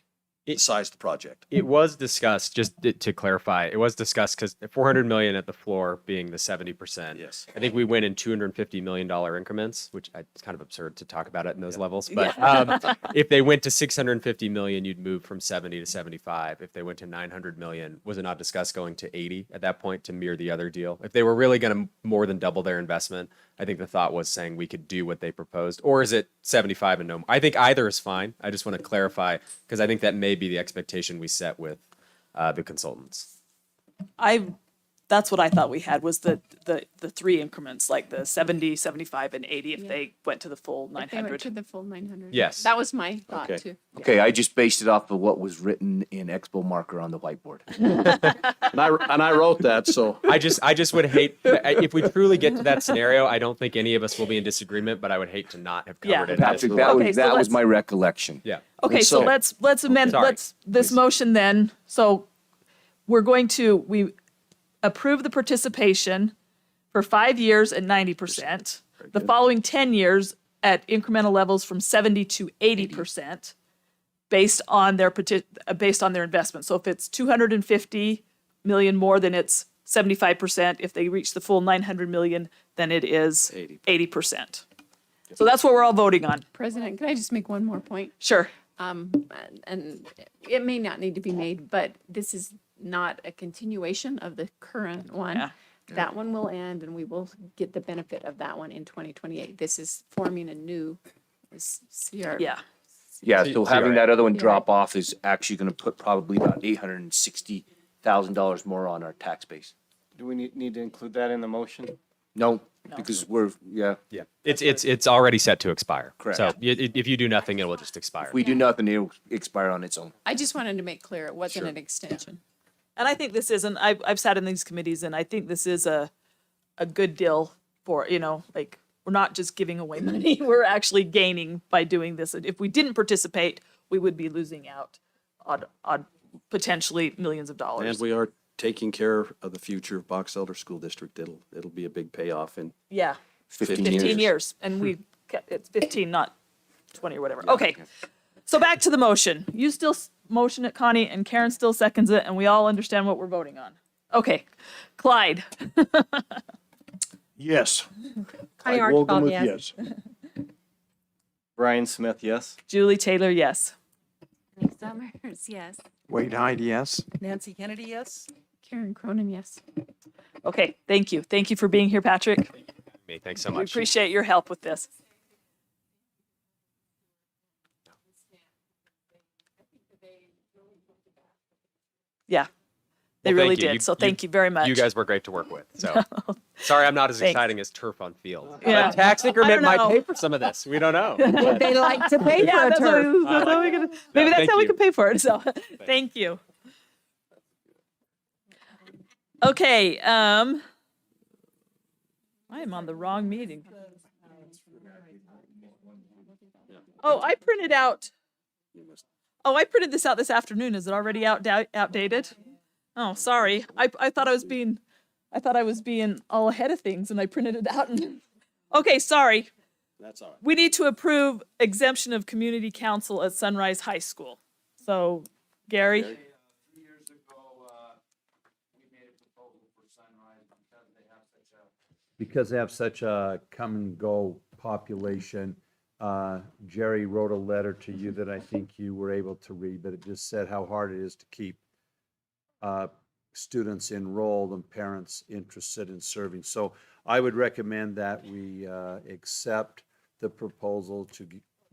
E: the size of the project.
V: It was discussed, just to clarify, it was discussed because 400 million at the floor being the 70%.
E: Yes.
V: I think we went in $250 million increments, which it's kind of absurd to talk about it in those levels. But
A: Yeah.
V: if they went to 650 million, you'd move from 70 to 75. If they went to 900 million, was it not discussed going to 80 at that point to mirror the other deal? If they were really going to more than double their investment, I think the thought was saying we could do what they proposed. Or is it 75 and no more? I think either is fine. I just want to clarify because I think that may be the expectation we set with the consultants.
A: That's what I thought we had was the three increments, like the 70, 75, and 80 if they went to the full
D: If they went
A: 900.
D: to the full 900.
V: Yes.
D: That was my thought
E: Okay.
D: too.
N: Okay, I just based it off of what was written in Expo marker on the whiteboard.
E: And I wrote that, so.
V: I just would hate if we truly get to that scenario. I don't think any of us will be in disagreement, but I would hate to not have
A: Yeah.
V: covered it.
N: Patrick,
V: as-
N: that
A: Okay,
N: was,
A: so
N: that was
A: let's-
N: my recollection.
V: Yeah.
A: Okay, so let's amend,
V: Sorry,
A: this motion then. So we approve the participation for 5 years at 90%. The following 10 years at incremental levels from 70 to 80% based on their investment. So if it's 250 million more, then it's 75%. If they reach the full 900 million, then it is 80%. So that's what we're all voting on.
D: President, could I just make one more point?
A: Sure.
D: And it may not need to be made, but this is not a continuation of the current one.
A: Yeah.
D: That one will end and we will get the benefit of that one in 2028. This is forming a new CR.
A: Yeah.
N: Yeah, so having that other one
D: Yeah.
N: drop off is actually gonna put probably about $860,000 more on our tax base.
S: Do we need to include that in the motion?
N: No, because
V: Yeah. It's already set to expire.
N: Correct.
V: So if you do nothing, it will just expire.
N: if we do nothing, it'll expire on its own.
D: I just wanted to make clear it wasn't
N: Sure.
D: an extension.
A: And I think this isn't, I've sat in these committees and I think this is a good deal for, like, we're not just giving away money, we're actually gaining by doing this. And if we didn't participate, we would be losing out on potentially millions of dollars.
E: And we are taking care of the future of Box Elder School District. It'll be a big payoff in
A: Yeah, 15 years. And it's 15, not 20 or whatever. Okay, so back to the motion. You still motion it, Connie, and Karen still seconds it, and we all understand what we're voting on. Okay, Clyde.
P: Yes.
F: Connie
P: Clyde
F: Archibald,
P: Wohlgemuth,
F: yes.
S: Brian Smith, yes.
A: Julie Taylor, yes.
T: Nick Summers, yes.
C: Wade Hyde, yes.
B: Nancy Kennedy, yes?
D: Karen Cronin, yes.
A: Okay, thank you. Thank you for being here, Patrick.
V: Thanks so
A: We
V: much.
A: appreciate your help with this. Yeah, they
V: Well,
A: really
V: thank you.
A: did. So thank you very much.
V: You guys were great to work with. So sorry, I'm not as
A: Thanks.
V: exciting as turf on field.
A: Yeah.
V: But tax
A: I
V: increment
A: don't
V: might
A: know.
V: pay for some of this. We don't know.
F: Would they like to pay for
A: Yeah,
F: a
A: that's
F: turf?
A: how we can, maybe that's
V: thank
A: how we
V: you.
A: can pay for it. So thank you. Okay, I am on the wrong meeting. Oh, I printed out. Oh, I printed this out this afternoon. Is it already outdated? Oh, sorry. I thought I was being all ahead of things and I printed it out and okay, sorry.
E: That's all right.
A: We need to approve exemption of community council at Sunrise High School. So, Gary?
U: 3 years ago, we made a proposal for Sunrise because they have such a come and go population. Jerry wrote a letter to you that I think you were able to read, but it just said how hard it is to keep students enrolled and parents interested in serving. So I would recommend that we accept the proposal to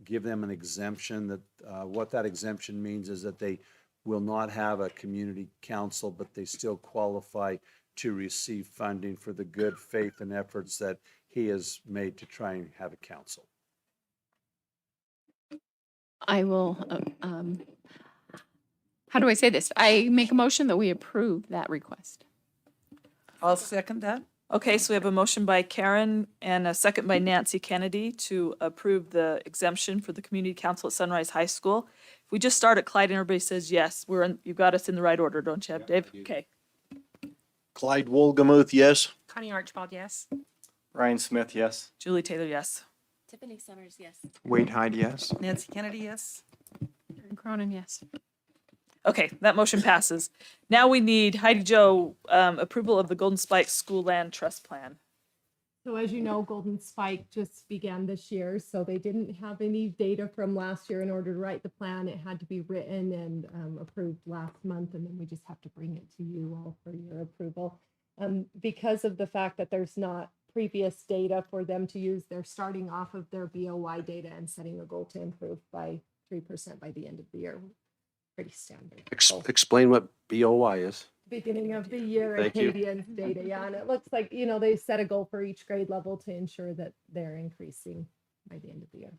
U: give them an exemption. That what that exemption means is that they will not have a community council, but they still qualify to receive funding for the good faith and efforts that he has made to try and have a council.
D: I will, how do I say this? I make a motion that we approve that request.
B: I'll second that.
A: Okay, so we have a motion by Karen and a second by Nancy Kennedy to approve the exemption for the community council at Sunrise High School. If we just start at Clyde and everybody says yes, you've got us in the right order, don't you have, Dave? Okay.
P: Clyde Wohlgemuth, yes.
F: Connie Archibald, yes.
S: Brian Smith, yes.
A: Julie Taylor, yes.
T: Tiffany Summers, yes.
C: Wade Hyde, yes.
B: Nancy Kennedy, yes?
D: Karen Cronin, yes.
A: Okay, that motion passes. Now we need Heidi Jo, approval of the Golden Spike School Land Trust Plan.
G: So as you know, Golden Spike just began this year, so they didn't have any data from last year in order to write the plan. It had to be written and approved last month, and then we just have to bring it to you all for your approval. Because of the fact that there's not previous data for them to use, they're starting off of their BOY data and setting a goal to improve by 3% by the end of the year. Pretty standard.
E: Explain what BOY is.
G: Beginning of the year
E: Thank you.
G: Acadians data, yeah, and it looks like, you know, they set a goal for each grade level to ensure that they're increasing by the end of the year.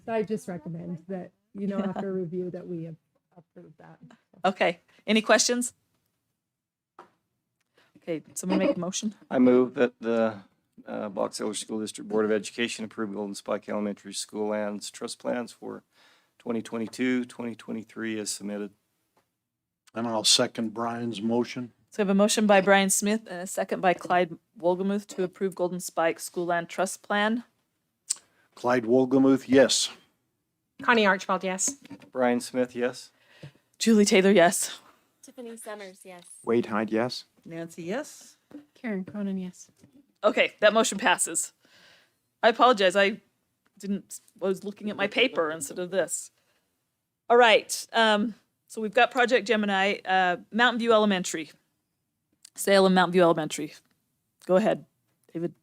G: So I just recommend that, you know, after review that we approve that.
A: Okay, any questions? Okay, someone make a motion?
S: I move that the Box Elder School District Board of Education approve Golden Spike Elementary School lands trust plans for 2022, 2023 as submitted.
P: And I'll second Brian's motion.
A: So we have a motion by Brian Smith and a second by Clyde Wolgamuth to approve Golden Spike School Land Trust Plan.
P: Clyde Wolgamuth, yes.
F: Connie Archibald, yes.
S: Brian Smith, yes.
A: Julie Taylor, yes.
T: Tiffany Summers, yes.
C: Wade Hyde, yes.
B: Nancy, yes.
D: Karen Cronin, yes.
A: Okay, that motion passes. I apologize, I was looking at my paper instead of this. All right, so we've got Project Gemini, Mountain View Elementary. Salem Mountain View Elementary. Go ahead, David.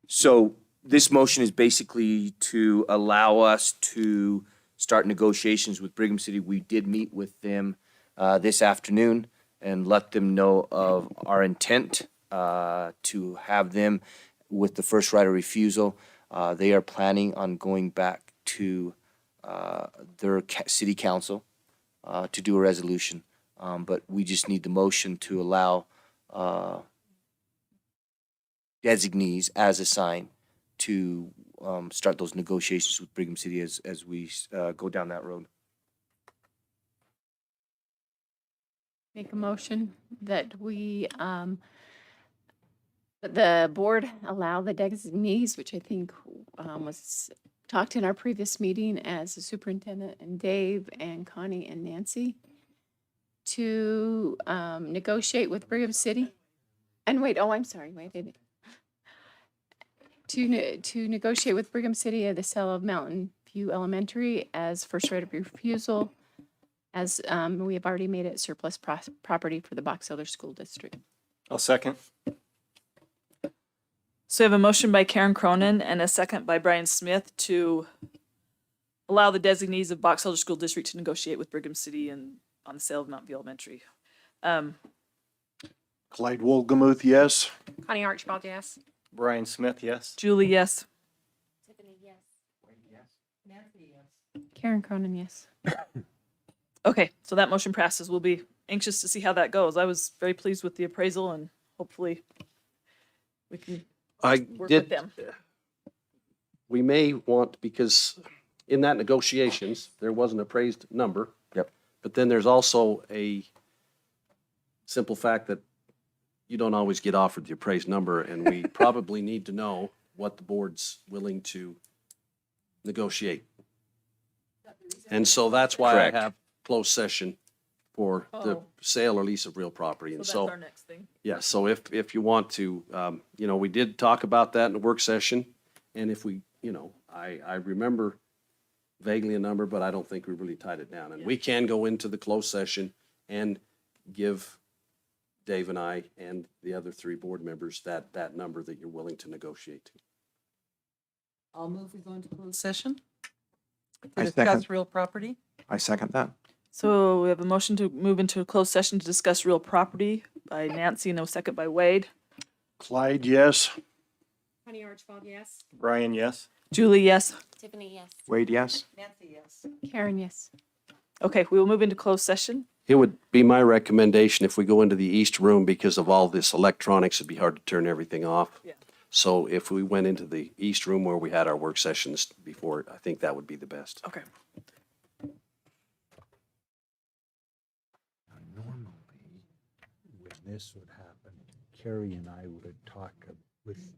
N: So this motion is basically to allow us to start negotiations with Brigham City. We did meet with them this afternoon and let them know of our intent to have them with the first right of refusal. They are planning on going back to their city council to do a resolution. But we just need the motion to allow designees as assigned to start those negotiations with Brigham City as we go down that road.
D: Make a motion that we, that the board allow the designees, which I think was talked in our previous meeting as the superintendent and Dave and Connie and Nancy, to negotiate with Brigham City. And wait, oh, I'm sorry, wait, I didn't. To negotiate with Brigham City the sale of Mountain View Elementary as first right of refusal, as we have already made it surplus property for the Box Elder School District.
S: I'll second.
A: So we have a motion by Karen Cronin and a second by Brian Smith to allow the designees of Box Elder School District to negotiate with Brigham City and on the sale of Mountain View Elementary.
P: Clyde Wolgamuth, yes.
F: Connie Archibald, yes.
S: Brian Smith, yes.
A: Julie, yes.
T: Tiffany, yes.
B: Nancy, yes.
D: Karen Cronin, yes.
A: Okay, so that motion passes. We'll be anxious to see how that goes. I was very pleased with the appraisal and hopefully we can
E: I
A: work with
E: did,
A: them.
E: we may want, because in that negotiations, there was an appraised number.
N: Yep.
E: But then there's also a simple fact that you don't always get offered the appraised number, and we probably need to know what the board's willing to negotiate. And so that's why
N: Correct.
E: I have closed session for the
A: Oh.
E: sale or lease of real property.
A: So
E: And
A: that's
E: so,
A: our next thing.
E: yeah, so if you want to, we did talk about that in the work session. And if we, I remember vaguely a number, but I don't think we really tied it down. And we can go into the closed session and give Dave and I and the other three board members that number that you're willing to negotiate to.
B: I'll move we go into closed session to
C: I
B: discuss
C: second.
B: real property.
C: I second that.
A: So we have a motion to move into a closed session to discuss real property by Nancy and a second by Wade.
P: Clyde, yes.
F: Connie Archibald, yes.
S: Brian, yes.
A: Julie, yes.
T: Tiffany, yes.
C: Wade, yes.
B: Nancy, yes.
D: Karen, yes.
A: Okay, we will move into closed session.
E: It would be my recommendation if we go into the east room, because of all this electronics, it'd be hard to turn everything off.
A: Yeah.
E: So if we went into the east room where we had our work sessions before, I think that would be the best.
A: Okay.
U: Normally, when this would happen, Carrie and I would talk with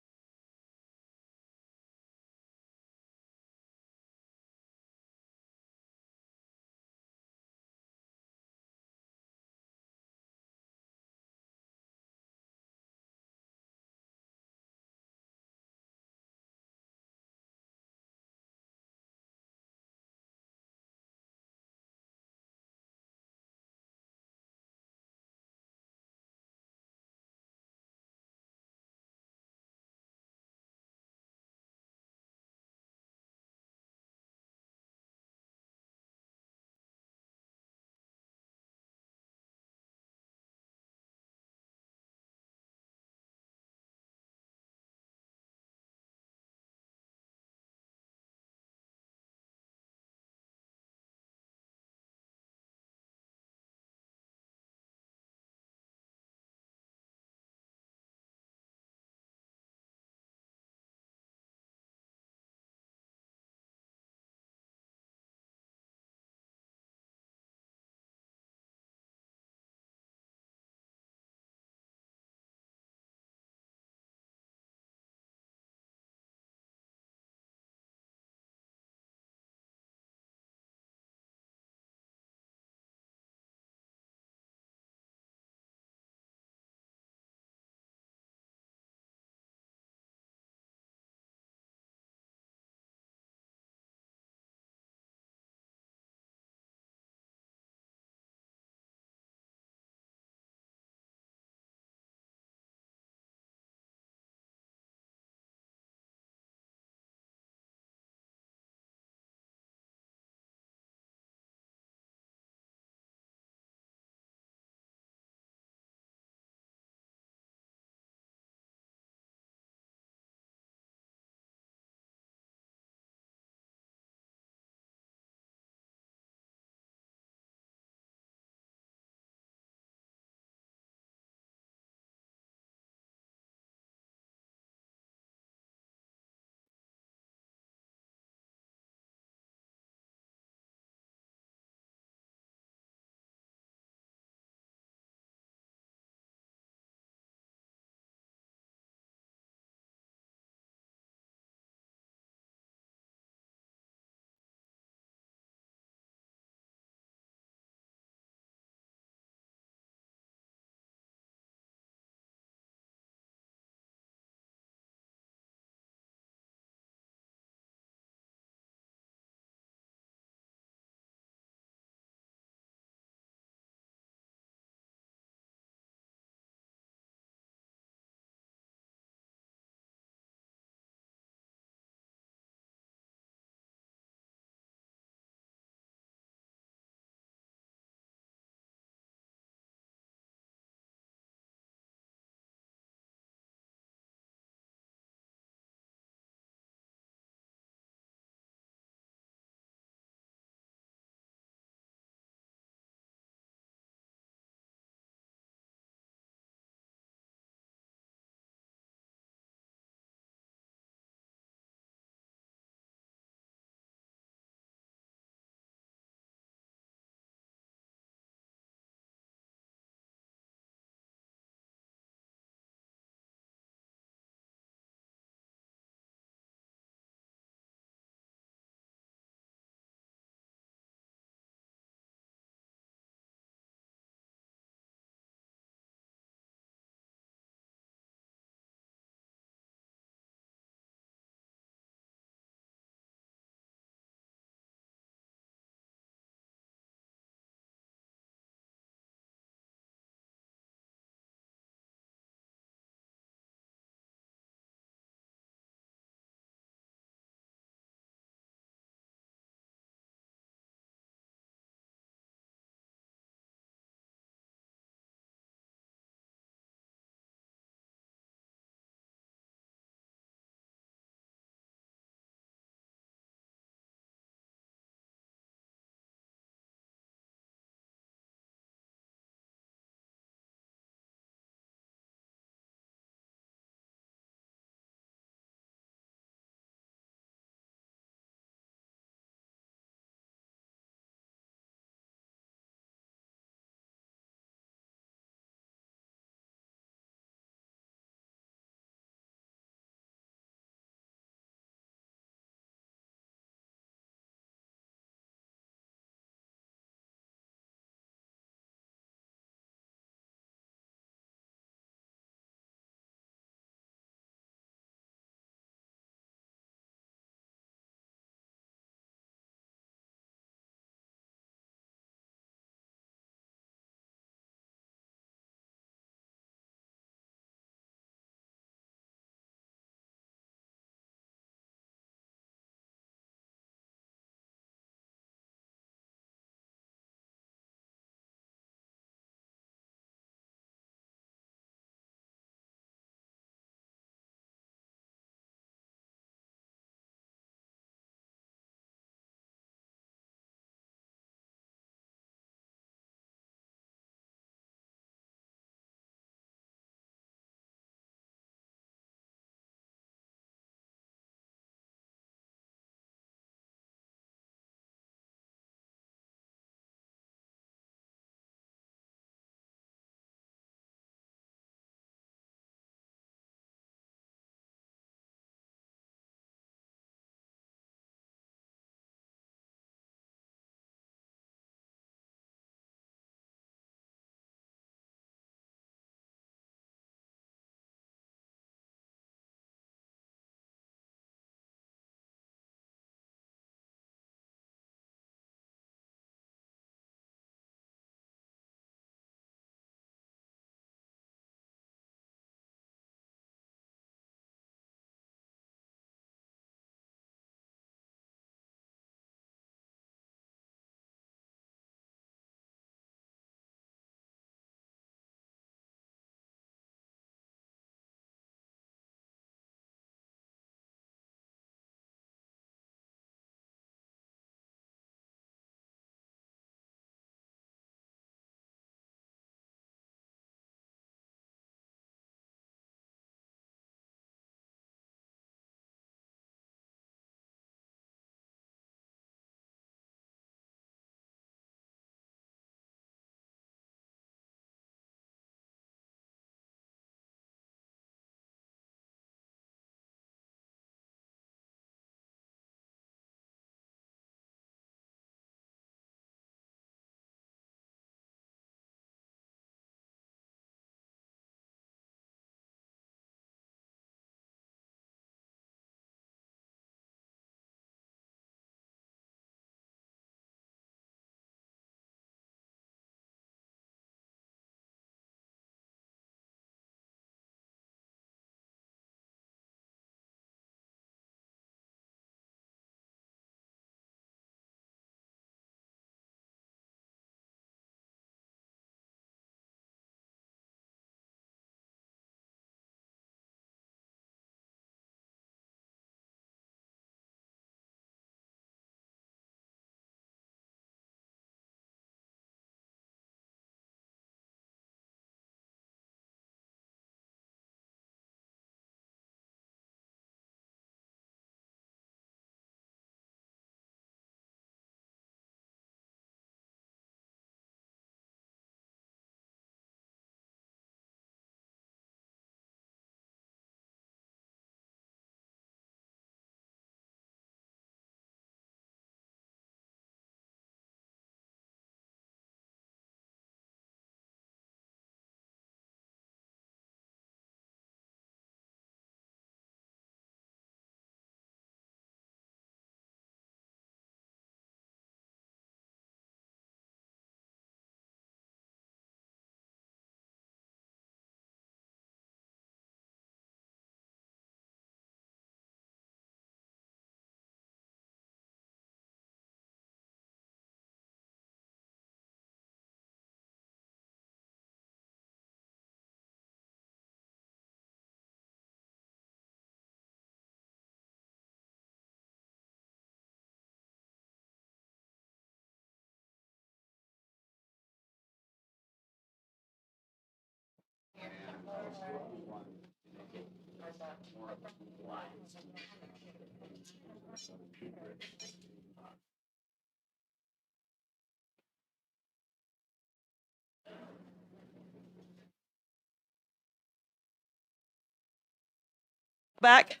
A: Back.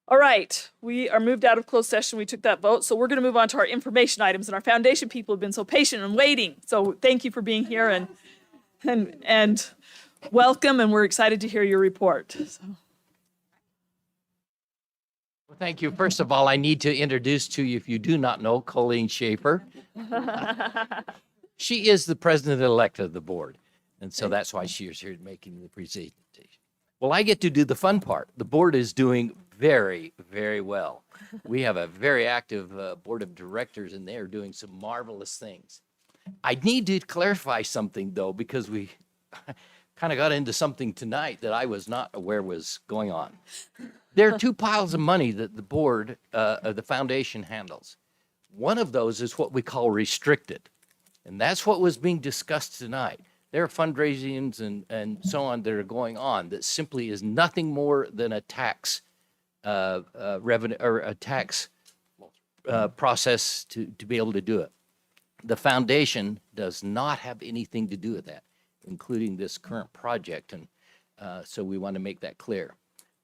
A: All right, we are moved out of closed session. We took that vote, so we're going to move on to our information items. And our foundation people have been so patient and waiting. So thank you for being here and welcome. And we're excited to hear your report. So.
I: Well, thank you. First of all, I need to introduce to you, if you do not know, Colleen Schaefer. She is the president-elect of the board, and so that's why she is here making the presentation. Well, I get to do the fun part. The board is doing very, very well. We have a very active board of directors, and they are doing some marvelous things. I need to clarify something, though, because we kind of got into something tonight that I was not aware was going on. There are two piles of money that the board, the foundation handles. One of those is what we call restricted, and that's what was being discussed tonight. There are fundraisings and so on that are going on that simply is nothing more than a tax revenue or a tax process to be able to do it. The foundation does not have anything to do with that, including this current project, and so we want to make that clear.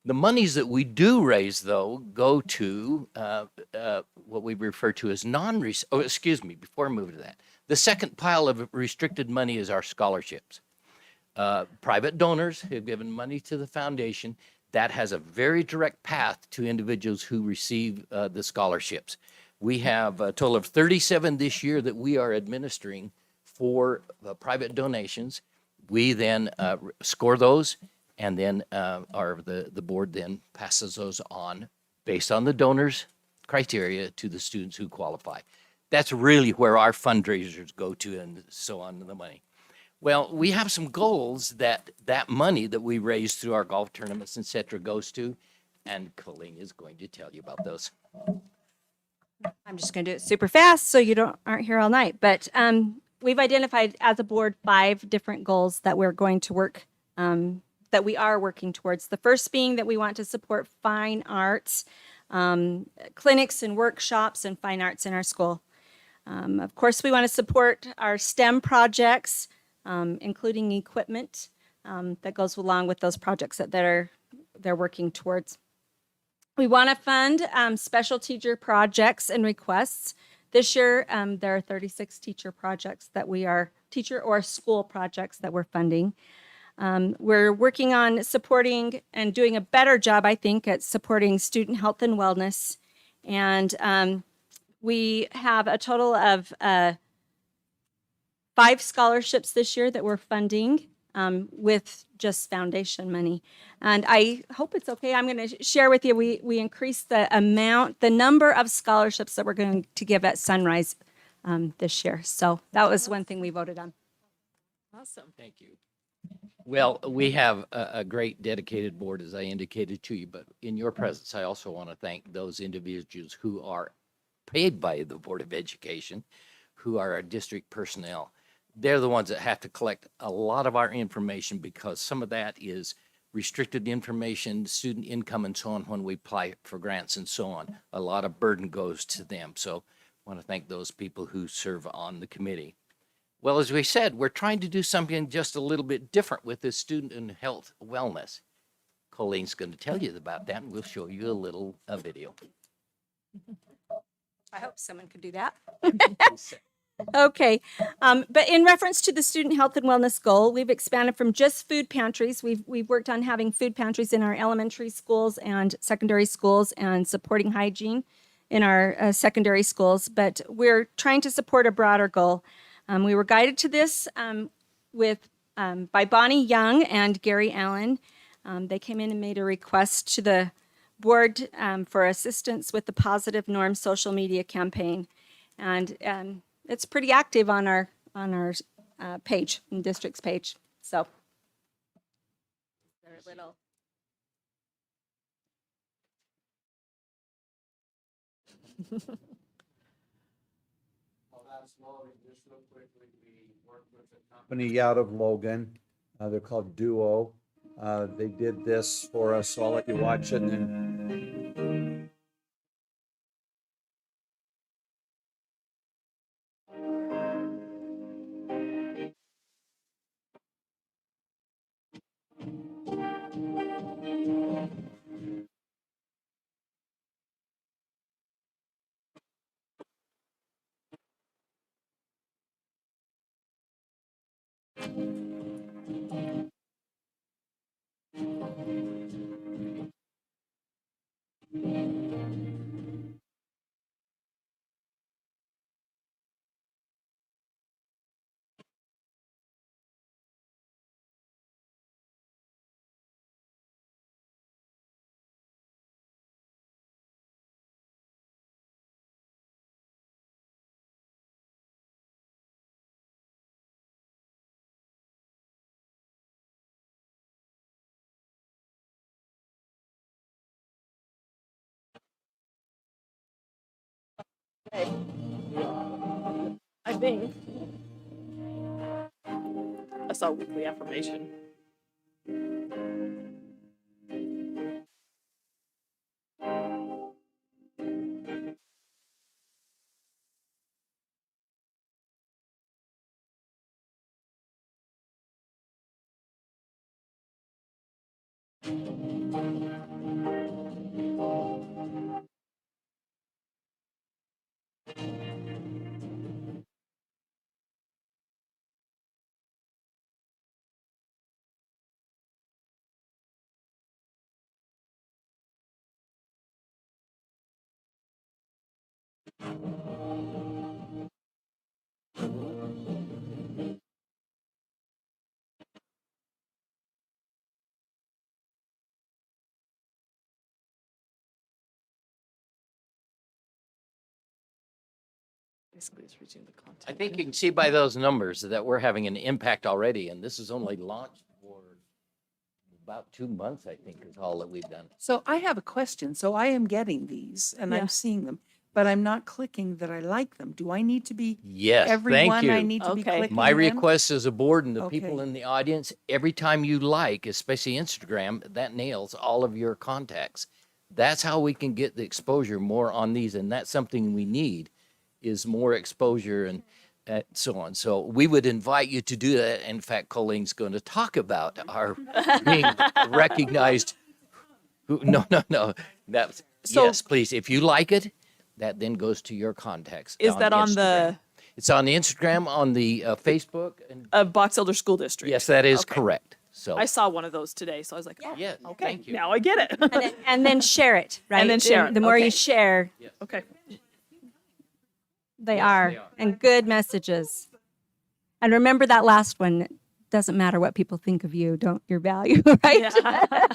I: The monies that we do raise, though, go to what we refer to as before I move to that. The second pile of restricted money is our scholarships. Private donors have given money to the foundation. That has a very direct path to individuals who receive the scholarships. We have a total of 37 this year that we are administering for private donations. We then score those, and then the board then passes those on based on the donors' criteria to the students who qualify. That's really where our fundraisers go to and so on the money. Well, we have some goals that money that we raise through our golf tournaments, et cetera, goes to, and Colleen is going to tell you about those.
J: I'm just going to do it super fast so you aren't here all night. But we've identified as a board 5 different goals that we're going to work, that we are working towards. The first being that we want to support fine arts, clinics and workshops and fine arts in our school. Of course, we want to support our STEM projects, including equipment that goes along with those projects that they're working towards. We want to fund special teacher projects and requests. This year, there are 36 teacher projects that teacher or school projects that we're funding. We're working on supporting and doing a better job, I think, at supporting student health and wellness. And we have a total of 5 scholarships this year that we're funding with just foundation money. And I hope it's okay. I'm going to share with you, we increased the number of scholarships that we're going to give at Sunrise this year. So that was one thing we voted on.
A: Awesome.
I: Thank you. Well, we have a great dedicated board, as I indicated to you, but in your presence, I also want to thank those individuals who are paid by the Board of Education, who are our district personnel. They're the ones that have to collect a lot of our information because some of that is restricted information, student income and so on when we apply for grants and so on. A lot of burden goes to them. So I want to thank those people who serve on the committee. Well, as we said, we're trying to do something just a little bit different with this student and health wellness. Colleen's going to tell you about that, and we'll show you a little video.
J: I hope someone could do that. Okay, but in reference to the student health and wellness goal, we've expanded from just food pantries. We've worked on having food pantries in our elementary schools and secondary schools and supporting hygiene in our secondary schools, but we're trying to support a broader goal. We were guided to this by Bonnie Young and Gary Allen. They came in and made a request to the board for assistance with the Positive Norm social media campaign, and it's pretty active on our page, in district's page. So they're a little.
U: Company out of Logan. They're called Duo. They did this for us, so I'll let you watch it and then.
A: I think. That's our weekly affirmation. Basically, it's reaching the content.
I: I think you can see by those numbers that we're having an impact already, and this is only launched for about 2 months, I think, is all that we've done.
B: So I have a question. So I am getting these and
A: Yeah.
B: I'm seeing them, but I'm not clicking that I like them. Do I need to be
I: Yes, thank
B: everyone I
I: you.
B: need to be
A: Okay.
B: clicking
I: My
B: them?
I: request as a board and the people
B: Okay.
I: in the audience, every time you like, especially Instagram, that nails all of your contacts. That's how we can get the exposure more on these, and that's something we need, is more exposure and so on. So we would invite you to do that. In fact, Colleen's going to talk about our being recognized. No. That's,
A: So-
I: yes, please. If you like it, that then goes to your contacts.
A: Is that on
I: Instagram.
A: the
I: It's on the Instagram, on the Facebook. And
A: Box Elder School District?
I: yes, that is
A: Okay.
I: correct. So,
A: I saw one of those today, so I was like, oh,
I: yeah,
A: okay,
I: thank you.
A: now I get it.
J: And then share it, right?
A: then share it,
J: The more
A: okay.
J: you share,
A: Okay.
J: they are. And good messages. And remember that last one. It doesn't matter what people think of you, don't your value, right?
A: Yeah.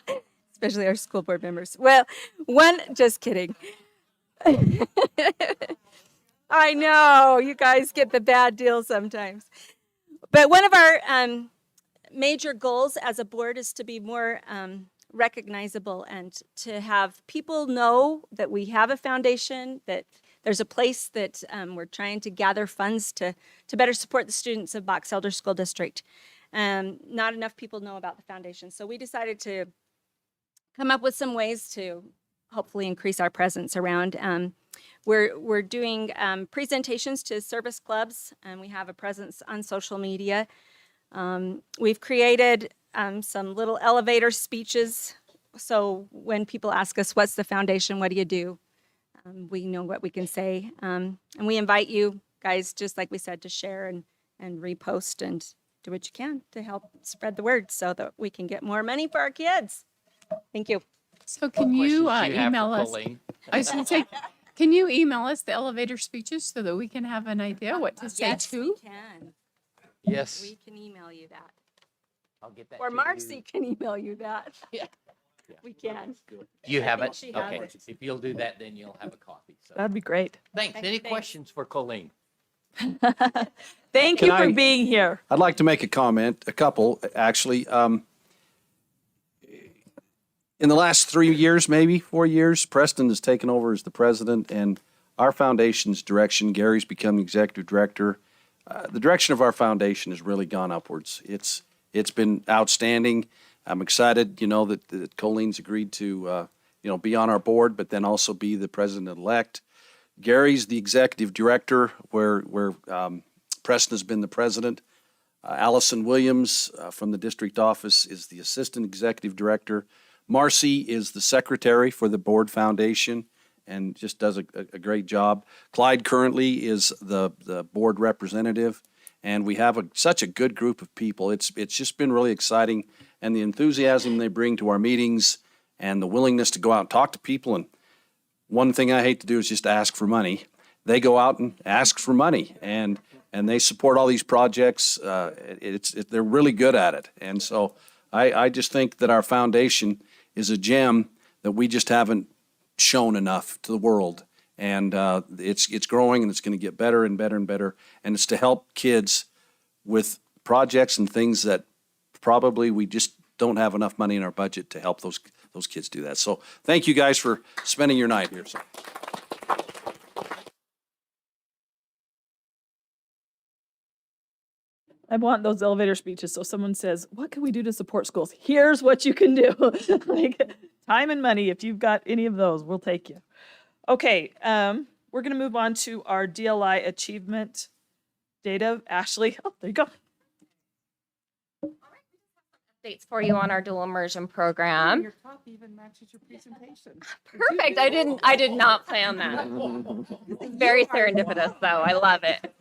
J: Especially our school board members. Well, just kidding. I know you guys get the bad deal sometimes. But one of our major goals as a board is to be more recognizable and to have people know that we have a foundation, that there's a place that we're trying to gather funds to better support the students of Box Elder School District. Not enough people know about the foundation. So we decided to come up with some ways to hopefully increase our presence around. We're doing presentations to service clubs, and we have a presence on social media. We've created some little elevator speeches. So when people ask us, what's the foundation? What do you do? We know what we can say. And we invite you guys, just like we said, to share and repost and do what you can to help spread the word so that we can get more money for our kids. Thank you.
D: So can you
I: questions do you have
D: email
I: for
D: us?
I: Colleen?
D: I was going to say, can you email us the elevator speeches so that we can have an idea what to say
J: Yes, we
D: to?
J: can.
I: Yes.
J: We can email you that.
I: I'll get that
J: Or
I: to
J: Marcy
I: you.
J: can email you that.
I: Yeah.
J: We can.
I: You have
J: think
I: it?
J: she has
I: Okay.
J: it.
I: If you'll do that, then you'll have a copy. So
A: That'd be great.
I: thanks. Any
J: Thanks.
I: questions for Colleen?
A: Thank
E: Can
A: you for
E: I-
A: being here.
E: I'd like to make a comment, a couple, actually. In the last 3 years, maybe 4 years, Preston has taken over as the president, and our foundation's direction, Gary's become the executive director. The direction of our foundation has really gone upwards. It's It's been outstanding. I'm excited, that Colleen's agreed to, be on our board, but then also be the president-elect. Gary's the executive director, where Preston has been the president. Allison Williams from the district office is the assistant executive director. Marcy is the secretary for the board foundation and just does a great job. Clyde currently is the board representative, and we have such a good group of people. It's just been really exciting, and the enthusiasm they bring to our meetings and the willingness to go out and talk to people. And one thing I hate to do is just ask for money. They go out and ask for money, and they support all these projects. They're really good at it. And so I just think that our foundation is a gem that we just haven't shown enough to the world. And it's growing, and it's going to get better and better and better. And it's to help kids with projects and things that probably we just don't have enough money in our budget to help those kids do that. So thank you guys for spending your night here. So.
A: I want those elevator speeches. So someone says, what can we do to support schools? Here's what you can do. Like time and money. If you've got any of those, we'll take you. Okay. We're going to move on to our DLI achievement data. Ashley, oh, there you go.
K: Updates for you on our dual immersion program.
B: Your top even matches your presentation.
K: Perfect. I did not plan that. It's very serendipitous, though. I love it.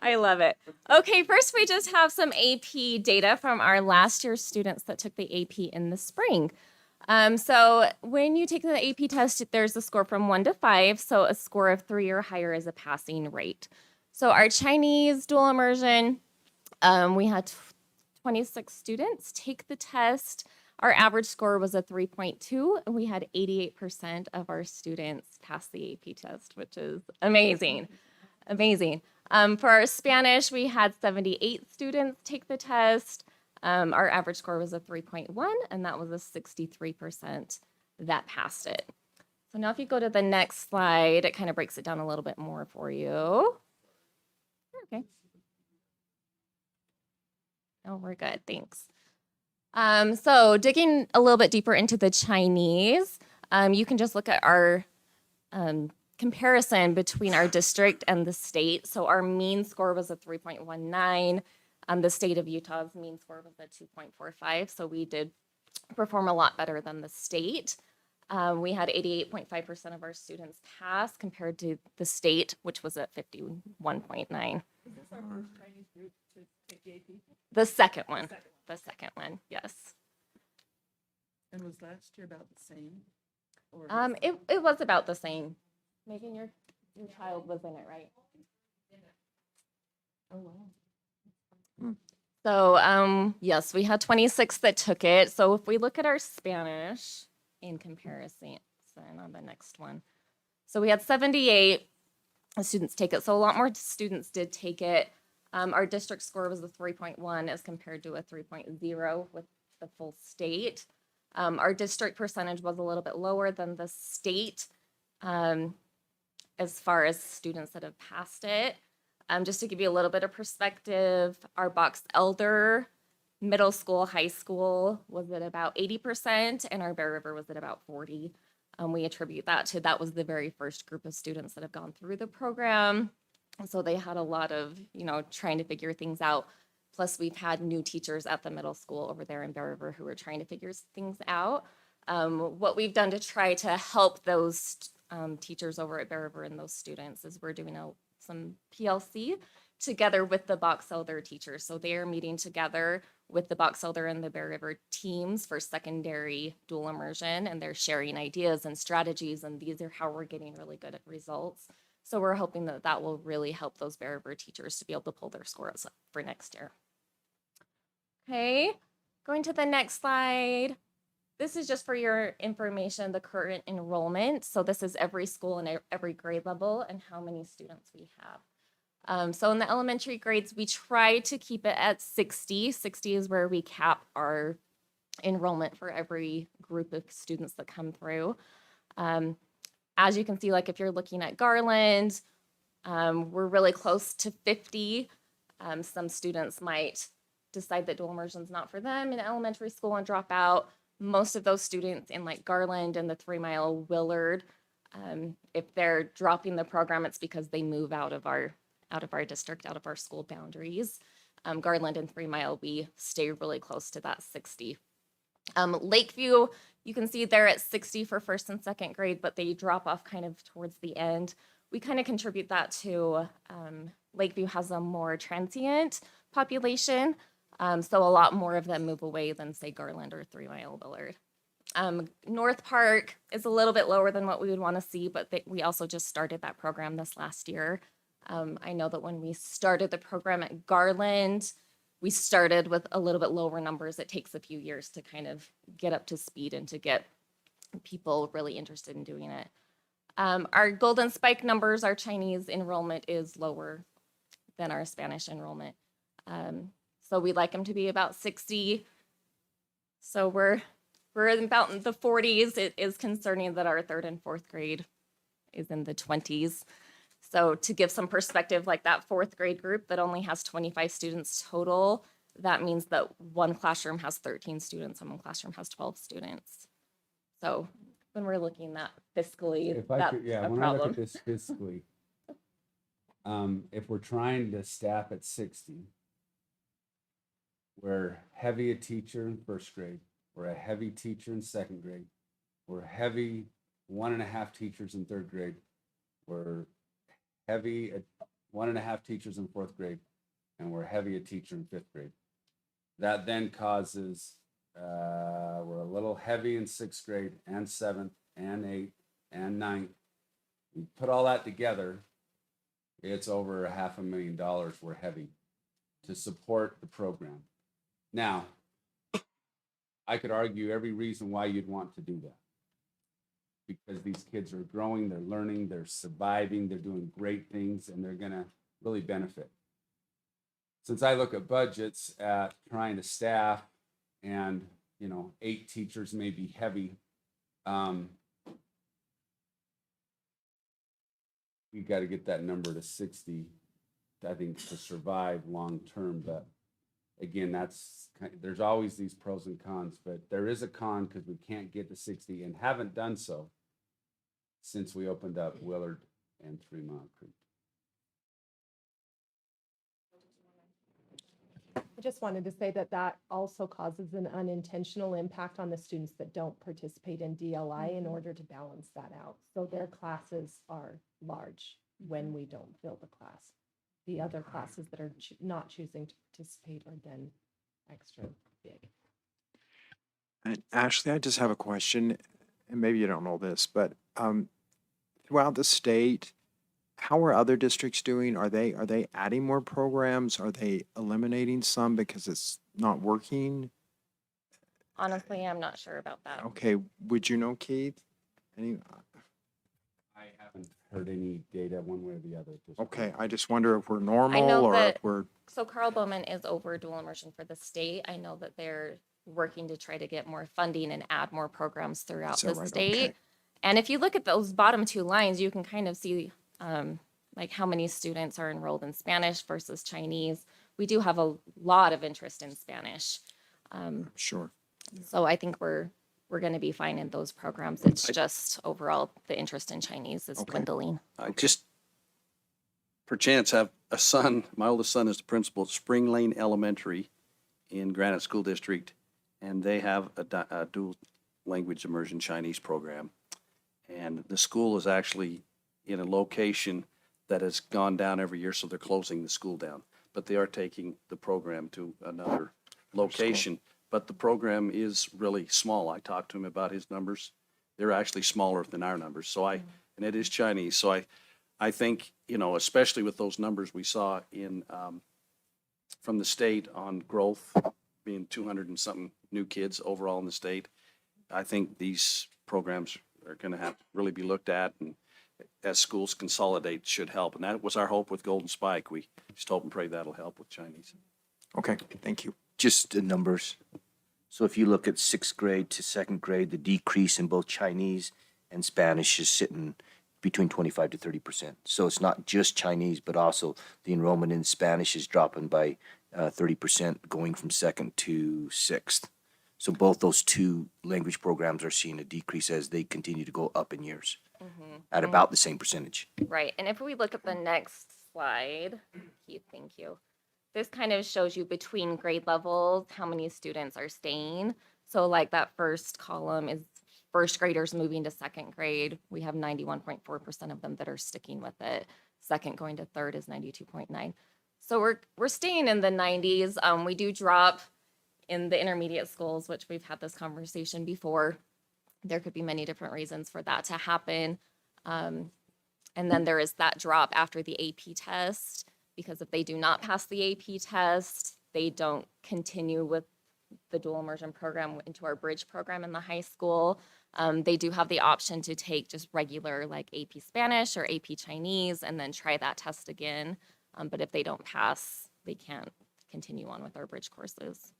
K: I love it. Okay, first we just have some AP data from our last year's students that took the AP in the spring. So when you take the AP test, there's a score from 1 to 5. So a score of 3 or higher is a passing rate. So our Chinese dual immersion, we had 26 students take the test. Our average score was a 3.2, and we had 88% of our students pass the AP test, which is amazing. Amazing. For our Spanish, we had 78 students take the test. Our average score was a 3.1, and that was a 63% that passed it. So now if you go to the next slide, it kind of breaks it down a little bit more for you. Okay. Oh, we're good. Thanks. So digging a little bit deeper into the Chinese, you can just look at our comparison between our district and the state. So our mean score was a 3.19. The state of Utah's mean score was a 2.45. So we did perform a lot better than the state. We had 88.5% of our students pass compared to the state, which was at 51.9.
A: Is this our first Chinese group to take the AP?
K: The second one. The second one, yes.
B: And was last year about the same? Or
K: It was about the same. Megan, your child was in it, right?
B: Oh, wow.
K: So, yes, we had 26 that took it. So if we look at our Spanish in comparison on the next one. So we had 78 students take it. So a lot more students did take it. Our district score was a 3.1 as compared to a 3.0 with the full state. Our district percentage was a little bit lower than the state as far as students that have passed it. Just to give you a little bit of perspective, our Box Elder middle school, high school was at about 80%, and our Bear River was at about 40%. We attribute that was the very first group of students that have gone through the program. So they had a lot of, trying to figure things out. Plus, we've had new teachers at the middle school over there in Bear River who are trying to figure things out. What we've done to try to help those teachers over at Bear River and those students is we're doing some PLC together with the Box Elder teachers. So they are meeting together with the Box Elder and the Bear River teams for secondary dual immersion, and they're sharing ideas and strategies, and these are how we're getting really good at results. So we're hoping that will really help those Bear River teachers to be able to pull their scores up for next year. Okay, going to the next slide. This is just for your information, the current enrollment. So this is every school and every grade level and how many students we have. So in the elementary grades, we try to keep it at 60. 60 is where we cap our enrollment for every group of students that come through. As you can see, like if you're looking at Garland, we're really close to 50. Some students might decide that dual immersion is not for them in elementary school and drop out. Most of those students in like Garland and the 3 Mile Willard, if they're dropping the program, it's because they move out of our district, out of our school boundaries. Garland and 3 Mile, we stay really close to that 60. Lakeview, you can see they're at 60 for first and second grade, but they drop off kind of towards the end. We kind of contribute that to Lakeview has a more transient population, so a lot more of them move away than say Garland or 3 Mile Willard. North Park is a little bit lower than what we would want to see, but we also just started that program this last year. I know that when we started the program at Garland, we started with a little bit lower numbers. It takes a few years to kind of get up to speed and to get people really interested in doing it. Our Golden Spike numbers, our Chinese enrollment is lower than our Spanish enrollment. So we'd like them to be about 60. So we're about in the 40s. It is concerning that our 3rd and 4th grade is in the 20s. So to give some perspective, like that 4th grade group that only has 25 students total, that means that one classroom has 13 students and one classroom has 12 students. So when we're looking at fiscally,
M: If I
K: that's
M: could, yeah,
K: a
M: when I look
K: problem.
M: at this fiscally, if we're trying to staff at 60, we're heavy a teacher in 1st grade, we're a heavy teacher in 2nd grade, we're heavy 1.5 teachers in 3rd grade, we're heavy at 1.5 teachers in 4th grade, and we're heavy a teacher in 5th grade. That then causes, we're a little heavy in 6th grade and 7th and 8th and 9th. We put all that together, it's over $500,000 we're heavy to support the program. Now, I could argue every reason why you'd want to do that. Because these kids are growing, they're learning, they're surviving, they're doing great things, and they're gonna really benefit. Since I look at budgets at trying to staff and, 8 teachers may be heavy, we got to get that number to 60, I think, to survive long-term. But again, there's always these pros and cons, but there is a con because we can't get to 60 and haven't done so since we opened up Willard and 3 Mile Creek.
G: I just wanted to say that also causes an unintentional impact on the students that don't participate in DLI in order to balance that out. So their classes are large when we don't fill the class. The other classes that are not choosing to participate are then extra big.
C: And Ashley, I just have a question, and maybe you don't know this, but throughout the state, how are other districts doing? Are they adding more programs? Are they eliminating some because it's not working?
K: Honestly, I'm not sure about that.
C: Okay, would you know, Keith? Any?
M: I haven't heard any data one way or the other.
C: Okay, I just wonder if we're
K: I
C: normal
K: know
C: or
K: that,
C: if we're.
K: so Carl Bowman is over dual immersion for the state. I know that they're working to try to get more funding and add more programs throughout
C: Is that
K: the
C: right?
K: state.
C: Okay.
K: And if you look at those bottom 2 lines, you can kind of see like how many students are enrolled in Spanish versus Chinese. We do have a lot of interest in Spanish.
C: Sure.
K: So I think we're going to be fine in those programs. It's just overall the interest in Chinese is dwindling.
E: I just, perchance, have a son. My oldest son is the principal at Spring Lane Elementary in Granite School District, and they have a dual language immersion Chinese program. And the school is actually in a location that has gone down every year, so they're closing the school down. But they are taking the program to another location. But the program is really small. I talked to him about his numbers. They're actually smaller than our numbers. And it is Chinese. So I think, especially with those numbers we saw in, from the state on growth, being 200 and something new kids overall in the state, I think these programs are going to have to really be looked at, and as schools consolidate should help. And that was our hope with Golden Spike. We just hope and pray that'll help with Chinese.
C: Okay, thank you.
N: Just the numbers. So if you look at 6th grade to 2nd grade, the decrease in both Chinese and Spanish is sitting between 25 to 30%. So it's not just Chinese, but also the enrollment in Spanish is dropping by 30% going from second to sixth. So both those two language programs are seeing a decrease as they continue to go up in years at about the same percentage.
K: Right. And if we look at the next slide, Keith, thank you. This kind of shows you between grade levels how many students are staying. So like that first column is first graders moving to second grade. We have 91.4% of them that are sticking with it. Second going to third is 92.9. So we're staying in the 90s. We do drop in the intermediate schools, which we've had this conversation before. There could be many different reasons for that to happen. And then there is that drop after the AP test, because if they do not pass the AP test, they don't continue with the dual immersion program into our bridge program in the high school. They do have the option to take just regular like AP Spanish or AP Chinese and then try that test again. But if they don't pass, they can't continue on with our bridge courses.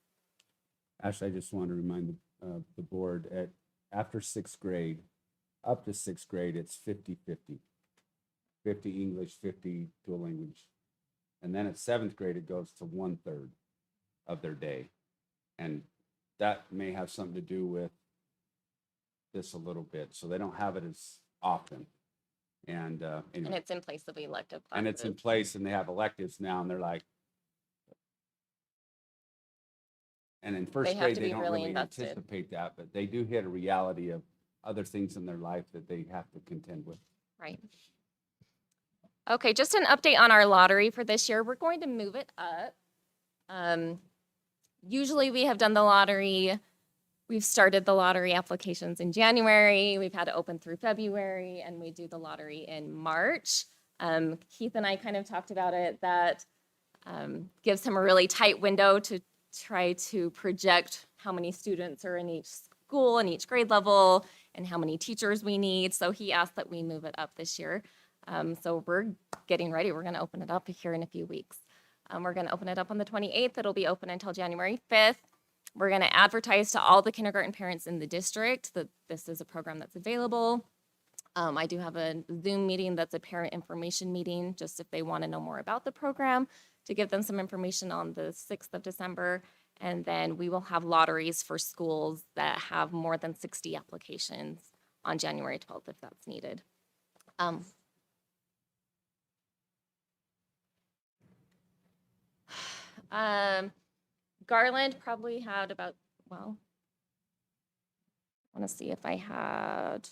M: Actually, I just want to remind the board after sixth grade, up to sixth grade, it's 50-50. 50 English, 50 dual language. And then at seventh grade, it goes to 1/3 of their day. And that may have something to do with this a little bit. So they don't have it as often. And anyway.
K: And it's in place of elective classes.
M: And it's in place and they have electives now and they're like, and in first grade, they don't really anticipate that, but they do hit a reality of other things in their life that they have to contend with.
K: Right. Okay, just an update on our lottery for this year. We're going to move it up. Usually we have done the lottery. We've started the lottery applications in January. We've had it open through February, and we do the lottery in March. Keith and I kind of talked about it. That gives him a really tight window to try to project how many students are in each school and each grade level and how many teachers we need. So he asked that we move it up this year. So we're getting ready. We're going to open it up here in a few weeks. We're going to open it up on the 28th. It'll be open until January 5th. We're going to advertise to all the kindergarten parents in the district that this is a program that's available. I do have a Zoom meeting that's a parent information meeting, just if they want to know more about the program, to give them some information on the 6th of December. And then we will have lotteries for schools that have more than 60 applications on January 12th if that's needed. Garland probably had about, well, I want to see if I had,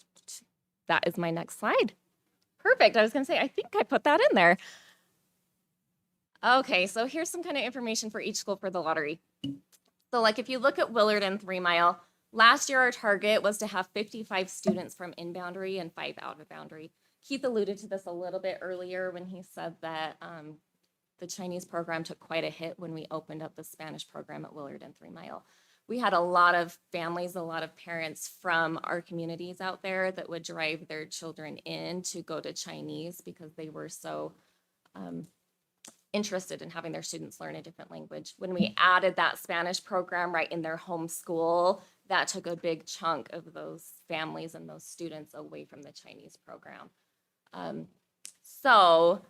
K: that is my next slide. Perfect. I was going to say, I think I put that in there. Okay, so here's some kind of information for each school for the lottery. So like if you look at Willard and 3 Mile, last year our target was to have 55 students from in-boundary and 5 out-of-boundary. Keith alluded to this a little bit earlier when he said that the Chinese program took quite a hit when we opened up the Spanish program at Willard and 3 Mile. We had a lot of families, a lot of parents from our communities out there that would drive their children in to go to Chinese because they were so interested in having their students learn a different language. When we added that Spanish program right in their home school, that took a big chunk of those families and those students away from the Chinese program. So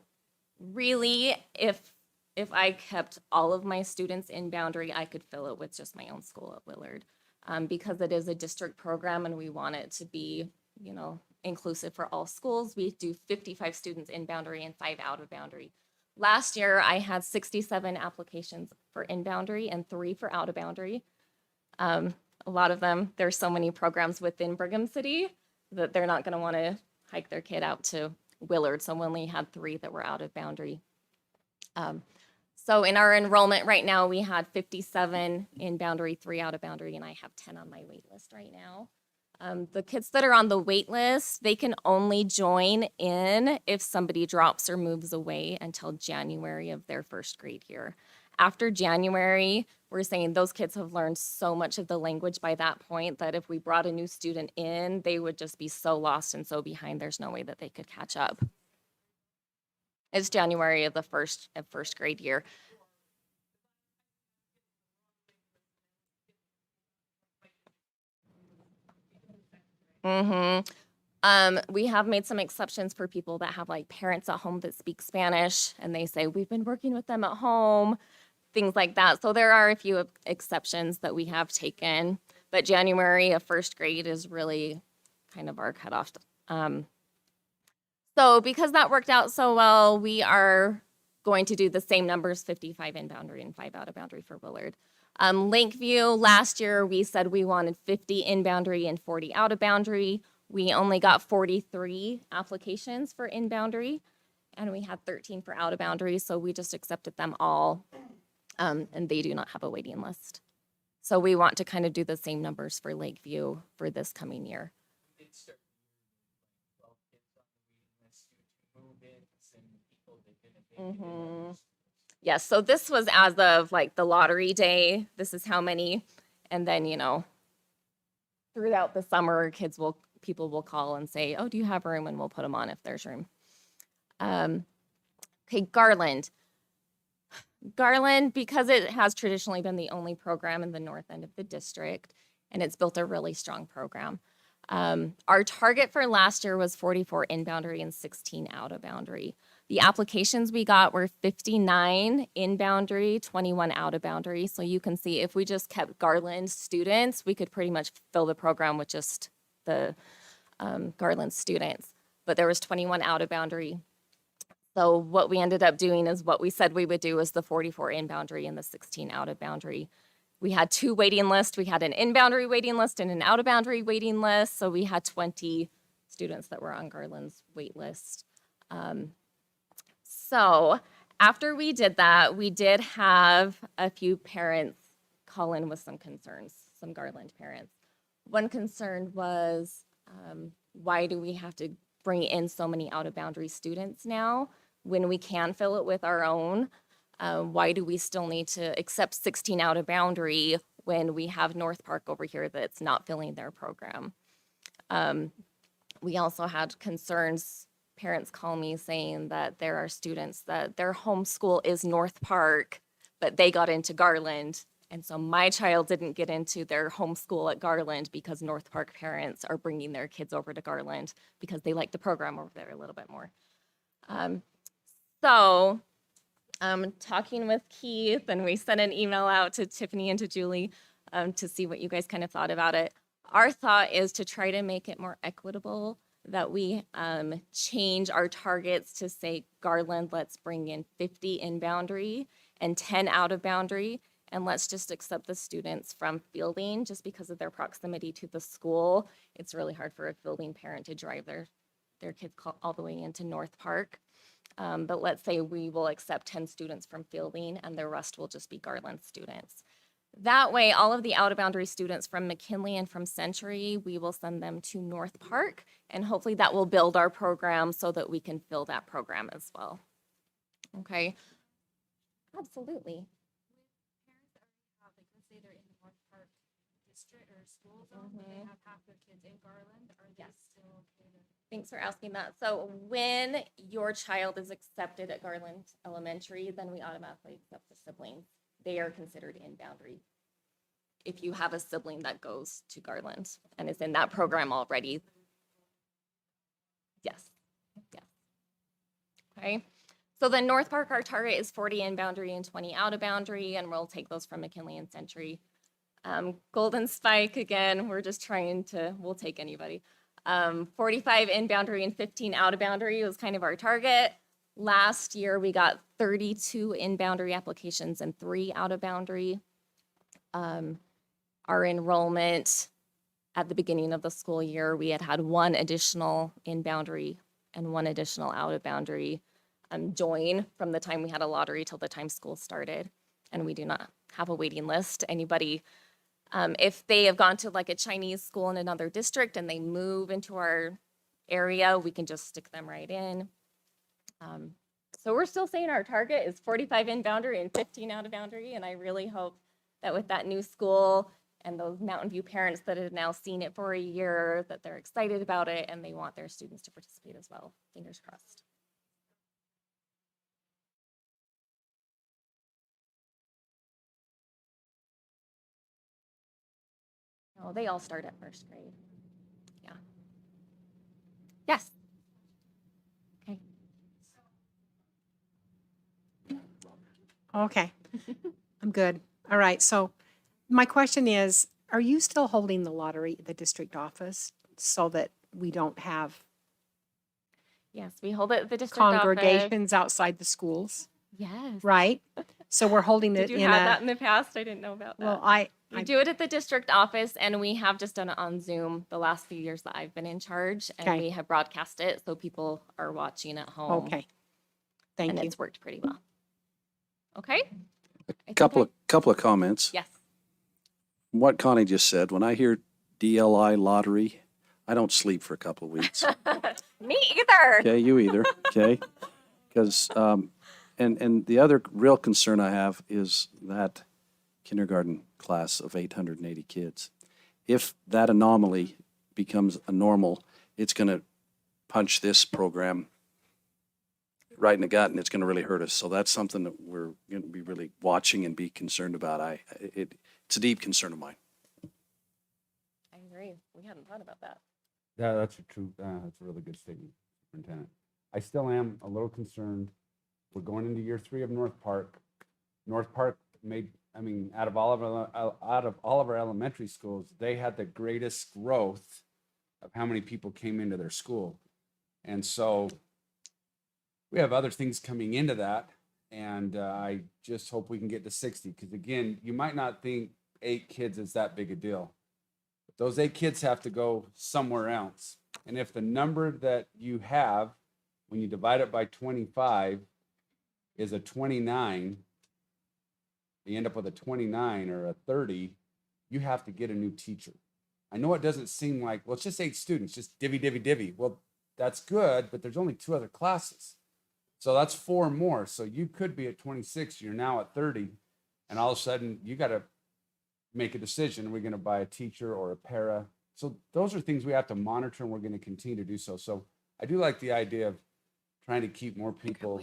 K: really, if I kept all of my students in boundary, I could fill it with just my own school at Willard. Because it is a district program and we want it to be, you know, inclusive for all schools, we do 55 students in boundary and 5 out of boundary. Last year, I had 67 applications for in boundary and 3 for out of boundary. A lot of them, there's so many programs within Brigham City that they're not going to want to hike their kid out to Willard, so we only had 3 that were out of boundary. So in our enrollment right now, we had 57 in boundary, 3 out of boundary, and I have 10 on my wait list right now. The kids that are on the wait list, they can only join in if somebody drops or moves away until January of their first grade year. After January, we're saying those kids have learned so much of the language by that point that if we brought a new student in, they would just be so lost and so behind, there's no way that they could catch up. It's January of the first grade year. We have made some exceptions for people that have like parents at home that speak Spanish and they say, we've been working with them at home. things like that. So there are a few exceptions that we have taken, but January of first grade is really kind of our cutoff. So because that worked out so well, we are going to do the same numbers, 55 in boundary and 5 out of boundary for Willard. Lakeview, last year we said we wanted 50 in boundary and 40 out of boundary. We only got 43 applications for in boundary, and we had 13 for out of boundary, so we just accepted them all, and they do not have a waiting list. So we want to kind of do the same numbers for Lakeview for this coming year. Yes, so this was as of like the lottery day. This is how many, and then, you know, throughout the summer, people will call and say, oh, do you have room? And we'll put them on if there's room. Okay, Garland. Garland, because it has traditionally been the only program in the north end of the district, and it's built a really strong program. Our target for last year was 44 in boundary and 16 out of boundary. The applications we got were 59 in boundary, 21 out of boundary. So you can see if we just kept Garland students, we could pretty much fill the program with just the Garland students. But there was 21 out of boundary. So what we ended up doing is what we said we would do is the 44 in boundary and the 16 out of boundary. We had 2 waiting lists. We had an in boundary waiting list and an out of boundary waiting list. So we had 20 students that were on Garland's wait list. So after we did that, we did have a few parents call in with some concerns, some Garland parents. One concern was, why do we have to bring in so many out-of-boundary students now when we can fill it with our own? Why do we still need to accept 16 out-of-boundary when we have North Park over here that's not filling their program? We also had concerns. Parents call me saying that there are students that their home school is North Park, but they got into Garland. And so my child didn't get into their home school at Garland because North Park parents are bringing their kids over to Garland because they like the program over there a little bit more. Talking with Keith, and we sent an email out to Tiffany and to Julie to see what you guys kind of thought about it. Our thought is to try to make it more equitable, that we change our targets to say, Garland, let's bring in 50 in boundary and 10 out of boundary, and let's just accept the students from Fielding just because of their proximity to the school. It's really hard for a Fielding parent to drive their kids all the way into North Park. But let's say we will accept 10 students from Fielding and the rest will just be Garland students. That way, all of the out-of-boundary students from McKinley and from Century, we will send them to North Park, and hopefully that will build our program so that we can fill that program as well. Okay? Absolutely.
G: Say they're in the North Park district or school zone, but they have half their kids in Garland, are they still okay to?
K: Thanks for asking that. So when your child is accepted at Garland Elementary, then we automatically accept the siblings. They are considered in boundary. If you have a sibling that goes to Garland and is in that program already. Yes. Yes. Okay. So then North Park, our target is 40 in boundary and 20 out of boundary, and we'll take those from McKinley and Century. Golden Spike, again, we're just we'll take anybody. 45 in boundary and 15 out of boundary was kind of our target. Last year, we got 32 in boundary applications and 3 out of boundary. Our enrollment at the beginning of the school year, we had 1 additional in boundary and 1 additional out of boundary join from the time we had a lottery till the time school started. And we do not have a waiting list. Anybody, if they have gone to like a Chinese school in another district and they move into our area, we can just stick them right in. So we're still saying our target is 45 in boundary and 15 out of boundary. And I really hope that with that new school and those Mountain View parents that have now seen it for a year, that they're excited about it and they want their students to participate as well. Fingers crossed. Oh, they all start at first grade. Yeah. Yes.
F: Okay. I'm good. All right, so my question is, are you still holding the lottery at the district office so that we don't have
K: Yes, we hold it at the district office.
F: congregations outside the schools,
K: Yes.
F: right? So we're holding
K: Did
F: it
K: you
F: in
K: have that
F: a,
K: in the past? I didn't know about that.
F: well,
K: We do it at the district office, and we have just done it on Zoom the last few years that I've been in charge, and
F: Okay.
K: we have broadcast it so people are watching at home.
F: okay. Thank
K: And
F: you.
K: it's worked pretty well. Okay?
E: Couple of comments.
K: Yes.
E: What Connie just said, when I hear DLI lottery, I don't sleep for a couple of weeks.
K: Me either.
E: Okay, you either, okay? Because, and the other real concern I have is that kindergarten class of 880 kids. If that anomaly becomes a normal, it's going to punch this program right in the gut, and it's going to really hurt us. So that's something that we're going to be really watching and be concerned about. It's a deep concern of mine.
K: I agree. We hadn't thought about that.
M: Yeah, that's that's a really good statement, Superintendent. I still am a little concerned. We're going into year 3 of North Park. North Park out of all of our elementary schools, they had the greatest growth of how many people came into their school. And so we have other things coming into that. And I just hope we can get to 60. Because again, you might not think 8 kids is that big a deal. But those 8 kids have to go somewhere else. And if the number that you have, when you divide it by 25, is a 29, you end up with a 29 or a 30, you have to get a new teacher. I know it doesn't seem like, well, it's just 8 students, just divvy. Well, that's good, but there's only 2 other classes. So that's 4 more. So you could be at 26, you're now at 30, and all of a sudden you got to make a decision. Are we going to buy a teacher or a para? So those are things we have to monitor, and we're going to continue to do so. So I do like the idea of trying to keep more people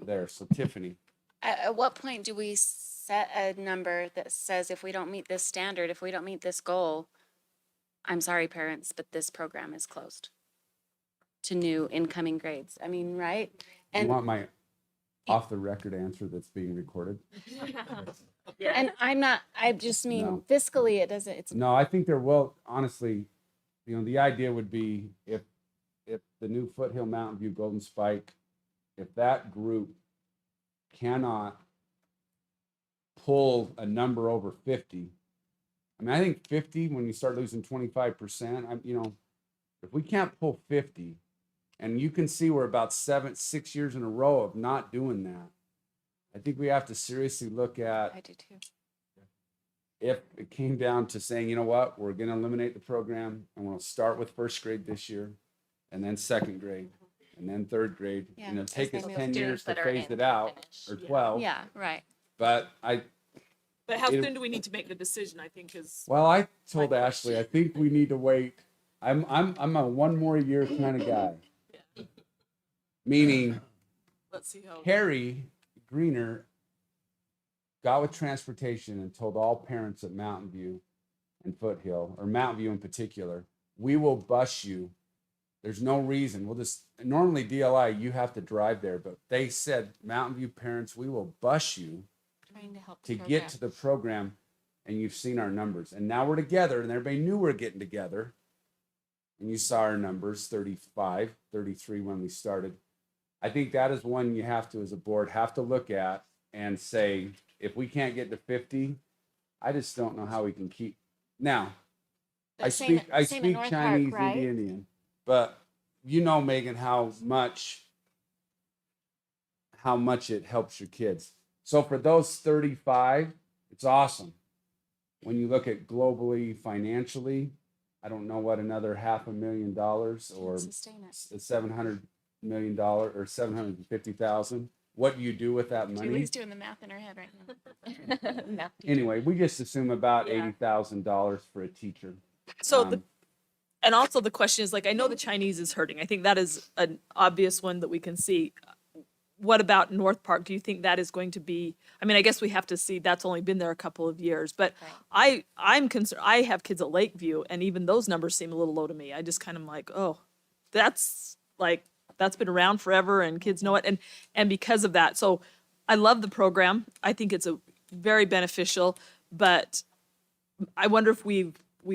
M: there. So Tiffany.
T: At what point do we set a number that says if we don't meet this standard, if we don't meet this goal, I'm sorry, parents, but this program is closed to new incoming grades? I mean, right?
M: You want my off the record answer that's being recorded?
T: And I just mean
M: No.
T: fiscally, it doesn't, it's.
M: No, I think there will, honestly, the idea would be if the new Foothill, Mountain View, Golden Spike, if that group cannot pull a number over 50, I think 50, when you start losing 25%, if we can't pull 50, and you can see we're about 6 years in a row of not doing that, I think we have to seriously look at.
T: I do too.
M: If it came down to saying, you know what, we're going to eliminate the program and we'll start with first grade this year, and then second grade, and then third grade.
T: Yeah,
M: Take
T: as
M: us
T: they
M: 10
T: move
M: years to
K: that are
M: phase
K: in
M: it out, or 12.
T: Yeah, right.
M: But
A: But how
M: It-
A: soon do we need to make the decision, I think is.
M: well, I told Ashley, I think we need to wait. I'm a 1 more year kind of guy. Meaning,
A: Let's see how.
M: Harry Greener got with transportation and told all parents at Mountain View and Foothill, or Mountain View in particular, we will bus you. There's no reason. Normally DLI, you have to drive there, but they said, Mountain View parents, we will bus you
T: Trying to help
M: to get to the program. And you've seen our numbers. And now we're together, and everybody knew we're getting together. And you saw our numbers, 35, 33 when we started. I think that is one you have to, as a board, have to look at and say, if we can't get to 50, I just don't know how we can keep. Now, I speak Chinese and Indian, but Megan, how much it helps your kids. So for those 35, it's awesome. When you look at globally, financially, I don't know what another $500,000 or
T: Sustain it.
M: $700 million or 750,000. What do you do with that money?
T: Julie's doing the math in her head right now.
K: Math teacher.
M: Anyway, we just assume about
A: Yeah.
M: $80,000 for a teacher.
A: So and also the question is, I know the Chinese is hurting. I think that is an obvious one that we can see. What about North Park? Do you think that is going to be, I guess we have to see, that's only been there a couple of years, but I'm concerned. I have kids at Lakeview, and even those numbers seem a little low to me. I just kind of like, oh, that's been around forever and kids know it. And because of that, so I love the program. I think it's a very beneficial, but I wonder if we've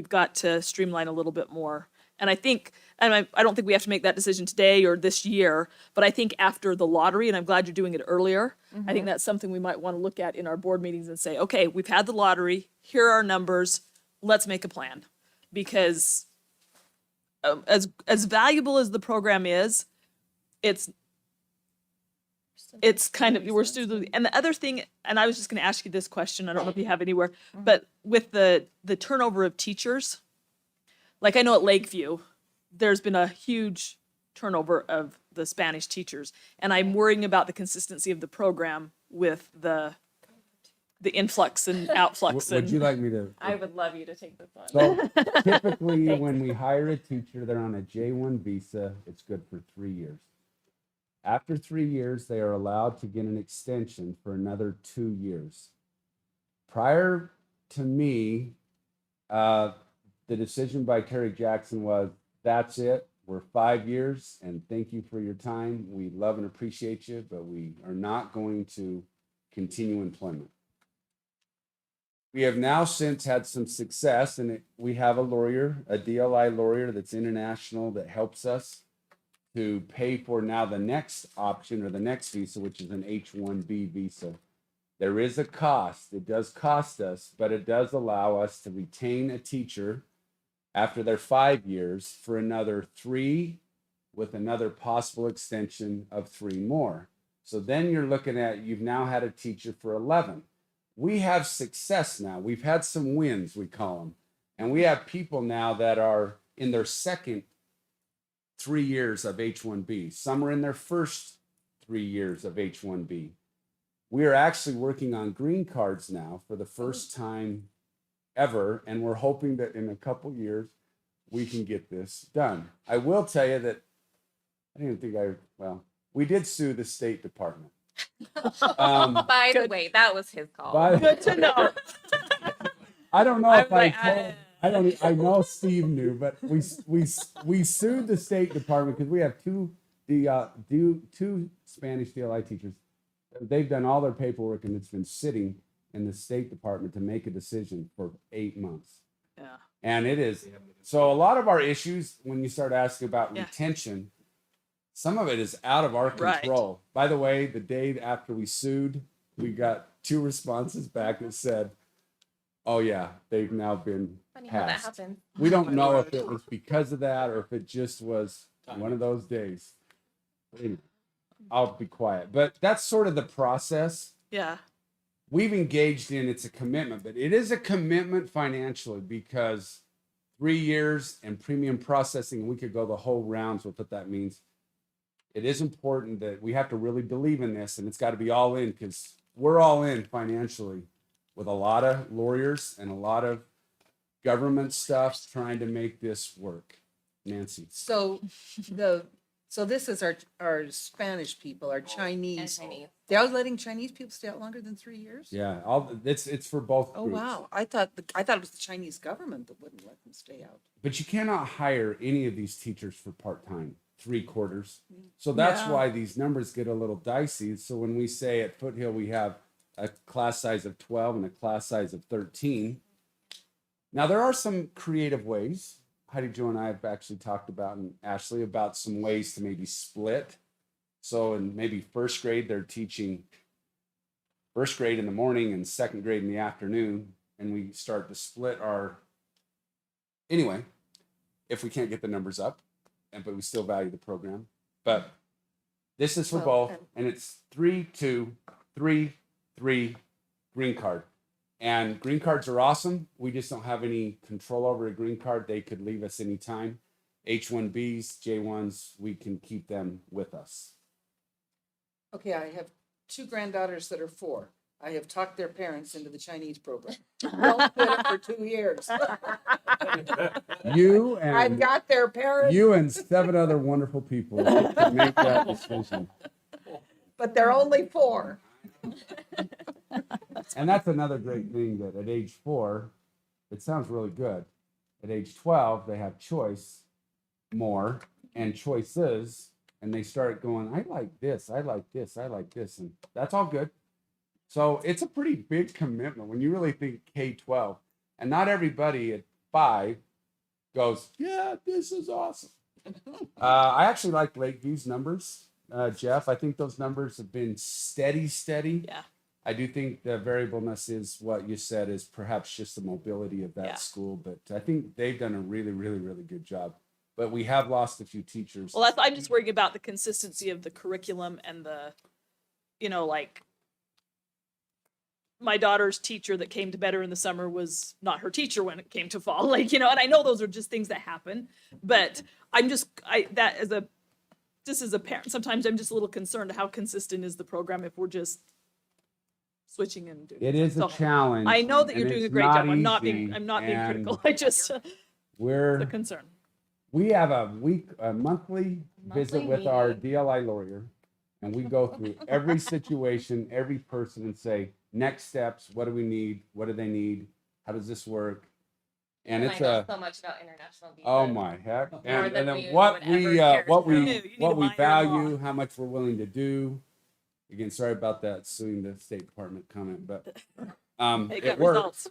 A: got to streamline a little bit more. And I think, and I don't think we have to make that decision today or this year, but I think after the lottery, and I'm glad you're doing it earlier, I think that's something we might want to look at in our board meetings and say, okay, we've had the lottery, here are our numbers, let's make a plan. Because as valuable as the program is, it's kind of, we're still, and the other thing, and I was just going to ask you this question, I don't know if you have anywhere, but with the turnover of teachers, like I know at Lakeview, there's been a huge turnover of the Spanish teachers, and I'm worrying about the consistency of the program with the influx and outflux.
M: Would you like me to?
K: I would love you to take this one.
M: So typically, when we hire a teacher, they're on a J1 visa. It's good for 3 years. After 3 years, they are allowed to get an extension for another 2 years. Prior to me, the decision by Terry Jackson was, that's it. We're 5 years, and thank you for your time. We love and appreciate you, but we are not going to continue employment. We have now since had some success, and we have a lawyer, a DLI lawyer that's international that helps us to pay for now the next option or the next visa, which is an H-1B visa. There is a cost. It does cost us, but it does allow us to retain a teacher after their 5 years for another 3, with another possible extension of 3 more. So then you're looking at, you've now had a teacher for 11. We have success now. We've had some wins, we call them. And we have people now that are in their second 3 years of H-1B. Some are in their first 3 years of H-1B. We are actually working on green cards now for the first time ever, and we're hoping that in a couple years we can get this done. I will tell you that we did sue the State Department.
K: By the way, that was his call.
A: Good to know.
M: I don't know if I know Steve knew, but we sued the State Department because we have two Spanish DLI teachers. They've done all their paperwork and it's been sitting in the State Department to make a decision for 8 months.
A: Yeah.
M: And it is. So a lot of our issues, when you start asking about retention, some of it is out of our control. By the way, the day after we sued, we got 2 responses back that said, oh yeah, they've now been
K: Funny how that
M: passed.
K: happened.
M: We don't know if it was because of that or if it just was one of those days. Anyway, I'll be quiet. But that's sort of the process.
A: Yeah.
M: We've engaged in, it's a commitment, but it is a commitment financially because 3 years and premium processing, we could go the whole rounds with what that means. It is important that we have to really believe in this, and it's got to be all in because we're all in financially with a lot of lawyers and a lot of government stuff trying to make this work. Nancy.
B: So this is our Spanish people, our Chinese.
K: Chinese.
B: They're letting Chinese people stay out longer than 3 years?
M: Yeah, it's for both
B: Oh,
M: groups.
B: wow. I thought it was the Chinese government that wouldn't let them stay out.
M: But you cannot hire any of these teachers for part-time, 3 quarters. So that's
B: Yeah.
M: why these numbers get a little dicey. So when we say at Foothill we have a class size of 12 and a class size of 13. Now there are some creative ways. Heidi Jo and I have actually talked about, and Ashley, about some ways to maybe split. So in maybe first grade, they're teaching first grade in the morning and second grade in the afternoon. And we start to split anyway, if we can't get the numbers up, but we still value the program. But this is for both, and it's 3-2, 3-3 green card. And green cards are awesome. We just don't have any control over a green card. They could leave us anytime. H-1Bs, J-1s, we can keep them with us.
B: Okay, I have 2 granddaughters that are 4. I have talked their parents into the Chinese program. Don't put it for 2 years.
M: You and
B: I've got their parents.
M: You and 7 other wonderful people can make that decision.
B: But they're only 4.
M: And that's another great thing, that at age 4, it sounds really good. At age 12, they have choice more and choices, and they start going, I like this, I like this, I like this. And that's all good. So it's a pretty big commitment when you really think K-12. And not everybody at 5 goes, yeah, this is awesome. I actually like Lakeview's numbers, Jeff. I think those numbers have been steady.
A: Yeah.
M: I do think the variableness is what you said is perhaps just the mobility of that school, but I think they've done a really, really, really good job. But we have lost a few teachers.
A: Well, I'm just worrying about the consistency of the curriculum and the, like, my daughter's teacher that came to Better in the summer was not her teacher when it came to fall, and I know those are just things that happen, but just as a parent, sometimes I'm just a little concerned how consistent is the program if we're just switching and doing
M: It is a challenge.
A: I know that you're
M: and
A: doing a
M: it's
A: great job. I'm not
M: easy,
A: being critical.
M: and
A: I just it's a concern.
M: We have a monthly visit with our DLI lawyer, and we go through every situation, every person, and say, next steps, what do we need? What do they need? How does this work? And it's
K: I know so much about international visas.
M: oh my heck. And
K: than
M: then
K: we
M: what
K: would
M: we
K: ever care
M: what
K: to
M: we
K: know.
M: what we value, how much we're willing to do. Again, sorry about that suing the State Department comment, but
A: Hey,
M: it
A: got
M: works.
A: results.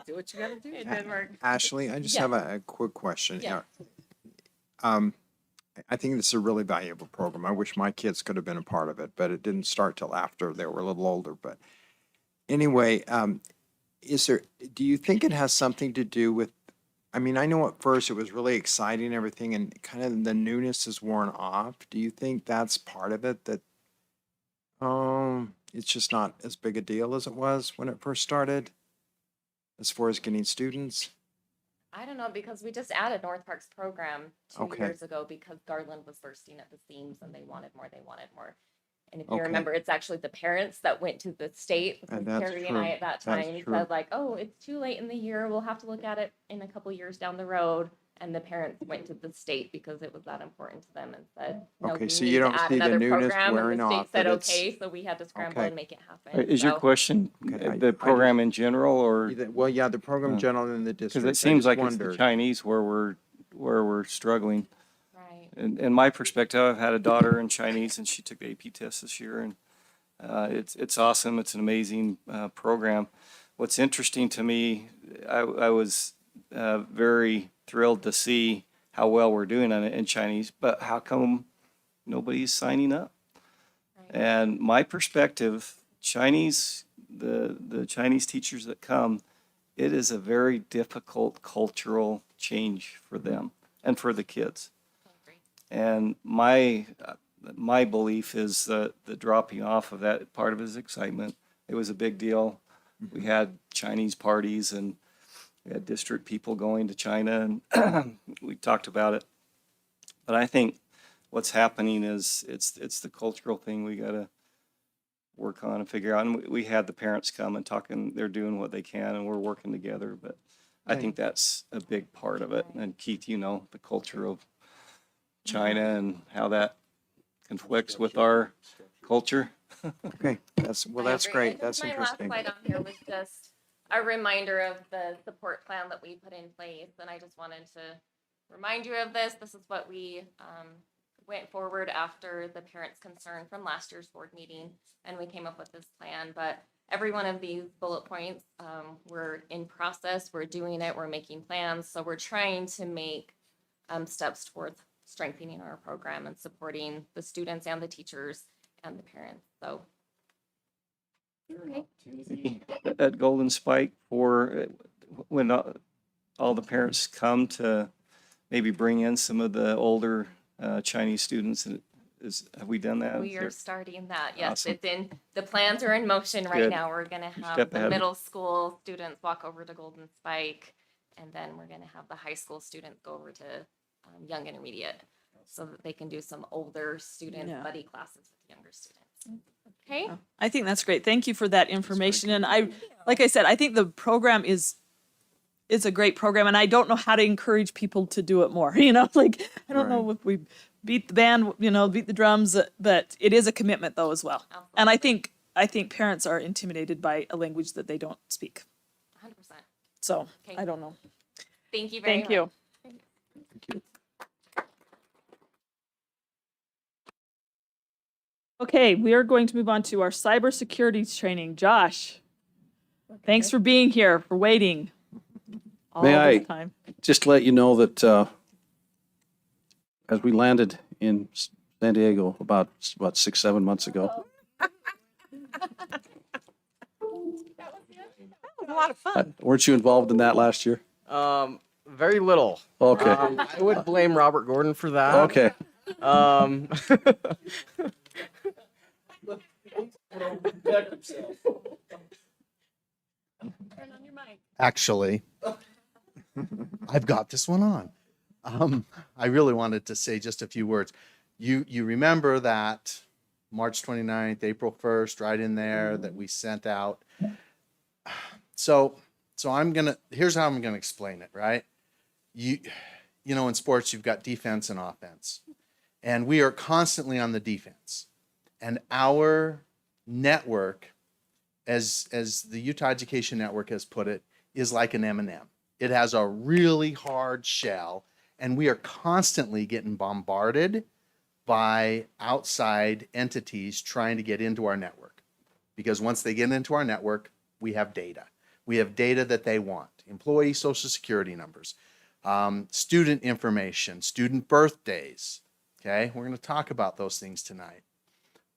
A: Do what you gotta do.
K: It did work.
C: Ashley, I just have a quick question.
K: Yeah.
C: I think this is a really valuable program. I wish my kids could have been a part of it, but it didn't start till after they were a little older. But anyway, do you think it has something to do with, I mean, I know at first it was really exciting and everything, and kind of the newness is worn off. Do you think that's part of it, that it's just not as big a deal as it was when it first started, as far as getting students?
K: I don't know, because we just added North Park's program 2
C: Okay.
K: years ago because Garland was bursting at the seams and they wanted more. And if you
C: Okay.
K: remember, it's actually the parents that went to the state. Because
C: And that's
K: Carrie and I
C: true.
K: at that
C: That's
K: time
C: true.
K: said like, oh, it's too late in the year. We'll have to look at it in a couple years down the road. And the parents went to the state because it was that important to them and said, no,
C: Okay,
K: we
C: so
K: need
C: you
K: to
C: don't
K: add
C: see the
K: another
C: newness
K: program.
C: wearing
K: And the state
C: off,
K: said,
C: but it's-
K: okay, so we had to scramble
C: Okay.
K: and make it happen.
S: Is your
K: So-
S: question
C: Okay, I
S: the
C: just-
S: program in general, or?
C: Well, yeah, the program
S: Uh,
C: general in the district.
S: Because it
C: I
S: seems
C: just
S: like it's the
C: wondered.
S: Chinese where we're struggling.
K: Right.
S: In my perspective, I've had a daughter in Chinese, and she took the AP test this year, and it's awesome. It's an amazing program. What's interesting to me, I was very thrilled to see how well we're doing on it in Chinese, but how come nobody's signing up?
K: Right.
S: And my perspective, Chinese, the Chinese teachers that come, it is a very difficult cultural change for them and for the kids. And my belief is that the dropping off of that part of his excitement, it was a big deal. We had Chinese parties and we had district people going to China, and we talked about it. But I think what's happening is it's the cultural thing we got to work on and figure out. And we had the parents come and talk, and they're doing what they can, and we're working together. But I think that's a big part of it. And Keith, the culture of China and how that conflicts with our culture.
C: Okay, that's
K: I
C: that's
K: agree.
C: great.
K: I think
C: That's
K: my
C: interesting.
K: last slide on here was just a reminder of the support plan that we put in place, and I just wanted to remind you of this. This is what we went forward after the parents' concern from last year's board meeting, and we came up with this plan. But every one of these bullet points, we're in process, we're doing it, we're making plans, so we're trying to make steps towards strengthening our program and supporting the students and the teachers and the parents. So. Okay.
S: At Golden Spike, for when all the parents come to maybe bring in some of the older Chinese students, have we done that?
K: We are starting that. Yes,
S: Awesome.
K: the plans are in motion right
S: Good.
K: now. We're gonna have
S: Step
K: the
S: ahead.
K: middle school students walk over to Golden Spike, and then we're gonna have the high school students go over to Young Intermediate, so that they can do some older student
A: Yeah.
K: buddy classes with younger students. Okay.
A: I think that's great. Thank you for that information. And like I said, I think the program is a great program, and I don't know how to encourage people to do it more. Like I don't know if we beat the band, beat the drums, but it is a commitment though as well. And I think parents are intimidated by a language that they don't speak.
K: 100%.
A: So
K: Okay.
A: I don't know.
K: Thank you very much.
A: Thank you.
C: Thank you.
A: Okay, we are going to move on to our cybersecurity training. Josh, thanks for being here, for waiting all
E: May
A: this
E: I
A: time.
E: just let you know that as we landed in San Diego about 6-7 months ago,
H: A lot of fun.
E: weren't you involved in that last year?
H: Very little.
E: Okay.
H: I would blame Robert Gordon for that.
E: Okay.
H: Um,
L: Actually, I've got this one on. I really wanted to say just a few words. You remember that March 29th, April 1st, right in there that we sent out. So here's how I'm gonna explain it, right? You know, in sports, you've got defense and offense. And we are constantly on the defense. And our network, as the Utah Education Network has put it, is like an M&M. It has a really hard shell, and we are constantly getting bombarded by outside entities trying to get into our network. Because once they get into our network, we have data. We have data that they want. Employee social security numbers, student information, student birthdays. Okay, we're going to talk about those things tonight.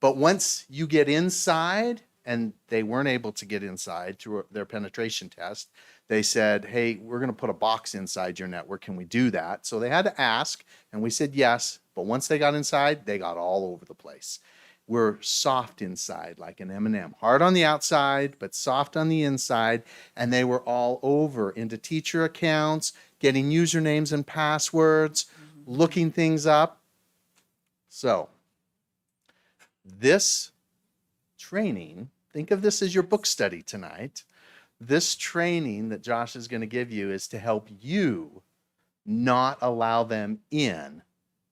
L: But once you get inside, and they weren't able to get inside through their penetration test, they said, hey, we're going to put a box inside your network. Can we do that? So they had to ask, and we said yes. But once they got inside, they got all over the place. We're soft inside, like an M&M. Hard on the outside, but soft on the inside. And they were all over into teacher accounts, getting usernames and passwords, looking things up. So this training, think of this as your book study tonight. This training that Josh is going to give you is to help you not allow them in,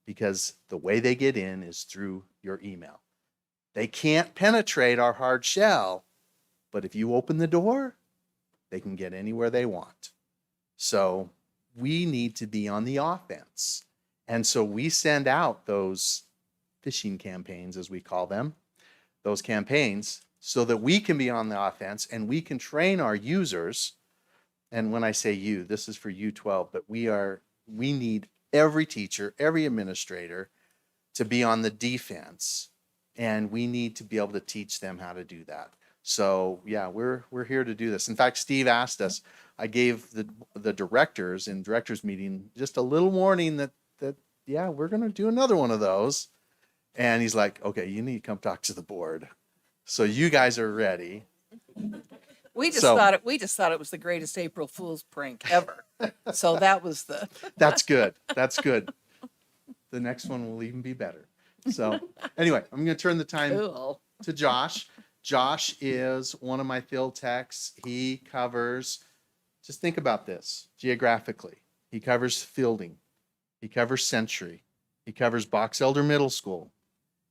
L: because the way they get in is through your email. They can't penetrate our hard shell, but if you open the door, they can get anywhere they want. So we need to be on the offense. And so we send out those phishing campaigns, as we call them, those campaigns, so that we can be on the offense and we can train our users. And when I say you, this is for U12, but we need every teacher, every administrator to be on the defense, and we need to be able to teach them how to do that. So yeah, we're here to do this. In fact, Steve asked us, I gave the directors in directors meeting just a little warning that yeah, we're going to do another one of those. And he's like, okay, you need to come talk to the board. So you guys are ready.
B: We just thought it was the greatest April Fool's prank ever. So that was
L: That's good. That's good. The next one will even be better. So anyway, I'm going to turn the time to Josh. Josh is one of my field techs. He covers, just think about this geographically. He covers Fielding. He covers Century. He covers Box Elder Middle School.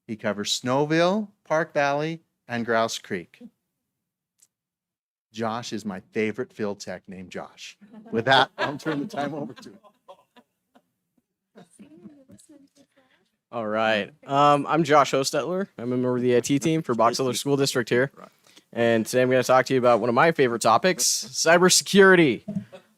L: He covers Snowville, Park Valley, and Grouse Creek. Josh is my favorite field tech named Josh. With that, I'll turn the time over to him.
Q: All right. I'm Josh Hostetler. I'm a member of the IT team for Box Elder School District here. And today I'm going to talk to you about one of my favorite topics, cybersecurity.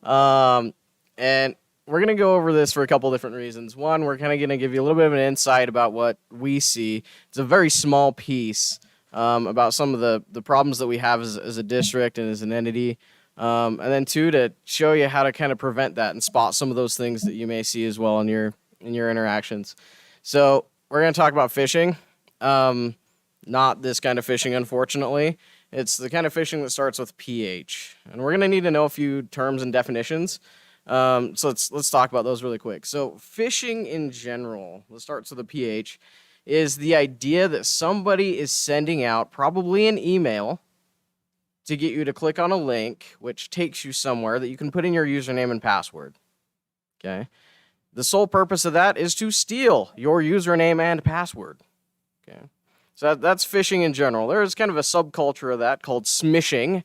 Q: And we're going to go over this for a couple different reasons. One, we're kind of going to give you a little bit of an insight about what we see. It's a very small piece about some of the problems that we have as a district and as an entity. And then two, to show you how to kind of prevent that and spot some of those things that you may see as well in your interactions. So we're going to talk about phishing. Not this kind of phishing, unfortunately. It's the kind of phishing that starts with PH. And we're going to need to know a few terms and definitions. So let's talk about those really quick. So phishing in general, let's start with the PH, is the idea that somebody is sending out probably an email to get you to click on a link, which takes you somewhere that you can put in your username and password. Okay. The sole purpose of that is to steal your username and password. Okay. So that's phishing in general. There's kind of a subculture of that called smishing,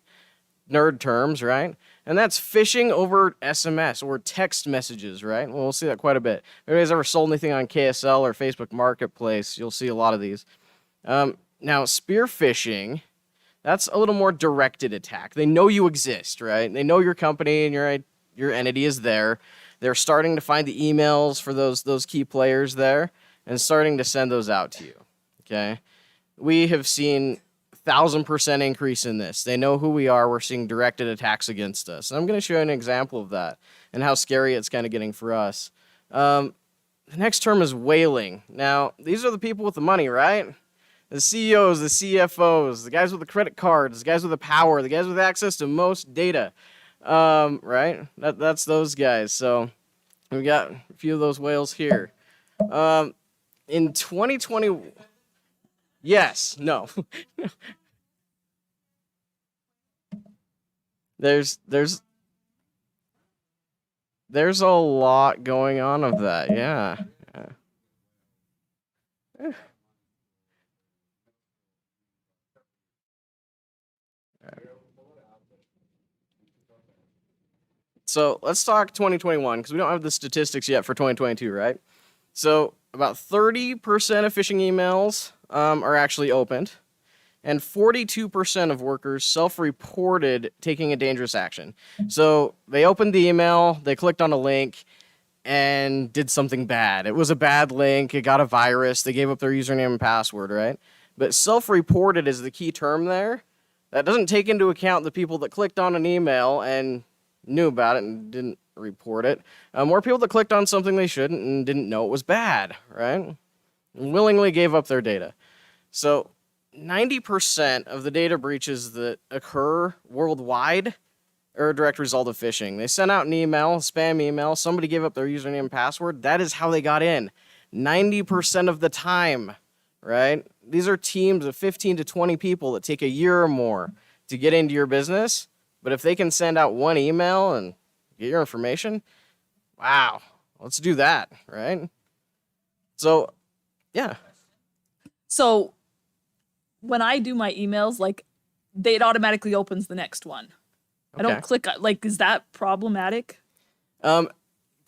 Q: nerd terms, right? And that's phishing over SMS or text messages, right? Well, we'll see that quite a bit. If anybody's ever sold anything on KSL or Facebook Marketplace, you'll see a lot of these. Now, spear phishing, that's a little more directed attack. They know you exist, right? They know your company and your entity is there. They're starting to find the emails for those key players there and starting to send those out to you. Okay, we have seen 1,000% increase in this. They know who we are. We're seeing directed attacks against us. And I'm going to show you an example of that and how scary it's kind of getting for us. The next term is whaling. Now, these are the people with the money, right? The CEOs, the CFOs, the guys with the credit cards, the guys with the power, the guys with access to most data, right? That's those guys. So we got a few of those whales here. In 2020, yes, no. There's a lot going on of that, yeah. So let's talk 2021 because we don't have the statistics yet for 2022, right? So about 30% of phishing emails are actually opened, and 42% of workers self-reported taking a dangerous action. So they opened the email, they clicked on a link, and did something bad. It was a bad link, it got a virus, they gave up their username and password, right? But self-reported is the key term there. That doesn't take into account the people that clicked on an email and knew about it and didn't report it. More people that clicked on something they shouldn't and didn't know it was bad, right? And willingly gave up their data. So 90% of the data breaches that occur worldwide are a direct result of phishing. They sent out an email, a spam email, somebody gave up their username and password. That is how they got in. 90% of the time, right? These are teams of 15 to 20 people that take a year or more to get into your business. But if they can send out one email and get your information, wow, let's do that, right? So, yeah.
A: So when I do my emails, like it automatically opens the next one. I don't click, like, is that problematic?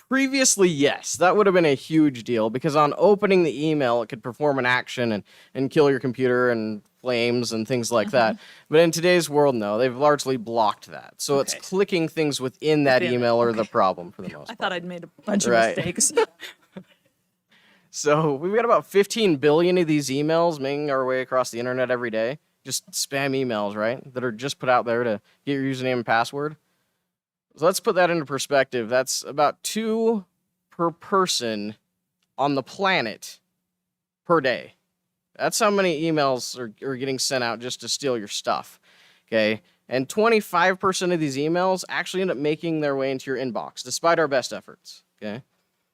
Q: Previously, yes, that would have been a huge deal because on opening the email, it could perform an action and kill your computer and flames and things like that. But in today's world, no, they've largely blocked that. So it's clicking things within that email are the problem for the most part.
A: I thought I'd made a bunch of mistakes.
Q: So we've got about 15 billion of these emails making our way across the internet every day. Just spam emails, right? That are just put out there to get your username and password. So let's put that into perspective. That's about 2 per person on the planet per day. That's how many emails are getting sent out just to steal your stuff, okay? And 25% of these emails actually end up making their way into your inbox, despite our best efforts, okay?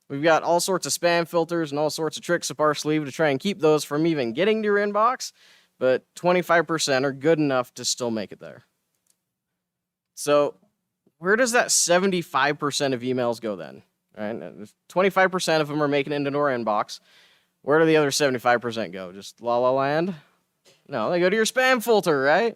Q: We've got all sorts of spam filters and all sorts of tricks up our sleeve to try and keep those from even getting to your inbox, but 25% are good enough to still make it there. So where does that 75% of emails go then? Right? 25% of them are making it into our inbox. Where do the other 75% go? Just la la land? No, they go to your spam filter, right?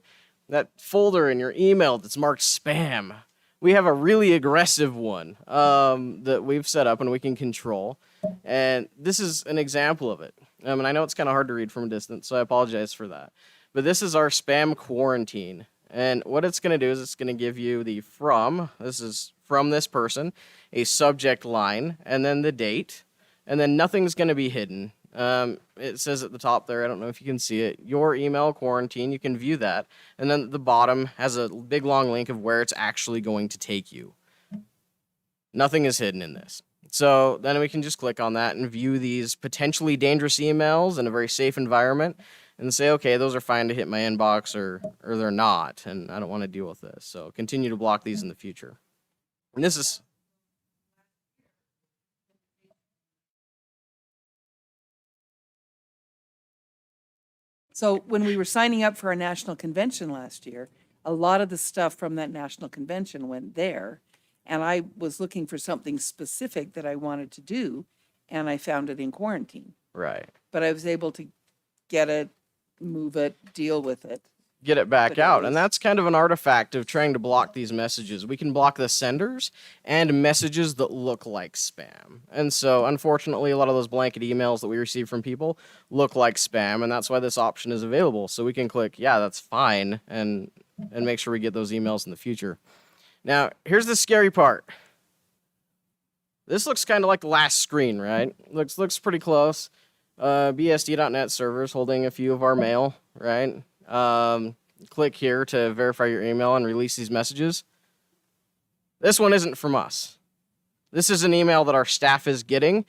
Q: That folder in your email that's marked spam. We have a really aggressive one that we've set up and we can control. And this is an example of it. And I know it's kind of hard to read from a distance, so I apologize for that. But this is our spam quarantine. And what it's going to do is it's going to give you the this is from this person, a subject line, and then the date. And then nothing's going to be hidden. It says at the top there, I don't know if you can see it, your email quarantine, you can view that. And then at the bottom has a big long link of where it's actually going to take you. Nothing is hidden in this. So then we can just click on that and view these potentially dangerous emails in a very safe environment and say, okay, those are fine to hit my inbox or they're not, and I don't want to deal with this. So continue to block these in the future. And this is...
B: So when we were signing up for our national convention last year, a lot of the stuff from that national convention went there. And I was looking for something specific that I wanted to do, and I found it in quarantine.
Q: Right.
B: But I was able to get it, move it, deal with it.
Q: get it back
B: But it
Q: out. And
B: is-
Q: that's kind of an artifact of trying to block these messages. We can block the senders and messages that look like spam. And so, unfortunately, a lot of those blanket emails that we receive from people look like spam, and that's why this option is available. So we can click, yeah, that's fine, and make sure we get those emails in the future. Now, here's the scary part. This looks kind of like the last screen, right? Looks pretty close. BSD.net servers holding a few of our mail, right? Click here to verify your email and release these messages. This one isn't from us. This is an email that our staff is getting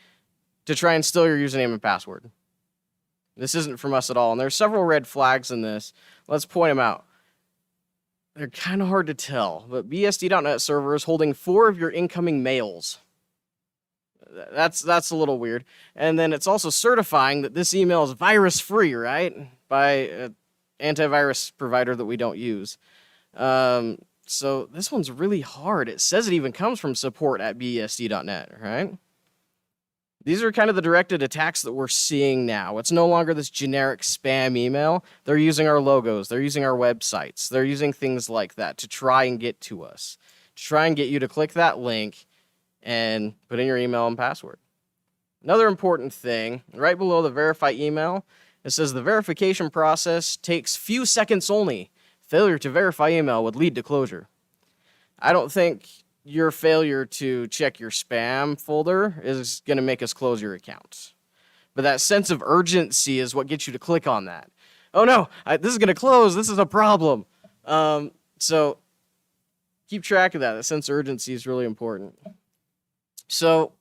Q: to try and steal your username and password. This isn't from us at all. And there's several red flags in this. Let's point them out. They're kind of hard to tell, but BSD.net server is holding 4 of your incoming mails. That's a little weird. And then it's also certifying that this email is virus-free, right? By an antivirus provider that we don't use. So this one's really hard. It says it even comes from support@BSD.net, right? These are kind of the directed attacks that we're seeing now. It's no longer this generic spam email. They're using our logos. They're using our websites. They're using things like that to try and get to us, to try and get you to click that link and put in your email and password. Another important thing, right below the verify email, it says the verification process takes few seconds only. Failure to verify email would lead to closure. I don't think your failure to check your spam folder is going to make us close your account. But that sense of urgency is what gets you to click on that. Oh no, this is going to close. This is a problem. So keep track of that. That sense of urgency is really important. So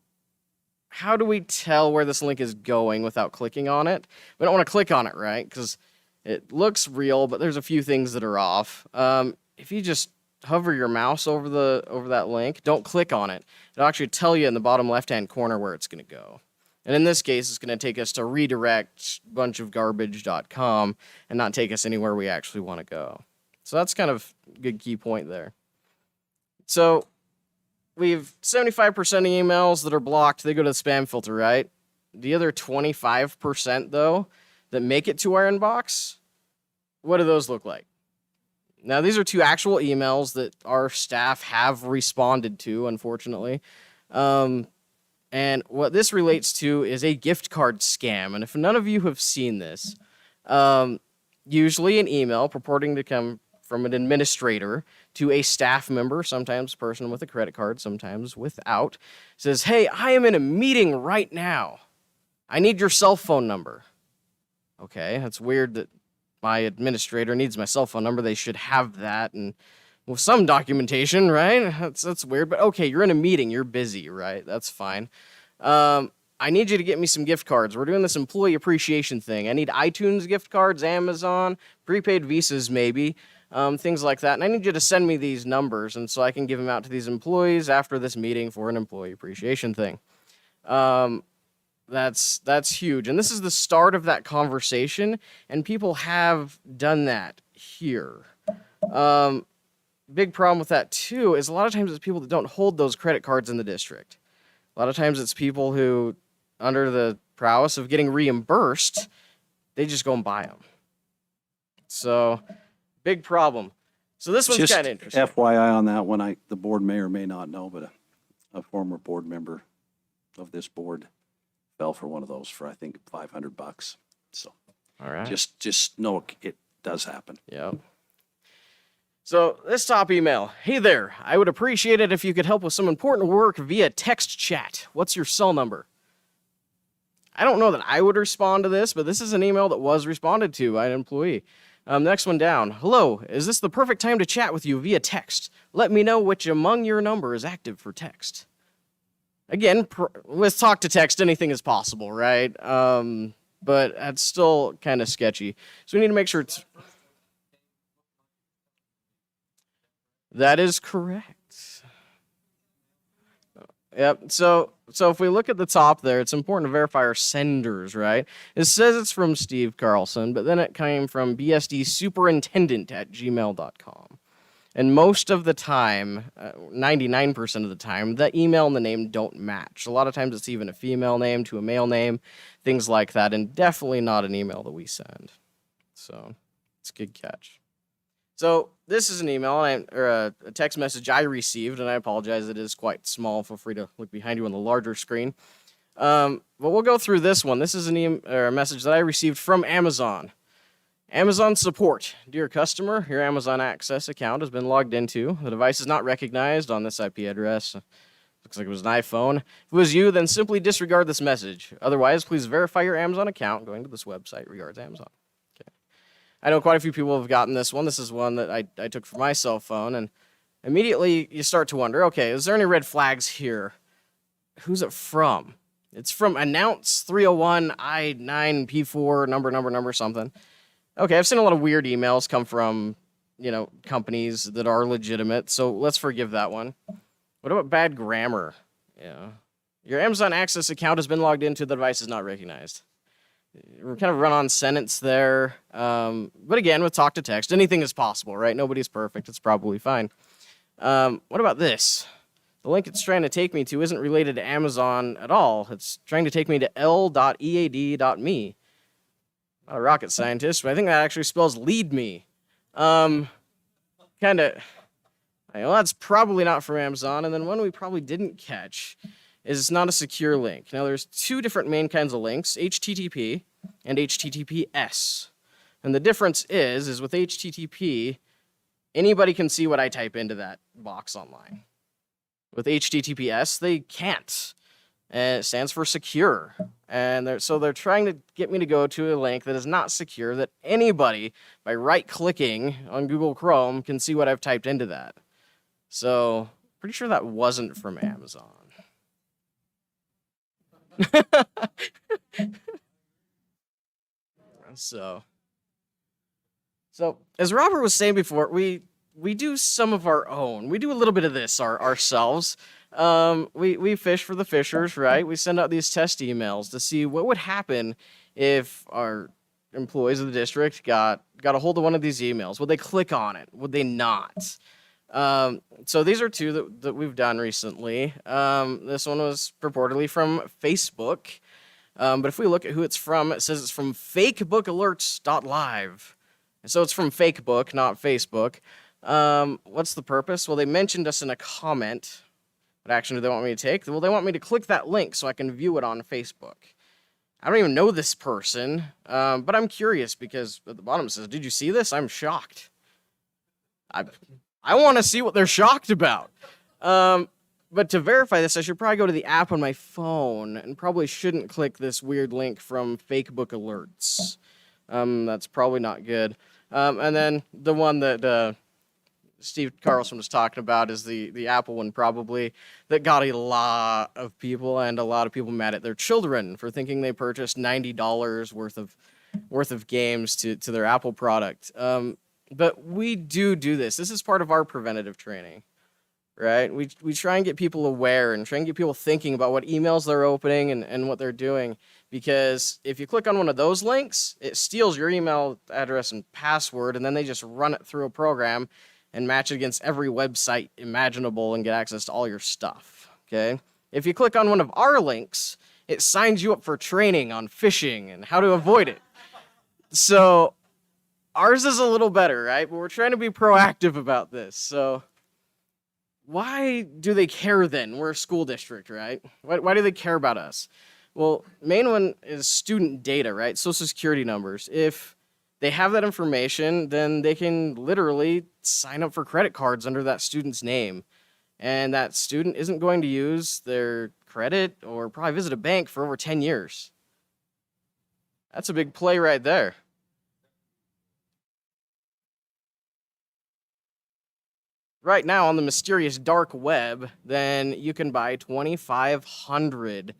Q: how do we tell where this link is going without clicking on it? We don't want to click on it, right? Because it looks real, but there's a few things that are off. If you just hover your mouse over that link, don't click on it. It'll actually tell you in the bottom left-hand corner where it's going to go. And in this case, it's going to take us to redirectbunchofgarbage.com and not take us anywhere we actually want to go. So that's kind of a good key point there. So we have 75% of emails that are blocked. They go to the spam filter, right? The other 25%, though, that make it to our inbox, what do those look like? Now, these are 2 actual emails that our staff have responded to, unfortunately. And what this relates to is a gift card scam. And if none of you have seen this, usually an email purporting to come from an administrator to a staff member, sometimes a person with a credit card, sometimes without, says, hey, I am in a meeting right now. I need your cell phone number. Okay, that's weird that my administrator needs my cell phone number. They should have that and with some documentation, right? That's weird, but okay, you're in a meeting, you're busy, right? That's fine. I need you to get me some gift cards. We're doing this employee appreciation thing. I need iTunes gift cards, Amazon, prepaid Visas maybe, things like that. And I need you to send me these numbers and so I can give them out to these employees after this meeting for an employee appreciation thing. That's huge. And this is the start of that conversation, and people have done that here. Big problem with that, too, is a lot of times it's people that don't hold those credit cards in the district. A lot of times it's people who, under the prowess of getting reimbursed, they just go and buy them. So, big problem. So this one's
E: Just
Q: kind of interesting.
E: FYI on that one, the board may or may not know, but a former board member of this board fell for one of those for, I think, $500. So
Q: all right,
E: just know it does happen.
Q: Yeah. So this top email, hey there, I would appreciate it if you could help with some important work via text chat. What's your cell number? I don't know that I would respond to this, but this is an email that was responded to by an employee. Next one down. Hello, is this the perfect time to chat with you via text? Let me know which among your number is active for text. Again, with talk to text, anything is possible, right? But that's still kind of sketchy. So we need to make sure it's... That is correct. Yep. So if we look at the top there, it's important to verify our senders, right? It says it's from Steve Carlson, but then it came from bsdsuperintendent@gmail.com. And most of the time, 99% of the time, the email and the name don't match. A lot of times it's even a female name to a male name, things like that, and definitely not an email that we send. So it's a good catch. So this is an email or a text message I received, and I apologize, it is quite small. Feel free to look behind you on the larger screen. But we'll go through this one. This is a message that I received from Amazon. Amazon support. Dear customer, your Amazon Access account has been logged into. The device is not recognized on this IP address. Looks like it was an iPhone. If it was you, then simply disregard this message. Otherwise, please verify your Amazon account going to this website. Regards, Amazon. Okay. I know quite a few people have gotten this one. This is one that I took from my cell phone, and immediately you start to wonder, okay, is there any red flags here? Who's it from? It's from announce 301 I9P4 number something. Okay, I've seen a lot of weird emails come from, companies that are legitimate, so let's forgive that one. What about bad grammar? Yeah. Your Amazon Access account has been logged into, the device is not recognized. We're kind of run-on sentence there. But again, with talk to text, anything is possible, right? Nobody's perfect. It's probably fine. What about this? The link it's trying to take me to isn't related to Amazon at all. It's trying to take me to l.ead.me. Not a rocket scientist, but I think that actually spells lead me. Kind of... Well, that's probably not from Amazon. And then one we probably didn't catch is it's not a secure link. Now, there's two different main kinds of links, HTTP and HTTPS. And the difference is with HTTP, anybody can see what I type into that box online. With HTTPS, they can't. And it stands for secure. And so they're trying to get me to go to a link that is not secure, that anybody, by right-clicking on Google Chrome, can see what I've typed into that. So, pretty sure that wasn't from Amazon. So, as Robert was saying before, we do some of our own. We do a little bit of this ourselves. We fish for the fishers, right? We send out these test emails to see what would happen if our employees of the district got a hold of one of these emails. Would they click on it? Would they not? So these are two that we've done recently. This one was purportedly from Facebook. But if we look at who it's from, it says it's from fakebookalerts.live. So it's from Fakebook, not Facebook. What's the purpose? Well, they mentioned us in a comment. What action do they want me to take? Well, they want me to click that link so I can view it on Facebook. I don't even know this person, but I'm curious because at the bottom it says, "Did you see this?" I'm shocked. I want to see what they're shocked about. But to verify this, I should probably go to the app on my phone and probably shouldn't click this weird link from Fakebook Alerts. That's probably not good. And then the one that Steve Carlson was talking about is the Apple one probably that got a lot of people and a lot of people mad at their children for thinking they purchased $90 worth of games to their Apple product. But we do this. This is part of our preventative training, right? We try and get people aware and try and get people thinking about what emails they're opening and what they're doing. Because if you click on one of those links, it steals your email address and password, and then they just run it through a program and match it against every website imaginable and get access to all your stuff, okay? If you click on one of our links, it signs you up for training on phishing and how to avoid it. So ours is a little better, right? But we're trying to be proactive about this. So why do they care then? We're a school district, right? Why do they care about us? Well, main one is student data, right? Social security numbers. If they have that information, then they can literally sign up for credit cards under that student's name. And that student isn't going to use their credit or probably visit a bank for over 10 years. That's a big play right there. Right now on the mysterious dark web, then you can buy 2,500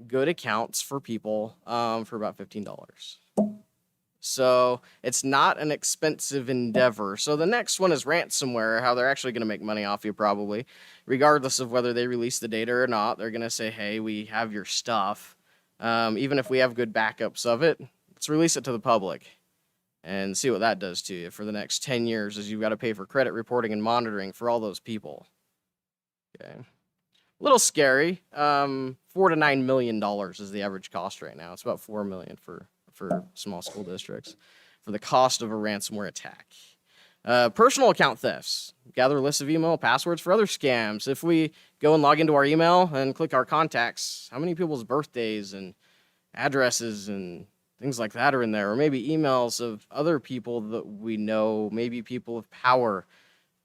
Q: good accounts for people for about $15. So it's not an expensive endeavor. So the next one is ransomware, how they're actually going to make money off you probably. Regardless of whether they release the data or not, they're going to say, hey, we have your stuff. Even if we have good backups of it, let's release it to the public and see what that does to you for the next 10 years as you've got to pay for credit reporting and monitoring for all those people. Okay. A little scary. $4 to $9 million is the average cost right now. It's about $4 million for small school districts for the cost of a ransomware attack. Personal account thefts. Gather lists of email passwords for other scams. If we go and log into our email and click our contacts, how many people's birthdays and addresses and things like that are in there? Or maybe emails of other people that we know, maybe people of power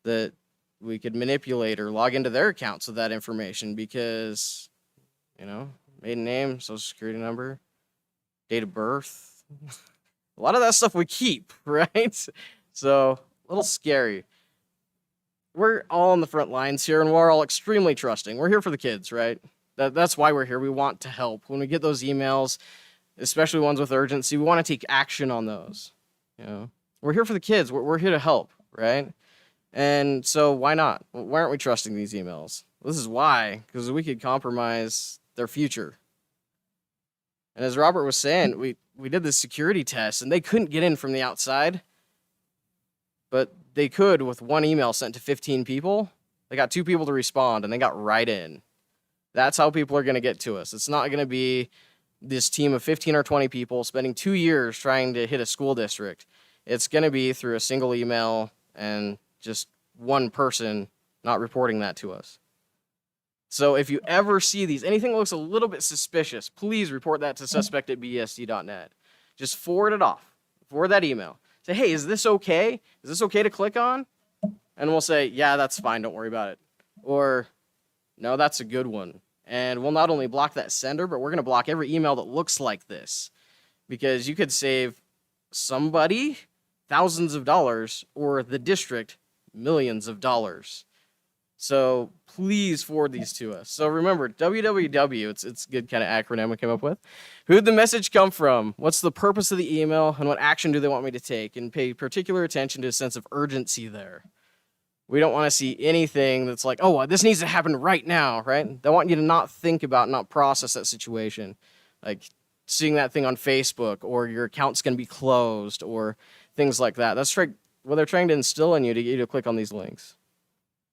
Q: that we could manipulate or log into their accounts with that information because, maiden name, social security number, date of birth. A lot of that stuff we keep, right? So, a little scary. We're all on the front lines here, and we're all extremely trusting. We're here for the kids, right? That's why we're here. We want to help. When we get those emails, especially ones with urgency, we want to take action on those. We're here for the kids. We're here to help, right? And so why not? Why aren't we trusting these emails? This is why, because we could compromise their future. And as Robert was saying, we did this security test, and they couldn't get in from the outside, but they could with one email sent to 15 people. They got 2 people to respond, and they got right in. That's how people are going to get to us. It's not going to be this team of 15 or 20 people spending 2 years trying to hit a school district. It's going to be through a single email and just one person not reporting that to us. So if you ever see these, anything that looks a little bit suspicious, please report that to suspect@besd.net. Just forward it off. Forward that email. Say, hey, is this okay? Is this okay to click on? And we'll say, yeah, that's fine. Don't worry about it. Or, no, that's a good one. And we'll not only block that sender, but we're going to block every email that looks like this. Because you could save somebody thousands of dollars or the district millions of dollars. So please forward these to us. So remember, www, it's a good kind of acronym I came up with. Who'd the message come from? What's the purpose of the email? And what action do they want me to take? And pay particular attention to a sense of urgency there. We don't want to see anything that's like, oh, this needs to happen right now, right? They want you to not think about, not process that situation. Like seeing that thing on Facebook or your account's going to be closed or things like that. That's right. What they're trying to instill in you to get you to click on these links.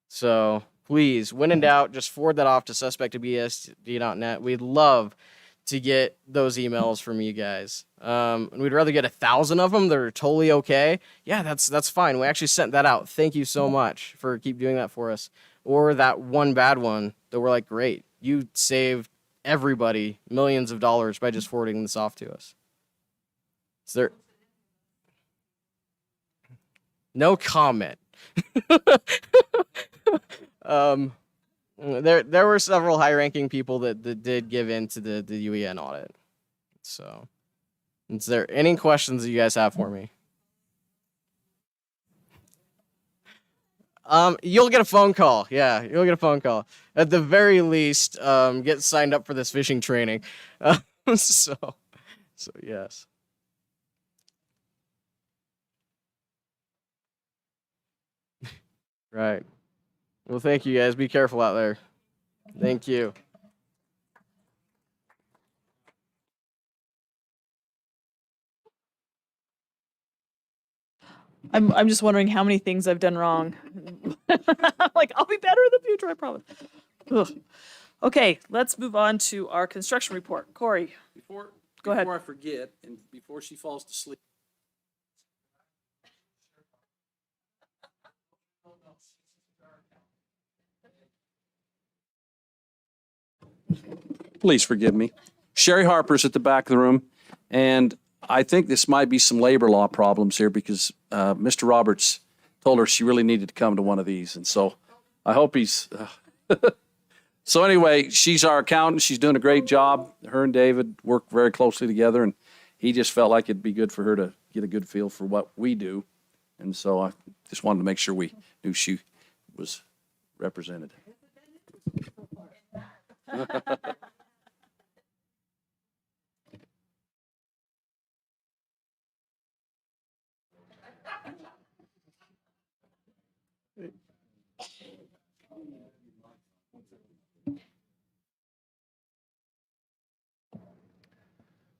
Q: So please, when in doubt, just forward that off to suspect@besd.net. We'd love to get those emails from you guys. And we'd rather get 1,000 of them that are totally okay. Yeah, that's fine. We actually sent that out. Thank you so much for keep doing that for us. Or that one bad one that we're like, great, you saved everybody millions of dollars by just forwarding this off to us. Is there no comment? There were several high-ranking people that did give in to the UEN audit. So, is there any questions that you guys have for me? You'll get a phone call. Yeah, you'll get a phone call. At the very least, get signed up for this phishing training. So yes. Right. Well, thank you guys. Be careful out there. Thank you.
A: I'm just wondering how many things I've done wrong. Like, I'll be better in the future, I promise. Ugh. Okay, let's move on to our construction report. Corey, go ahead.
E: Before I forget, and before she falls to sleep. Please forgive me. Sherry Harper's at the back of the room, and I think this might be some labor law problems here because Mr. Roberts told her she really needed to come to one of these, and so I hope he's. So anyway, she's our accountant. She's doing a great job. Her and David work very closely together, and he just felt like it'd be good for her to get a good feel for what we do, and so I just wanted to make sure we knew she was represented.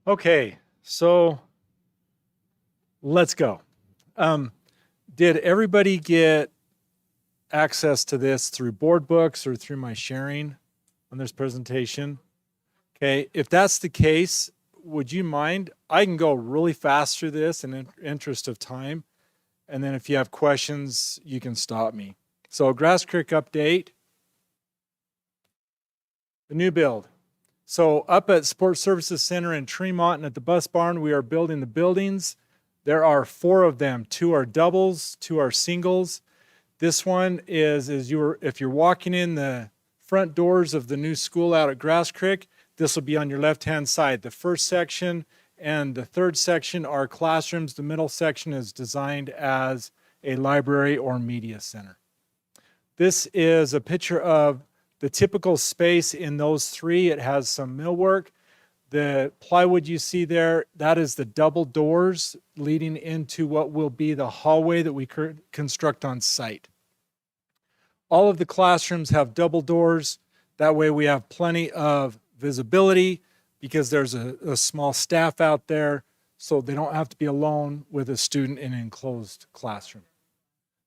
O: Okay, so let's go. Did everybody get access to this through board books or through my sharing on this presentation? Okay, if that's the case, would you mind? I can go really fast through this in interest of time. And then if you have questions, you can stop me. So Grass Creek update. The new build. So up at Support Services Center in Tremont and at the bus barn, we are building the buildings. There are 4 of them. 2 are doubles, 2 are singles. This one is if you're walking in the front doors of the new school out at Grass Creek, this will be on your left-hand side. The first section and the third section are classrooms. The middle section is designed as a library or media center. This is a picture of the typical space in those 3. It has some millwork. The plywood you see there, that is the double doors leading into what will be the hallway that we construct on site. All of the classrooms have double doors. That way we have plenty of visibility because there's a small staff out there, so they don't have to be alone with a student in an enclosed classroom.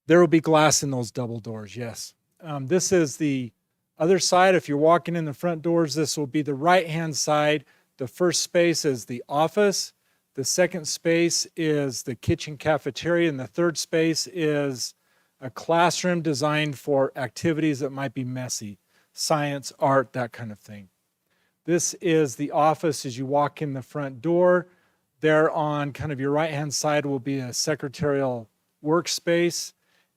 O: There will be glass in those double doors, yes. This is the other side. If you're walking in the front doors, this will be the right-hand side. The first space is the office. The second space is the kitchen cafeteria. And the third space is a classroom designed for activities that might be messy, science, art, that kind of thing. This is the office as you walk in the front door. There on kind of your right-hand side will be a secretarial workspace.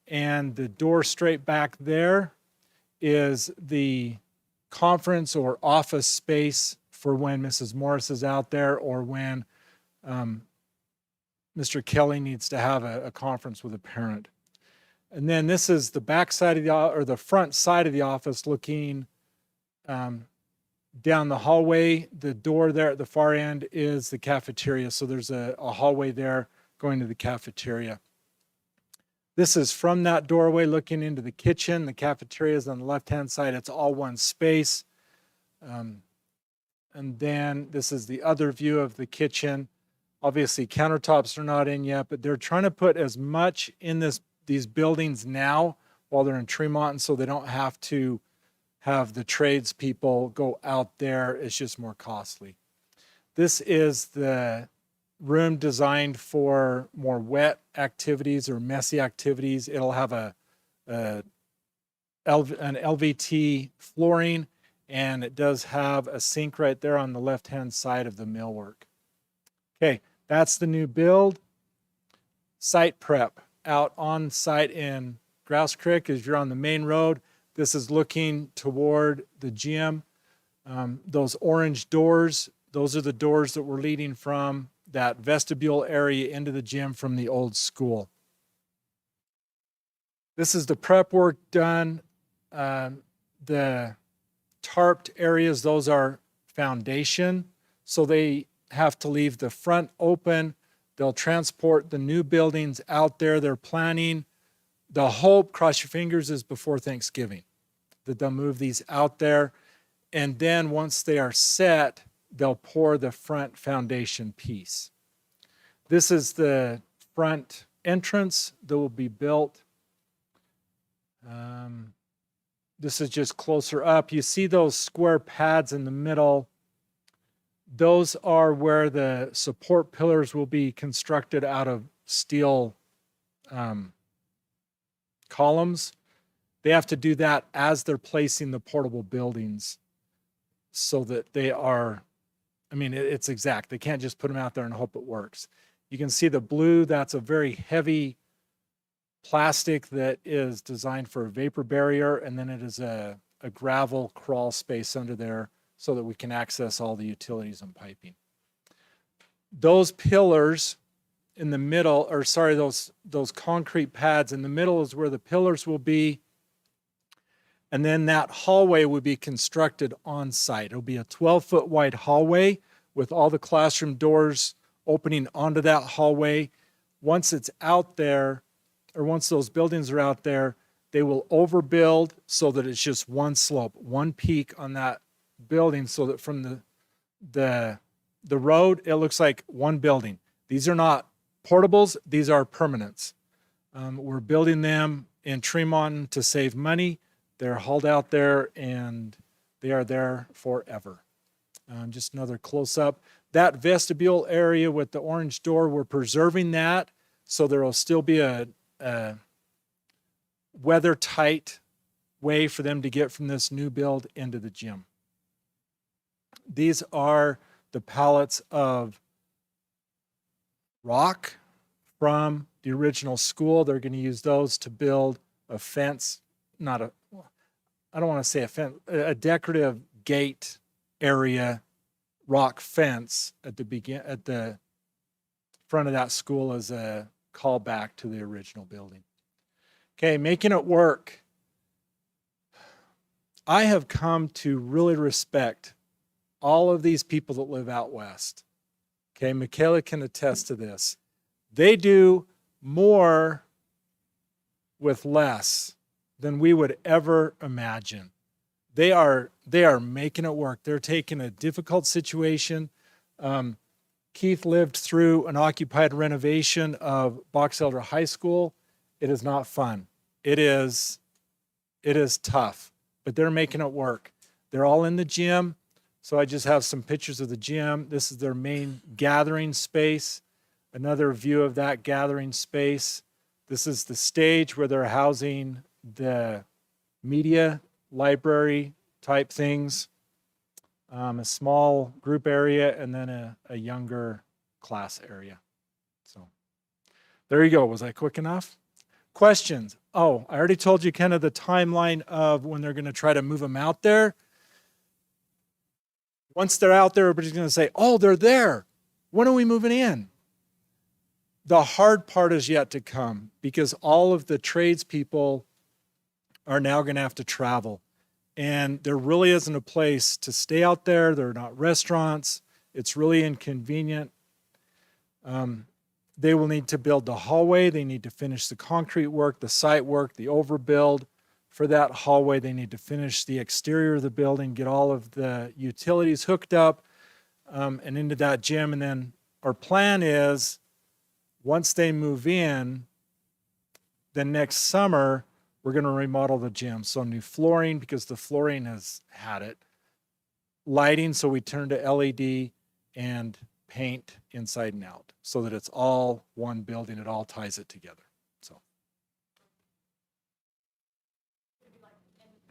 O: And the door straight back there is the conference or office space for when Mrs. Morris is out there or when Mr. Kelly needs to have a conference with a parent. And then this is the back side of the front side of the office looking down the hallway. The door there at the far end is the cafeteria. So there's a hallway there going to the cafeteria. This is from that doorway looking into the kitchen. The cafeteria is on the left-hand side. It's all one space. And then this is the other view of the kitchen. Obviously, countertops are not in yet, but they're trying to put as much in these buildings now while they're in Tremont, and so they don't have to have the tradespeople go out there. It's just more costly. This is the room designed for more wet activities or messy activities. It'll have an LVT flooring, and it does have a sink right there on the left-hand side of the millwork. Okay, that's the new build. Site prep out on site in Grouse Creek as you're on the main road. This is looking toward the gym. Those orange doors, those are the doors that we're leading from that vestibule area into the gym from the old school. This is the prep work done. The tarped areas, those are foundation. So they have to leave the front open. They'll transport the new buildings out there. They're planning. The hope, cross your fingers, is before Thanksgiving that they'll move these out there. And then once they are set, they'll pour the front foundation piece. This is the front entrance that will be built. This is just closer up. You see those square pads in the middle. Those are where the support pillars will be constructed out of steel columns. They have to do that as they're placing the portable buildings so that they are, it's exact. They can't just put them out there and hope it works. You can see the blue, that's a very heavy plastic that is designed for a vapor barrier, and then it is a gravel crawl space under there so that we can access all the utilities and piping. Those pillars in the middle, those concrete pads in the middle is where the pillars will be. And then that hallway will be constructed on site. It'll be a 12-foot wide hallway with all the classroom doors opening onto that hallway. Once it's out there, or once those buildings are out there, they will overbuild so that it's just one slope, one peak on that building, so that from the road, it looks like one building. These are not portables, these are permanents. We're building them in Tremont to save money. They're hauled out there and they are there forever. Just another close-up. That vestibule area with the orange door, we're preserving that, so there will still be a weather tight way for them to get from this new build into the gym. These are the pallets of rock from the original school. They're going to use those to build a fence, I don't want to say a fence, a decorative gate area rock fence at the front of that school as a callback to the original building. Okay, making it work. I have come to really respect all of these people that live out west. Okay, Michaela can attest to this. They do more with less than we would ever imagine. They are making it work. They're taking a difficult situation. Keith lived through an occupied renovation of Box Elder High School. It is not fun. It is tough, but they're making it work. They're all in the gym. So I just have some pictures of the gym. This is their main gathering space. Another view of that gathering space. This is the stage where they're housing the media library type things. A small group area and then a younger class area. So there you go. Was I quick enough? Questions? Oh, I already told you kind of the timeline of when they're going to try to move them out there. Once they're out there, everybody's going to say, oh, they're there. When are we moving in? The hard part is yet to come because all of the tradespeople are now going to have to travel. And there really isn't a place to stay out there. There are not restaurants. It's really inconvenient. They will need to build the hallway. They need to finish the concrete work, the site work, the overbuild. For that hallway, they need to finish the exterior of the building, get all of the utilities hooked up and into that gym. And then our plan is once they move in, then next summer, we're going to remodel the gym. So new flooring because the flooring has had it. Lighting, so we turn to LED and paint inside and out so that it's all one building. It all ties it together. So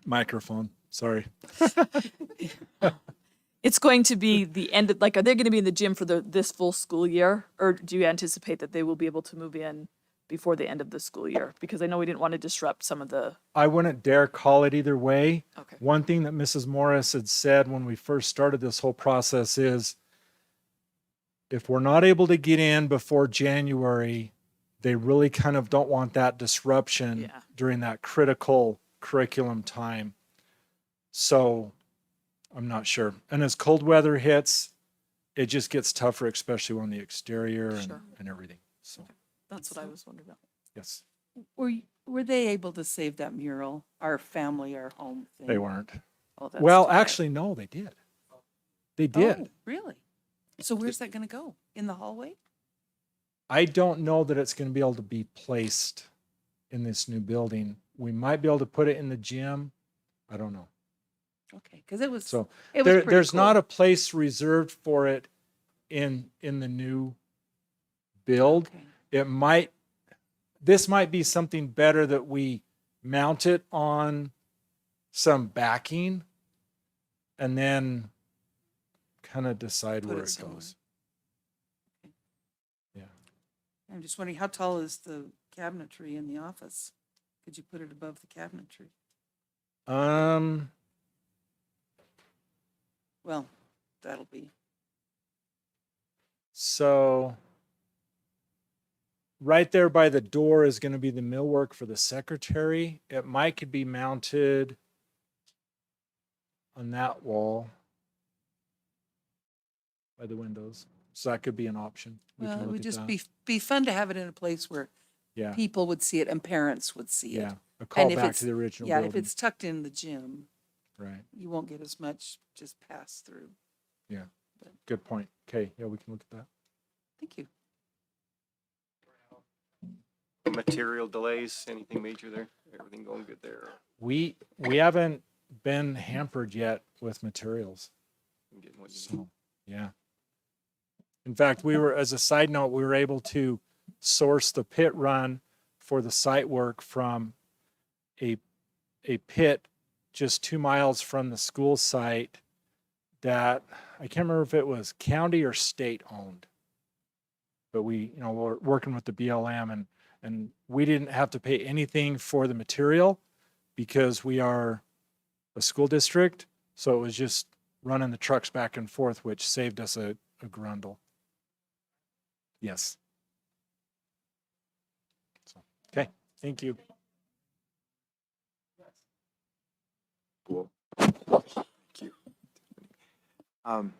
O: microphone, sorry.
A: It's going to be the end of, like, are they going to be in the gym for this full school year? Or do you anticipate that they will be able to move in before the end of the school year? Because I know we didn't want to disrupt some of the.
O: I wouldn't dare call it either way.
A: Okay.
O: One thing that Mrs. Morris had said when we first started this whole process is if we're not able to get in before January, they really kind of don't want that disruption during that critical curriculum time. So I'm not sure. And as cold weather hits, it just gets tougher, especially on the exterior and everything. So
A: that's what I was wondering about.
O: Yes.
B: Were they able to save that mural, our family, our home thing?
O: They weren't.
B: Oh, that's
O: Well,
B: too bad.
O: actually, no, they did. They did.
B: Oh, really? So where's that going to go? In the hallway?
O: I don't know that it's going to be able to be placed in this new building. We might be able to put it in the gym. I don't know.
B: Okay, because it was
O: So
B: it was pretty
O: there's
B: cool.
O: not a place reserved for it in the new build.
B: Okay.
O: This might be something better that we mount it on some backing and then kind of decide
B: Put
O: where
B: it
O: it
B: somewhere.
O: goes. Yeah.
B: I'm just wondering, how tall is the cabinetry in the office? Could you put it above the cabinetry? Well, that'll be.
O: So right there by the door is going to be the millwork for the secretary. It could be mounted on that wall by the windows. So that could be an option. We
B: Well,
O: can
B: it
O: look
B: would
O: at
B: just
O: that.
B: be fun to have it in a place where
O: Yeah.
B: people would see it and parents would see it.
O: Yeah. A call
B: And if
O: back
B: it's-
O: to the original
B: Yeah,
O: building.
B: if it's tucked in the gym,
O: Right.
B: you won't get as much just pass through.
O: Yeah. Good point. Okay. Yeah, we can look at that.
B: Thank you.
R: Material delays, anything major there? Everything going good there?
O: We haven't been hampered yet with materials.
R: I'm getting what you
O: So,
R: need.
O: yeah. In fact, as a side note, we were able to source the pit run for the site work from a pit just 2 miles from the school site that I can't remember if it was county or state owned. But we're working with the BLM and we didn't have to pay anything for the material because we are a school district. So it was just running the trucks back and forth, which saved us a grundle. Yes. So, okay. Thank you.
C: Cool. Thank you. And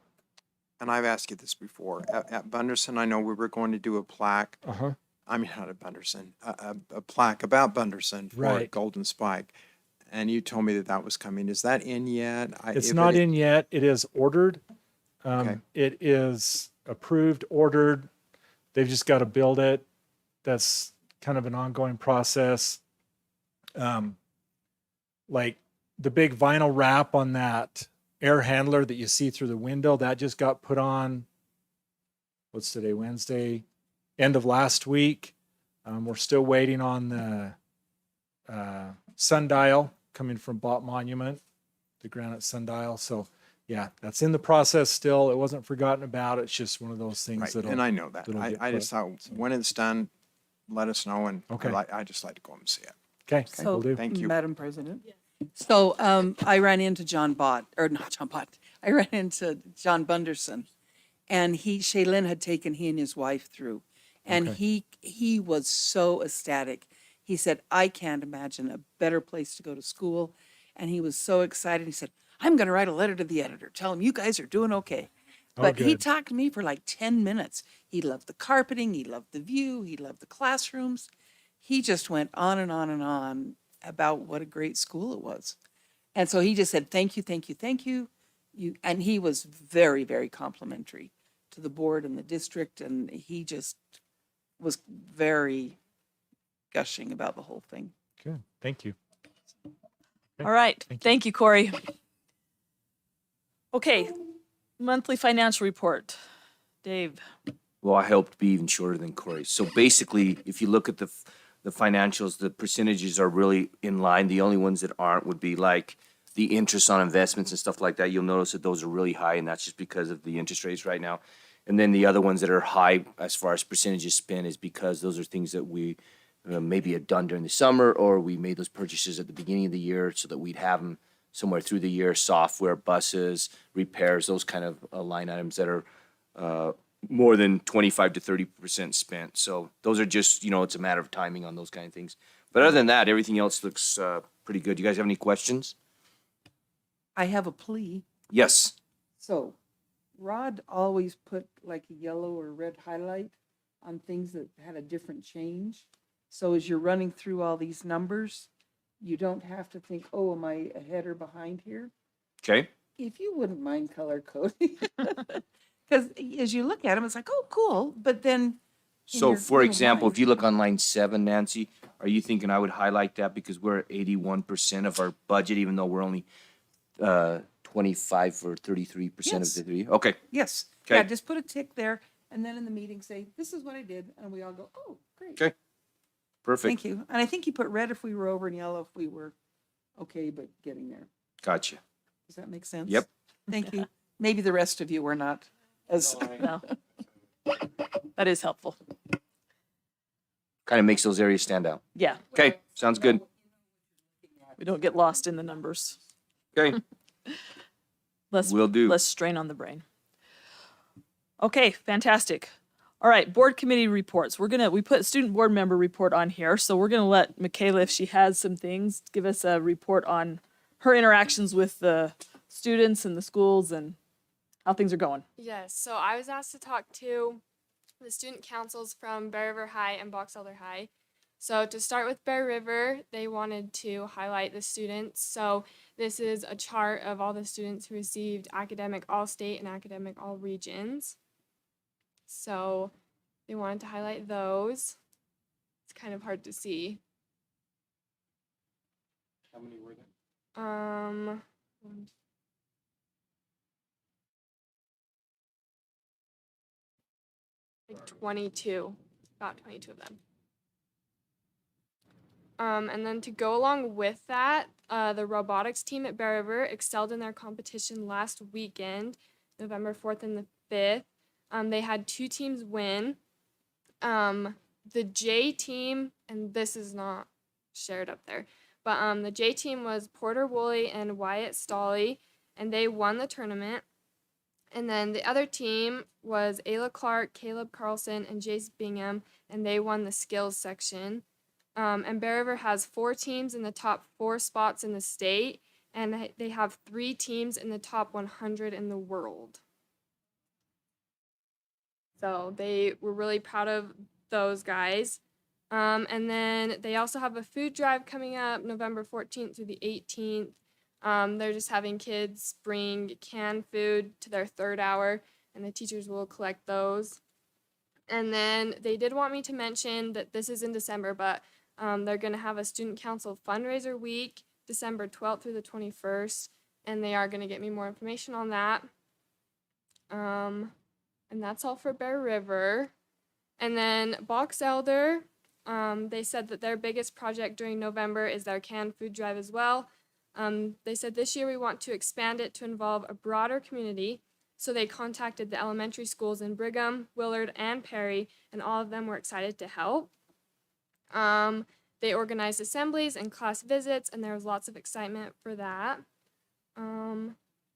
C: I've asked you this before. At Bunderson, I know we were going to do a plaque. I mean, not at Bunderson, a plaque about Bunderson for
O: Right.
C: Golden Spike. And you told me that was coming. Is that in yet?
O: It's not in yet. It is ordered.
C: Okay.
O: It is approved, ordered. They've just got to build it. That's kind of an ongoing process. Like the big vinyl wrap on that air handler that you see through the window, that just got put on, what's today, Wednesday, end of last week. We're still waiting on the sundial coming from Bott Monument, the granite sundial. So yeah, that's in the process still. It wasn't forgotten about. It's just one of those things
C: Right. And I know that. I just thought when it's done, let us know. And
O: Okay.
C: I just like to go and see it.
O: Okay.
B: So,
O: Will do.
C: Thank you.
B: Madam President. So I ran into John Bott, or not John Bott, I ran into John Bunderson. And Shaylin had taken he and his wife through. And
O: Okay.
B: he was so ecstatic. He said, I can't imagine a better place to go to school. And he was so excited. He said, I'm going to write a letter to the editor. Tell him you guys are doing okay.
O: Oh,
B: But he
O: good.
B: talked to me for like 10 minutes. He loved the carpeting. He loved the view. He loved the classrooms. He just went on and on and on about what a great school it was. And so he just said, thank you, thank you, thank you. And he was very, very complimentary to the board and the district. And he just was very gushing about the whole thing.
O: Good. Thank you.
A: All right. Thank you, Corey. Okay, monthly financial report. Dave.
N: Well, I hope to be even shorter than Corey. So basically, if you look at the financials, the percentages are really in line. The only ones that aren't would be like the interest on investments and stuff like that. You'll notice that those are really high, and that's just because of the interest rates right now. And then the other ones that are high as far as percentages spent is because those are things that we maybe had done during the summer, or we made those purchases at the beginning of the year so that we'd have them somewhere through the year, software, buses, repairs, those kind of line items that are more than 25 to 30% spent. So those are just, it's a matter of timing on those kind of things. But other than that, everything else looks pretty good. You guys have any questions?
B: I have a plea.
N: Yes.
B: So Rod always put like a yellow or red highlight on things that had a different change. So as you're running through all these numbers, you don't have to think, oh, am I ahead or behind here?
N: Okay.
B: If you wouldn't mind color coding. Because as you look at them, it's like, oh, cool. But then. in
N: So
B: your
N: for
B: little
N: example,
B: mind-
N: if you look on line 7, Nancy, are you thinking I would highlight that because we're at 81% of our budget, even though we're only 25 or 33%
B: Yes.
N: of the three? Okay.
B: Yes.
N: Okay.
B: Yeah, just put a tick there. And then in the meeting, say, this is what I did. And we all go, oh, great.
N: Okay. Perfect.
B: Thank you. And I think you put red if we were over and yellow if we were okay, but getting there.
N: Gotcha.
B: Does that make sense?
N: Yep.
B: Thank you. Maybe the rest of you were not as.
A: No. That is helpful.
N: Kind of makes those areas stand out.
A: Yeah.
N: Okay. Sounds good.
A: We don't get lost in the numbers.
N: Okay. Will do.
A: Less strain on the brain. Okay, fantastic. All right, board committee reports. We put student board member report on here, so we're gonna let Michaela, if she has some things, give us a report on her interactions with the students and the schools and how things are going.
P: Yes, so I was asked to talk to the student councils from Bear River High and Box Elder High. So to start with Bear River, they wanted to highlight the students. So this is a chart of all the students who received academic all-state and academic all regions. So they wanted to highlight those. It's kind of hard to see.
R: How many were there?
P: Like 22, about 22 of them. And then to go along with that, the robotics team at Bear River excelled in their competition last weekend, November 4th and the 5th. They had 2 teams win. The J team, and this is not shared up there, but the J team was Porter Woolley and Wyatt Stolley, and they won the tournament. And then the other team was Ayla Clark, Caleb Carlson, and Jace Bingham, and they won the skills section. And Bear River has 4 teams in the top 4 spots in the state, and they have 3 teams in the top 100 in the world. So they were really proud of those guys. And then they also have a food drive coming up November 14th through the 18th. They're just having kids bring canned food to their 3rd hour, and the teachers will collect those. And then they did want me to mention that this is in December, but they're going to have a student council fundraiser week, December 12th through the 21st, and they are going to get me more information on that. And that's all for Bear River. And then Box Elder, they said that their biggest project during November is their canned food drive as well. They said this year we want to expand it to involve a broader community. So they contacted the elementary schools in Brigham, Willard, and Perry, and all of them were excited to help. They organized assemblies and class visits, and there was lots of excitement for that.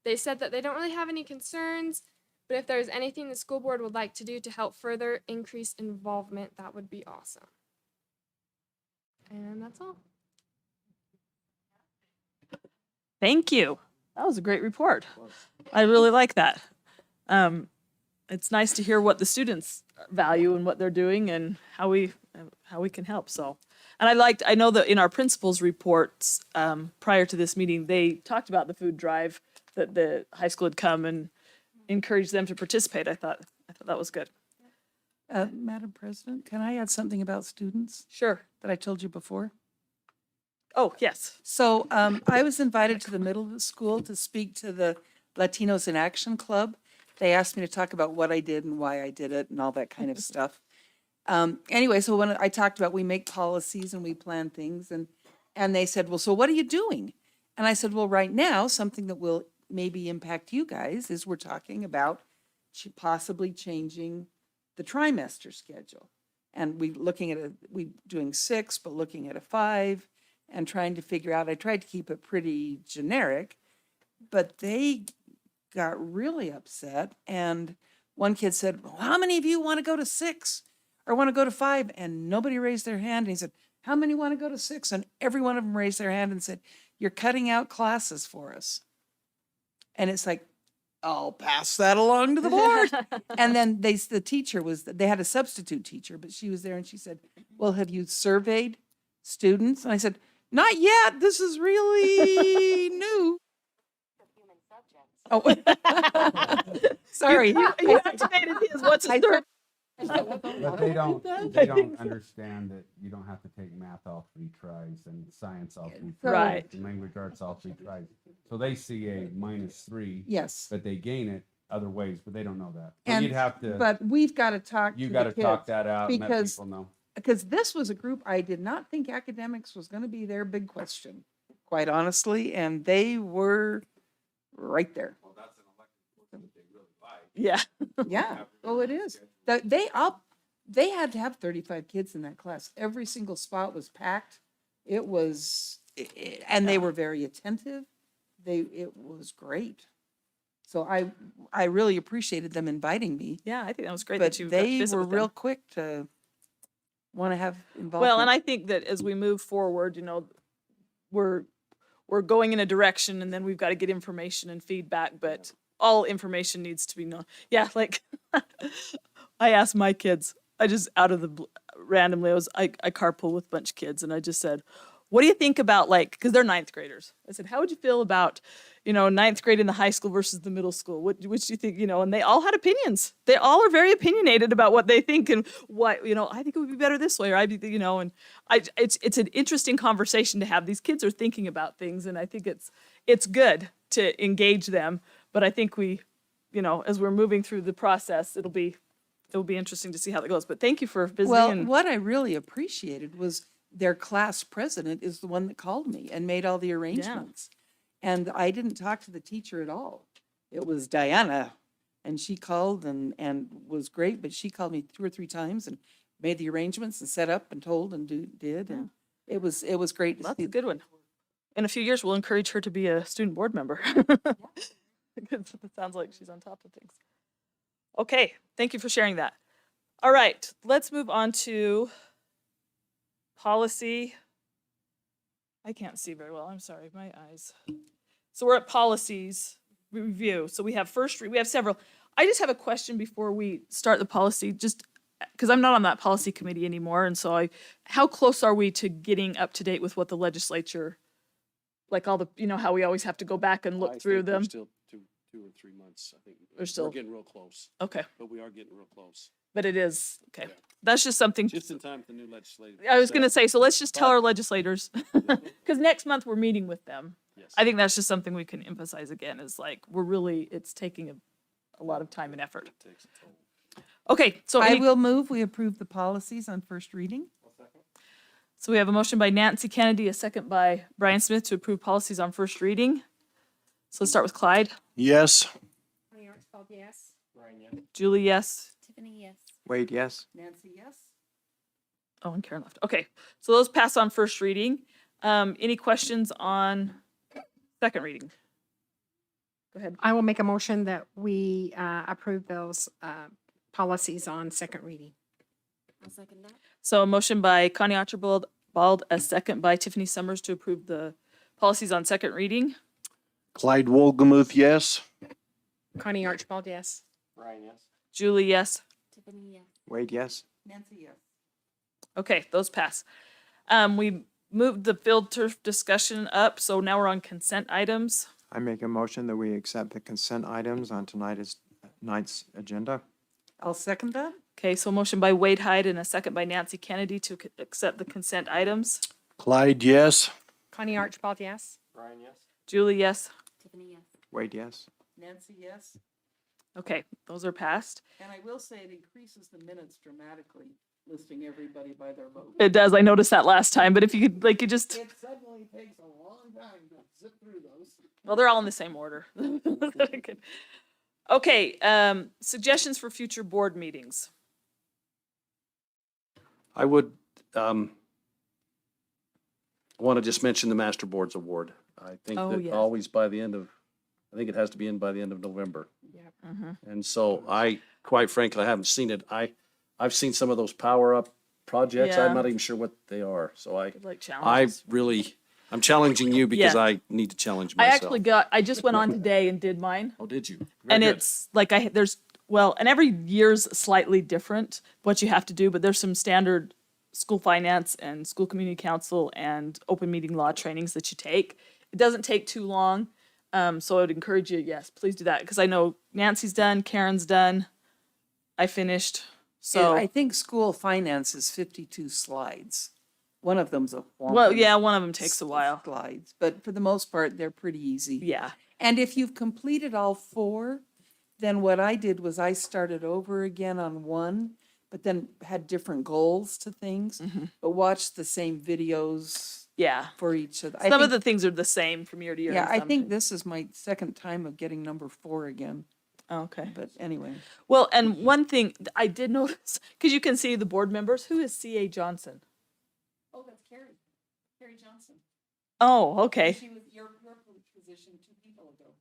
P: They said that they don't really have any concerns, but if there's anything the school board would like to do to help further increase involvement, that would be awesome. And that's all.
A: Thank you. That was a great report. I really like that. It's nice to hear what the students value and what they're doing and how we can help. So, and I know that in our principals reports prior to this meeting, they talked about the food drive that the high school had come and encouraged them to participate. I thought that was good.
B: Madam President, can I add something about students?
A: Sure.
B: That I told you before?
A: Oh, yes.
B: So I was invited to the middle school to speak to the Latinos in Action Club. They asked me to talk about what I did and why I did it and all that kind of stuff. Anyway, so when I talked about we make policies and we plan things, and they said, well, so what are you doing? And I said, well, right now, something that will maybe impact you guys is we're talking about possibly changing the trimester schedule. And we doing 6, but looking at a 5 and trying to figure out, I tried to keep it pretty generic, but they got really upset. And one kid said, well, how many of you want to go to 6 or want to go to 5? And nobody raised their hand. And he said, how many want to go to 6? And every one of them raised their hand and said, you're cutting out classes for us. And it's like, I'll pass that along to the board. And then the teacher they had a substitute teacher, but she was there and she said, well, have you surveyed students? And I said, not yet. This is really new. Oh, sorry.
A: You activated his. What's his third?
M: But they don't understand that you don't have to take math all 3 tries and science all 3 tries.
A: Right.
M: And language arts all 3 tries. So they see a -3.
B: Yes.
M: But they gain it other ways, but they don't know that. So
B: And,
M: you'd have to.
B: but we've got to talk
M: You
B: to
M: got
B: the
M: to talk
B: kids
M: that out and let
B: because
M: people know.
B: because this was a group I did not think academics was going to be their big question, quite honestly, and they were right there.
M: Well, that's an elective course that they really like.
A: Yeah.
B: Yeah. Oh, it is. They had to have 35 kids in that class. Every single spot was packed. It was, and they were very attentive. It was great. So I really appreciated them inviting me.
A: Yeah, I think that was great
B: But
A: that you got to
B: they
A: visit
B: were
A: with them.
B: real quick to want to have involvement.
A: Well, and I think that as we move forward, we're going in a direction, and then we've got to get information and feedback. But all information needs to be known. Yeah, like I asked my kids. I just randomly I carpool with a bunch of kids, and I just said, "What do you think about because they're 9th graders?" I said, "How would you feel about 9th grade in the high school versus the middle school? Which do you think?" And they all had opinions. They all are very opinionated about what they think and what I think it would be better this way, or it's an interesting conversation to have. These kids are thinking about things, and I think it's good to engage them. But I think we, as we're moving through the process, it'll be interesting to see how that goes. But thank you for visiting.
B: Well, what I really appreciated was their class president is the one that called me and made all the arrangements. And I didn't talk to the teacher at all. It was Diana, and she called and was great, but she called me 2 or 3 times and made the arrangements and set up and told and did, and it was great to
A: That's
B: see.
A: a good one. In a few years, we'll encourage her to be a student board member. Because it sounds like she's on top of things. Okay, thank you for sharing that. All right, let's move on to policy. I can't see very well, I'm sorry, my eyes. So we're at policies review. So we have we have several. I just have a question before we start the policy, just because I'm not on that policy committee anymore. And so how close are we to getting up to date with what the legislature, like all the, how we always have to go back and look through them?
E: Still 2 or 3 months, I think.
A: We're still-
E: getting real close.
A: Okay,
E: But we are getting real close.
A: but it is, okay.
E: Yeah.
A: That's just something,
E: Just in time for the new legislative.
A: I was gonna say, so let's just tell
E: But-
A: our legislators, because next month we're meeting with them.
E: Yes.
A: I think that's just something we can emphasize again, is like, it's taking a lot of time and effort.
E: It takes a toll.
A: Okay, so
B: I will move, we approve the policies on first reading.
A: So we have a motion by Nancy Kennedy, a second by Brian Smith to approve policies on first reading. So let's start with Clyde.
R: Yes.
F: Yes.
A: Julie, yes.
T: Tiffany, yes.
C: Wade, yes?
B: Nancy, yes?
A: Oh, and Karen left. Okay, so those pass on first reading. Any questions on second reading? Go ahead.
F: I will make a motion that we approve those policies on second reading.
T: I'll second that.
A: So a motion by Connie Archibald, a second by Tiffany Summers to approve the policies on second reading.
R: Clyde Wolgemuth, yes.
F: Connie Archibald, yes.
R: Brian, yes.
A: Julie, yes.
T: Tiffany, yes.
C: Wade, yes?
B: Nancy, yes.
A: Okay, those pass. We moved the field turf discussion up, so now we're on consent items.
C: I make a motion that we accept the consent items on tonight's agenda.
B: I'll second that.
A: Okay, so motion by Wade Hyde and a second by Nancy Kennedy to accept the consent items.
R: Clyde, yes.
F: Connie Archibald, yes.
R: Brian, yes.
A: Julie, yes.
T: Tiffany, yes.
C: Wade, yes?
B: Nancy, yes.
A: Okay, those are passed.
B: And I will say it increases the minutes dramatically, listing everybody by their vote.
A: It does. I noticed that last time, but if you could, you just,
L: It suddenly takes a long time to zip through those.
A: well, they're all in the same order. Okay, suggestions for future board meetings.
E: I would want to just mention the Master Boards Award. I think
A: Oh,
E: that
A: yes.
E: always I think it has to be in by the end of November.
A: Mhm.
E: And so quite frankly, I haven't seen it. I've seen some of those power up projects.
A: Yeah.
E: I'm not even sure what they are. So
A: Like challenges.
E: I'm challenging you because
A: Yeah.
E: I need to challenge
A: I
E: myself.
A: actually I just went on today and did mine.
E: Oh, did you? Very
A: And
E: good.
A: it's like and every year's slightly different what you have to do, but there's some standard school finance and school community council and open meeting law trainings that you take. It doesn't take too long. So I would encourage you, yes, please do that. Because I know Nancy's done, Karen's done. I finished. So,
B: I think school finance is 52 slides. One of them's a
A: well,
B: whomping
A: yeah, one of them takes a while.
B: slides, but for the most part, they're pretty easy.
A: Yeah.
B: And if you've completed all 4, then what I did was I started over again on one, but then had different goals to things, but watched the same videos
A: Yeah.
B: for each of the.
A: Some of the things are the same from year to year.
B: Yeah,
A: and
B: I
A: some-
B: think this is my second time of getting number 4 again,
A: Okay.
B: but anyway.
A: Well, and one thing I did notice, because you can see the board members, who is C.A. Johnson?
B: Oh, that's Carrie. Carrie Johnson.
A: Oh, okay.
B: She was your position 2 people ago.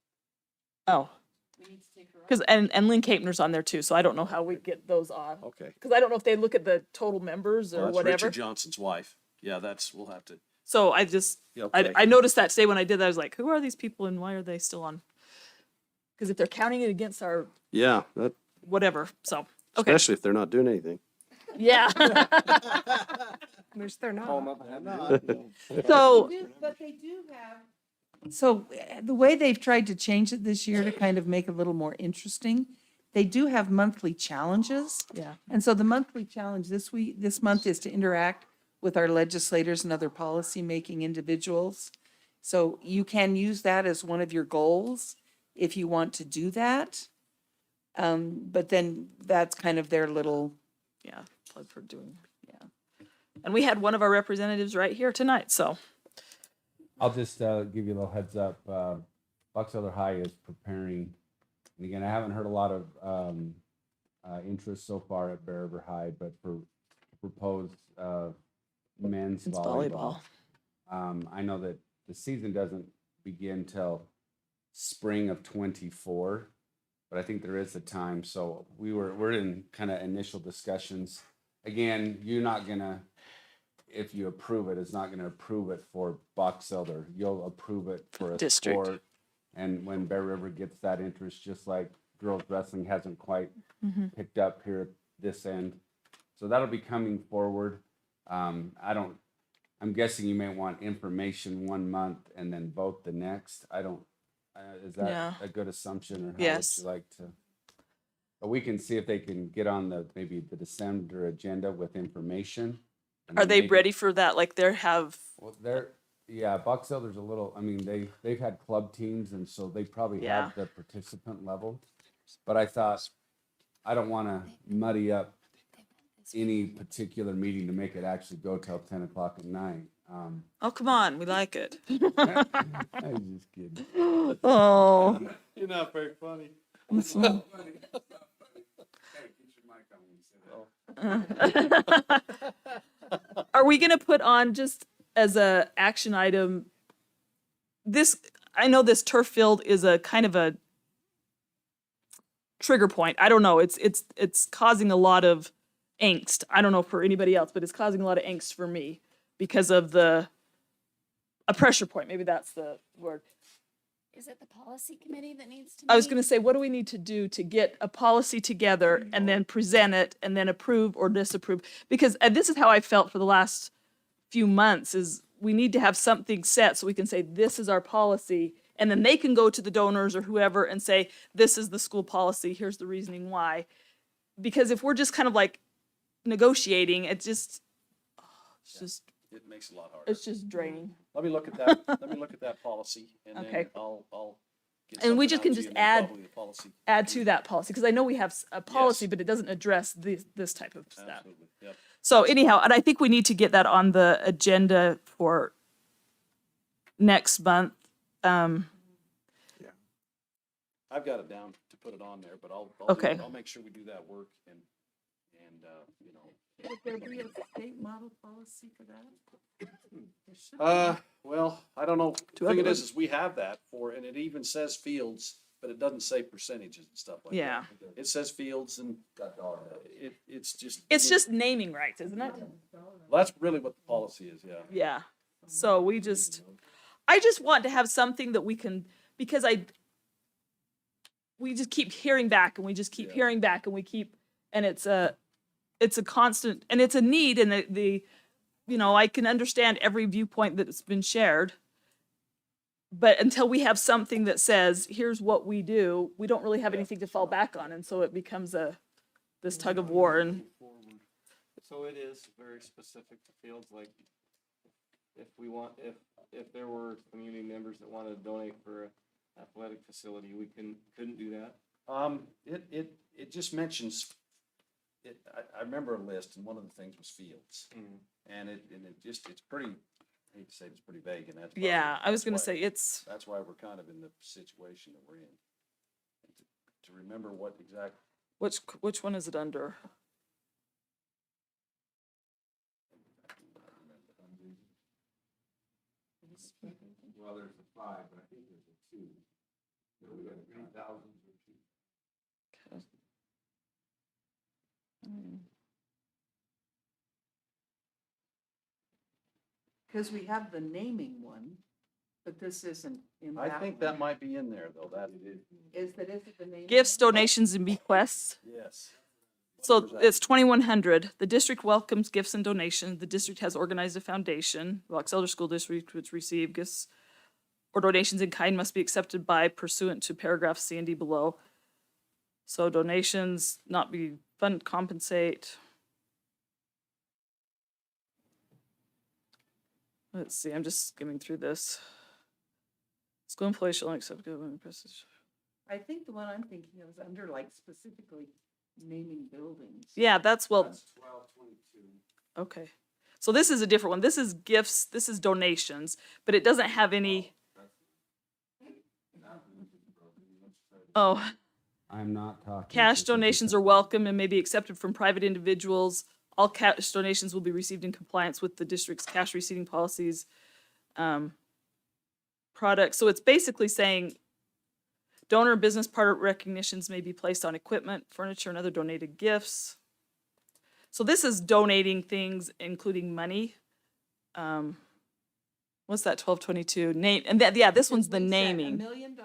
A: Oh,
B: We need to take her off.
A: because and Lynn Capner's on there too, so I don't know how we get those on.
E: Okay.
A: Because I don't know if they look at the total members or
E: Well, that's
A: whatever.
E: Richard Johnson's wife. Yeah, we'll have to.
A: So I just
E: Yeah, okay.
A: I noticed that today when I did that. I was like, who are these people and why are they still on? Because if they're counting it against our
E: Yeah, that,
A: whatever, so okay,
E: especially if they're not doing anything.
A: yeah.
F: Which they're not.
A: So
B: But they do have. So the way they've tried to change it this year to kind of make it a little more interesting, they do have monthly challenges.
A: yeah,
B: And so the monthly challenge this month is to interact with our legislators and other policy-making individuals. So you can use that as one of your goals if you want to do that. But then that's kind of their little,
A: yeah. Plug for doing, yeah. And we had one of our representatives right here tonight, so.
M: I'll just give you a little heads up. Box Elder High is preparing, and again, I haven't heard a lot of interest so far at Bear River High, but for proposed men's
A: It's
M: volleyball. I know that the season doesn't begin till spring of 24, but I think there is a time. So we're in kind of initial discussions. Again, you're not gonna, if you approve it, it's not gonna approve it for Box Elder. You'll approve it for a
A: District.
M: sport. And when Bear River gets that interest, just like girls wrestling hasn't quite picked up here at this end. So that'll be coming forward. I'm guessing you may want information 1 month and then vote the next. Is that
A: Yeah.
M: a good assumption, or how
A: Yes.
M: would you like to? But we can see if they can get on maybe the December agenda with information. and
A: Are
M: then
A: they
M: maybe-
A: ready for that? Like they have,
M: Well, yeah, Box Elder's a little, I mean, they've had club teams, and so they probably
A: Yeah.
M: have the participant level. But I thought, I don't want to muddy up any particular meeting to make it actually go till 10 o'clock at night.
A: oh, come on, we like it.
M: I was just kidding.
A: Oh.
E: You're not very funny.
A: Are we gonna put on just as a action item? This, I know this turf field is a kind of a trigger point. I don't know. It's causing a lot of angst. I don't know for anybody else, but it's causing a lot of angst for me because of a pressure point. Maybe that's the word.
T: Is it the policy committee that needs to
A: I was
T: meet?
A: going to say, what do we need to do to get a policy together and then present it and then approve or disapprove? Because this is how I felt for the last few months is we need to have something set so we can say, this is our policy. And then they can go to the donors or whoever and say, this is the school policy. Here's the reasoning why. Because if we're just kind of like negotiating, it's just
E: It makes it a lot harder.
A: it's just draining.
E: Let me look at that, let me look at that policy, and
A: Okay.
E: then I'll get
A: And we
E: something
A: just
E: out
A: can
E: to
A: just
E: you, and then
A: add-
E: probably the policy.
A: Add to that policy, because I know we have a policy, but it doesn't address this type of stuff.
E: Absolutely, yep.
A: So anyhow, and I think we need to get that on the agenda for next month.
E: I've got it down to put it on there, but I'll
A: Okay.
E: I'll make sure we do that work and you know.
B: Would there be a state model policy for that? There should be.
E: Well, I don't know.
A: Do
E: The thing
A: other
E: it is we have that and it even says fields, but it doesn't say percentages and stuff like
A: Yeah.
E: that. It says fields and it's just.
A: It's just naming rights, isn't it?
E: Well, that's really what the policy is, yeah.
A: Yeah. So I just want to have something that we can, because we just keep hearing back and we just keep hearing back and and it's a constant, and it's a need, and I can understand every viewpoint that's been shared. But until we have something that says, here's what we do, we don't really have anything to fall back on. And so it becomes this tug of war. And
R: So it is very specific to fields, like if there were community members that wanted to donate for an athletic facility, we couldn't do that.
E: It just mentions, I remember a list, and one of the things was fields. And it's pretty, I hate to say it's pretty vague, and that's.
A: yeah, I was going to
E: that's why-
A: say
E: That's why we're kind of in the situation that we're in. To remember what exact,
A: which one is it under?
M: Well, there's a 5, but I think there's a 2. So we got 3,000 or 2.
B: Because we have the naming one, but this isn't in
E: I
B: that
E: think
B: one.
E: that might be in there, though, that it is.
B: Is it the naming?
A: Gifts,
B: one?
A: donations, and bequests.
E: Yes.
A: So it's 2,100. The district welcomes gifts and donations. The district has organized a foundation. Box Elder School District, which receive gifts or donations in kind, must be accepted by pursuant to paragraph C and D below. So donations not be fund compensate. Let's see, I'm just skimming through this. School employees shall accept government prestige.
B: I think the one I'm thinking of is under like specifically naming buildings.
A: Yeah, that's well.
M: That's 1222.
A: Okay. So this is a different one. This is gifts, this is donations, but it doesn't have any. Oh,
M: I'm not talking.
A: cash donations are welcome and may be accepted from private individuals. All cash donations will be received in compliance with the district's cash receiving policies. Products. So it's basically saying donor and business partner recognitions may be placed on equipment, furniture, and other donated gifts. So this is donating things, including money. What's that? 1222 name, and that, yeah, this one's the
B: $1
A: naming.
B: million to,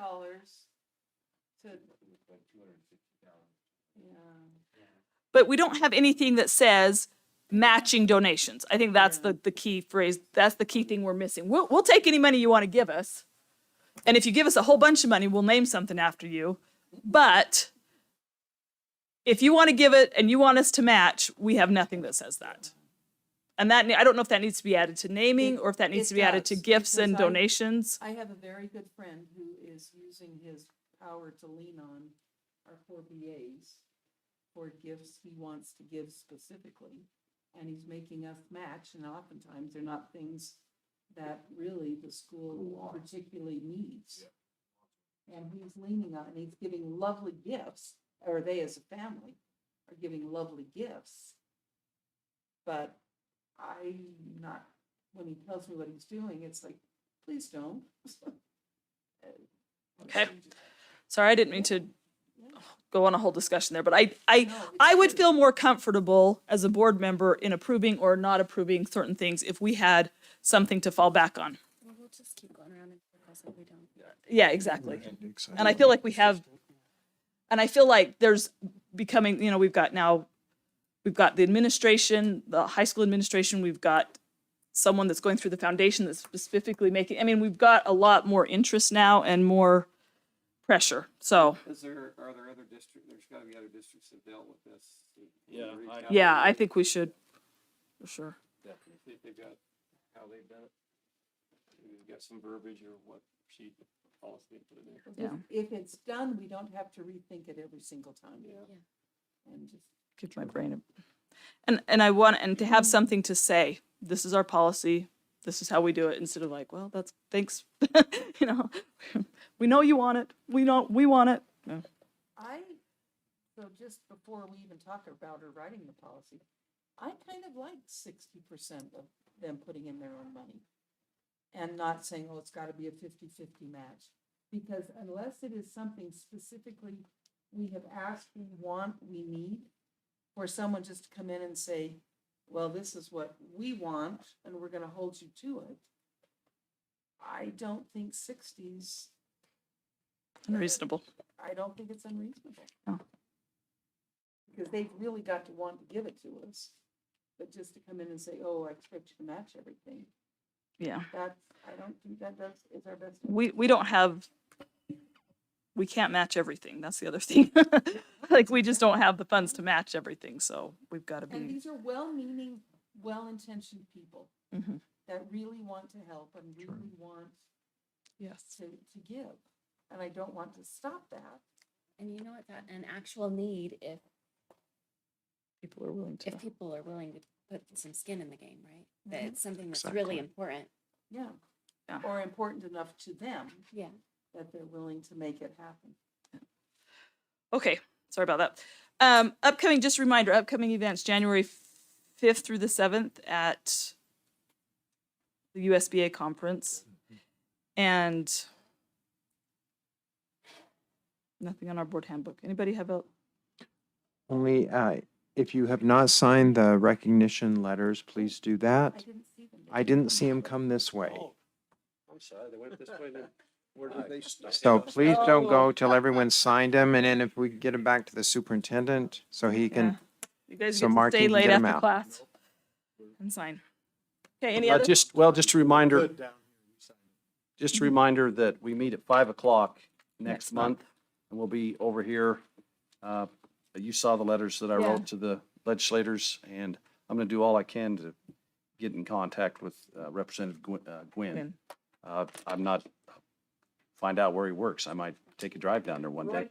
A: But we don't have anything that says matching donations. I think that's the key phrase. That's the key thing we're missing. We'll take any money you want to give us. And if you give us a whole bunch of money, we'll name something after you. But if you want to give it and you want us to match, we have nothing that says that. And that, I don't know if that needs to be added to naming or if that needs to be added to gifts and donations.
B: I have a very good friend who is using his power to lean on our 4 BAs for gifts he wants to give specifically. And he's making us match, and oftentimes they're not things that really the school particularly needs. And he's leaning on, and he's giving lovely gifts, or they as a family are giving lovely gifts. But I'm not, when he tells me what he's doing, it's like, please don't.
A: Okay. Sorry, I didn't mean to go on a whole discussion there, but I would feel more comfortable as a board member in approving or not approving certain things if we had something to fall back on.
T: Well, we'll just keep going around in circles if we don't.
A: Yeah, exactly. And I feel like we have, and I feel like there's becoming, you know, we've got the administration, the high school administration, we've got someone that's going through the foundation that's specifically making, I mean, we've got a lot more interest now and more pressure, so.
R: Are there other districts, there's gotta be other districts that dealt with this?
A: Yeah, I think we should, for sure.
R: Definitely, see if they've got, how they've done it. Maybe they've got some verbiage or what sheet policy they put in there.
A: Yeah.
B: If it's done, we don't have to rethink it every single time. And just.
A: Gives my brain and I want, and to have something to say, this is our policy, this is how we do it, instead of like, well, that's, thanks, you know, we know you want it, we want it. Yeah.
B: So just before we even talk about or writing the policy, I kind of like 60% of them putting in their own money and not saying, oh, it's got to be a 50-50 match. Because unless it is something specifically we have asked, we want, we need, for someone just to come in and say, well, this is what we want and we're going to hold you to it, I don't think 60's
A: Unreasonable.
B: I don't think it's unreasonable.
A: No.
B: Because they've really got to want to give it to us. But just to come in and say, oh, I expect you to match everything.
A: Yeah.
B: That's, I don't think that is our best.
A: We can't match everything. That's the other thing. Like, we just don't have the funds to match everything, so we've got to
B: And
A: be.
B: these are well-meaning, well-intentioned people
A: Mhm.
B: that really want to help and really want
A: Yes.
B: to give. And I don't want to stop that.
T: And you know what, that an actual need if
A: People are willing to.
T: if people are willing to put some skin in the game, right? That
B: Mhm.
T: it's something that's
C: Exactly.
T: really important.
B: Yeah.
A: Yeah.
B: Or important enough to them
T: Yeah.
B: that they're willing to make it happen.
A: Okay, sorry about that. Upcoming, just a reminder, upcoming events, January 5th through the 7th at the USBA conference. And nothing on our board handbook. Anybody have a,
C: Only, if you have not signed the recognition letters, please do
B: I
C: that.
B: didn't see them.
C: I didn't see them come this way.
E: I'm sorry, they went this way, then where did they stop?
C: So please don't go till everyone's signed them, and then if we could get them back to the superintendent, so he can,
A: you guys
C: So
A: get to
C: Mark,
A: stay
C: you can
A: late
C: get 'em
A: after
C: out.
A: class and sign. Okay, any other?
E: Just a reminder, just a reminder that we meet at 5 o'clock next month, and we'll be over here. You saw the letters that I
B: Yeah.
E: wrote to the legislators, and I'm gonna do all I can to get in contact with Representative Gwynn. I'm not, find out where he works. I might take a drive down there one day.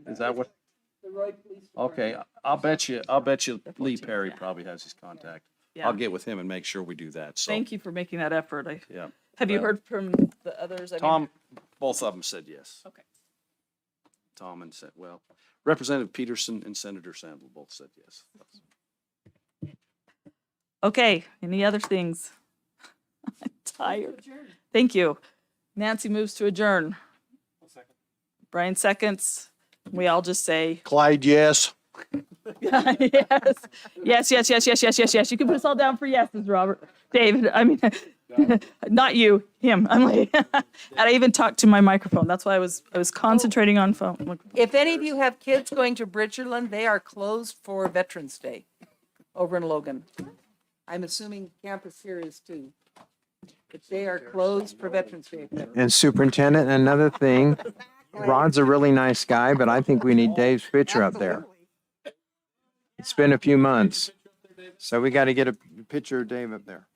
E: Is that what?
B: The Roy Police.
E: Okay, I'll bet you Lee Perry probably has his contact.
A: Yeah.
E: I'll get with him and make sure we do that. So,
A: Thank you for making that effort.
E: yeah.
A: Have you
E: Well,
A: heard from the others? I mean-
E: Tom, both of them said yes.
A: Okay.
E: Tom and said, well, Representative Peterson and Senator Sandel both said yes.
A: Okay, any other things? I'm tired. Thank you. Nancy moves to adjourn. Brian seconds. We all just say,
E: Clyde, yes.
A: yes, yes, yes, yes, yes, yes, yes, yes. You can put us all down for yeses, Robert. David, I mean, not you, him. I'm like, and I even talked to my microphone. That's why I was concentrating on phone.
B: If any of you have kids going to Bridgerland, they are closed for Veterans Day over in Logan. I'm assuming campus here is too. But they are closed for Veterans Day.
C: And Superintendent, another thing, Rod's a really nice guy, but I think we need Dave's picture up there. It's been a few months, so we got to get a picture of Dave up there.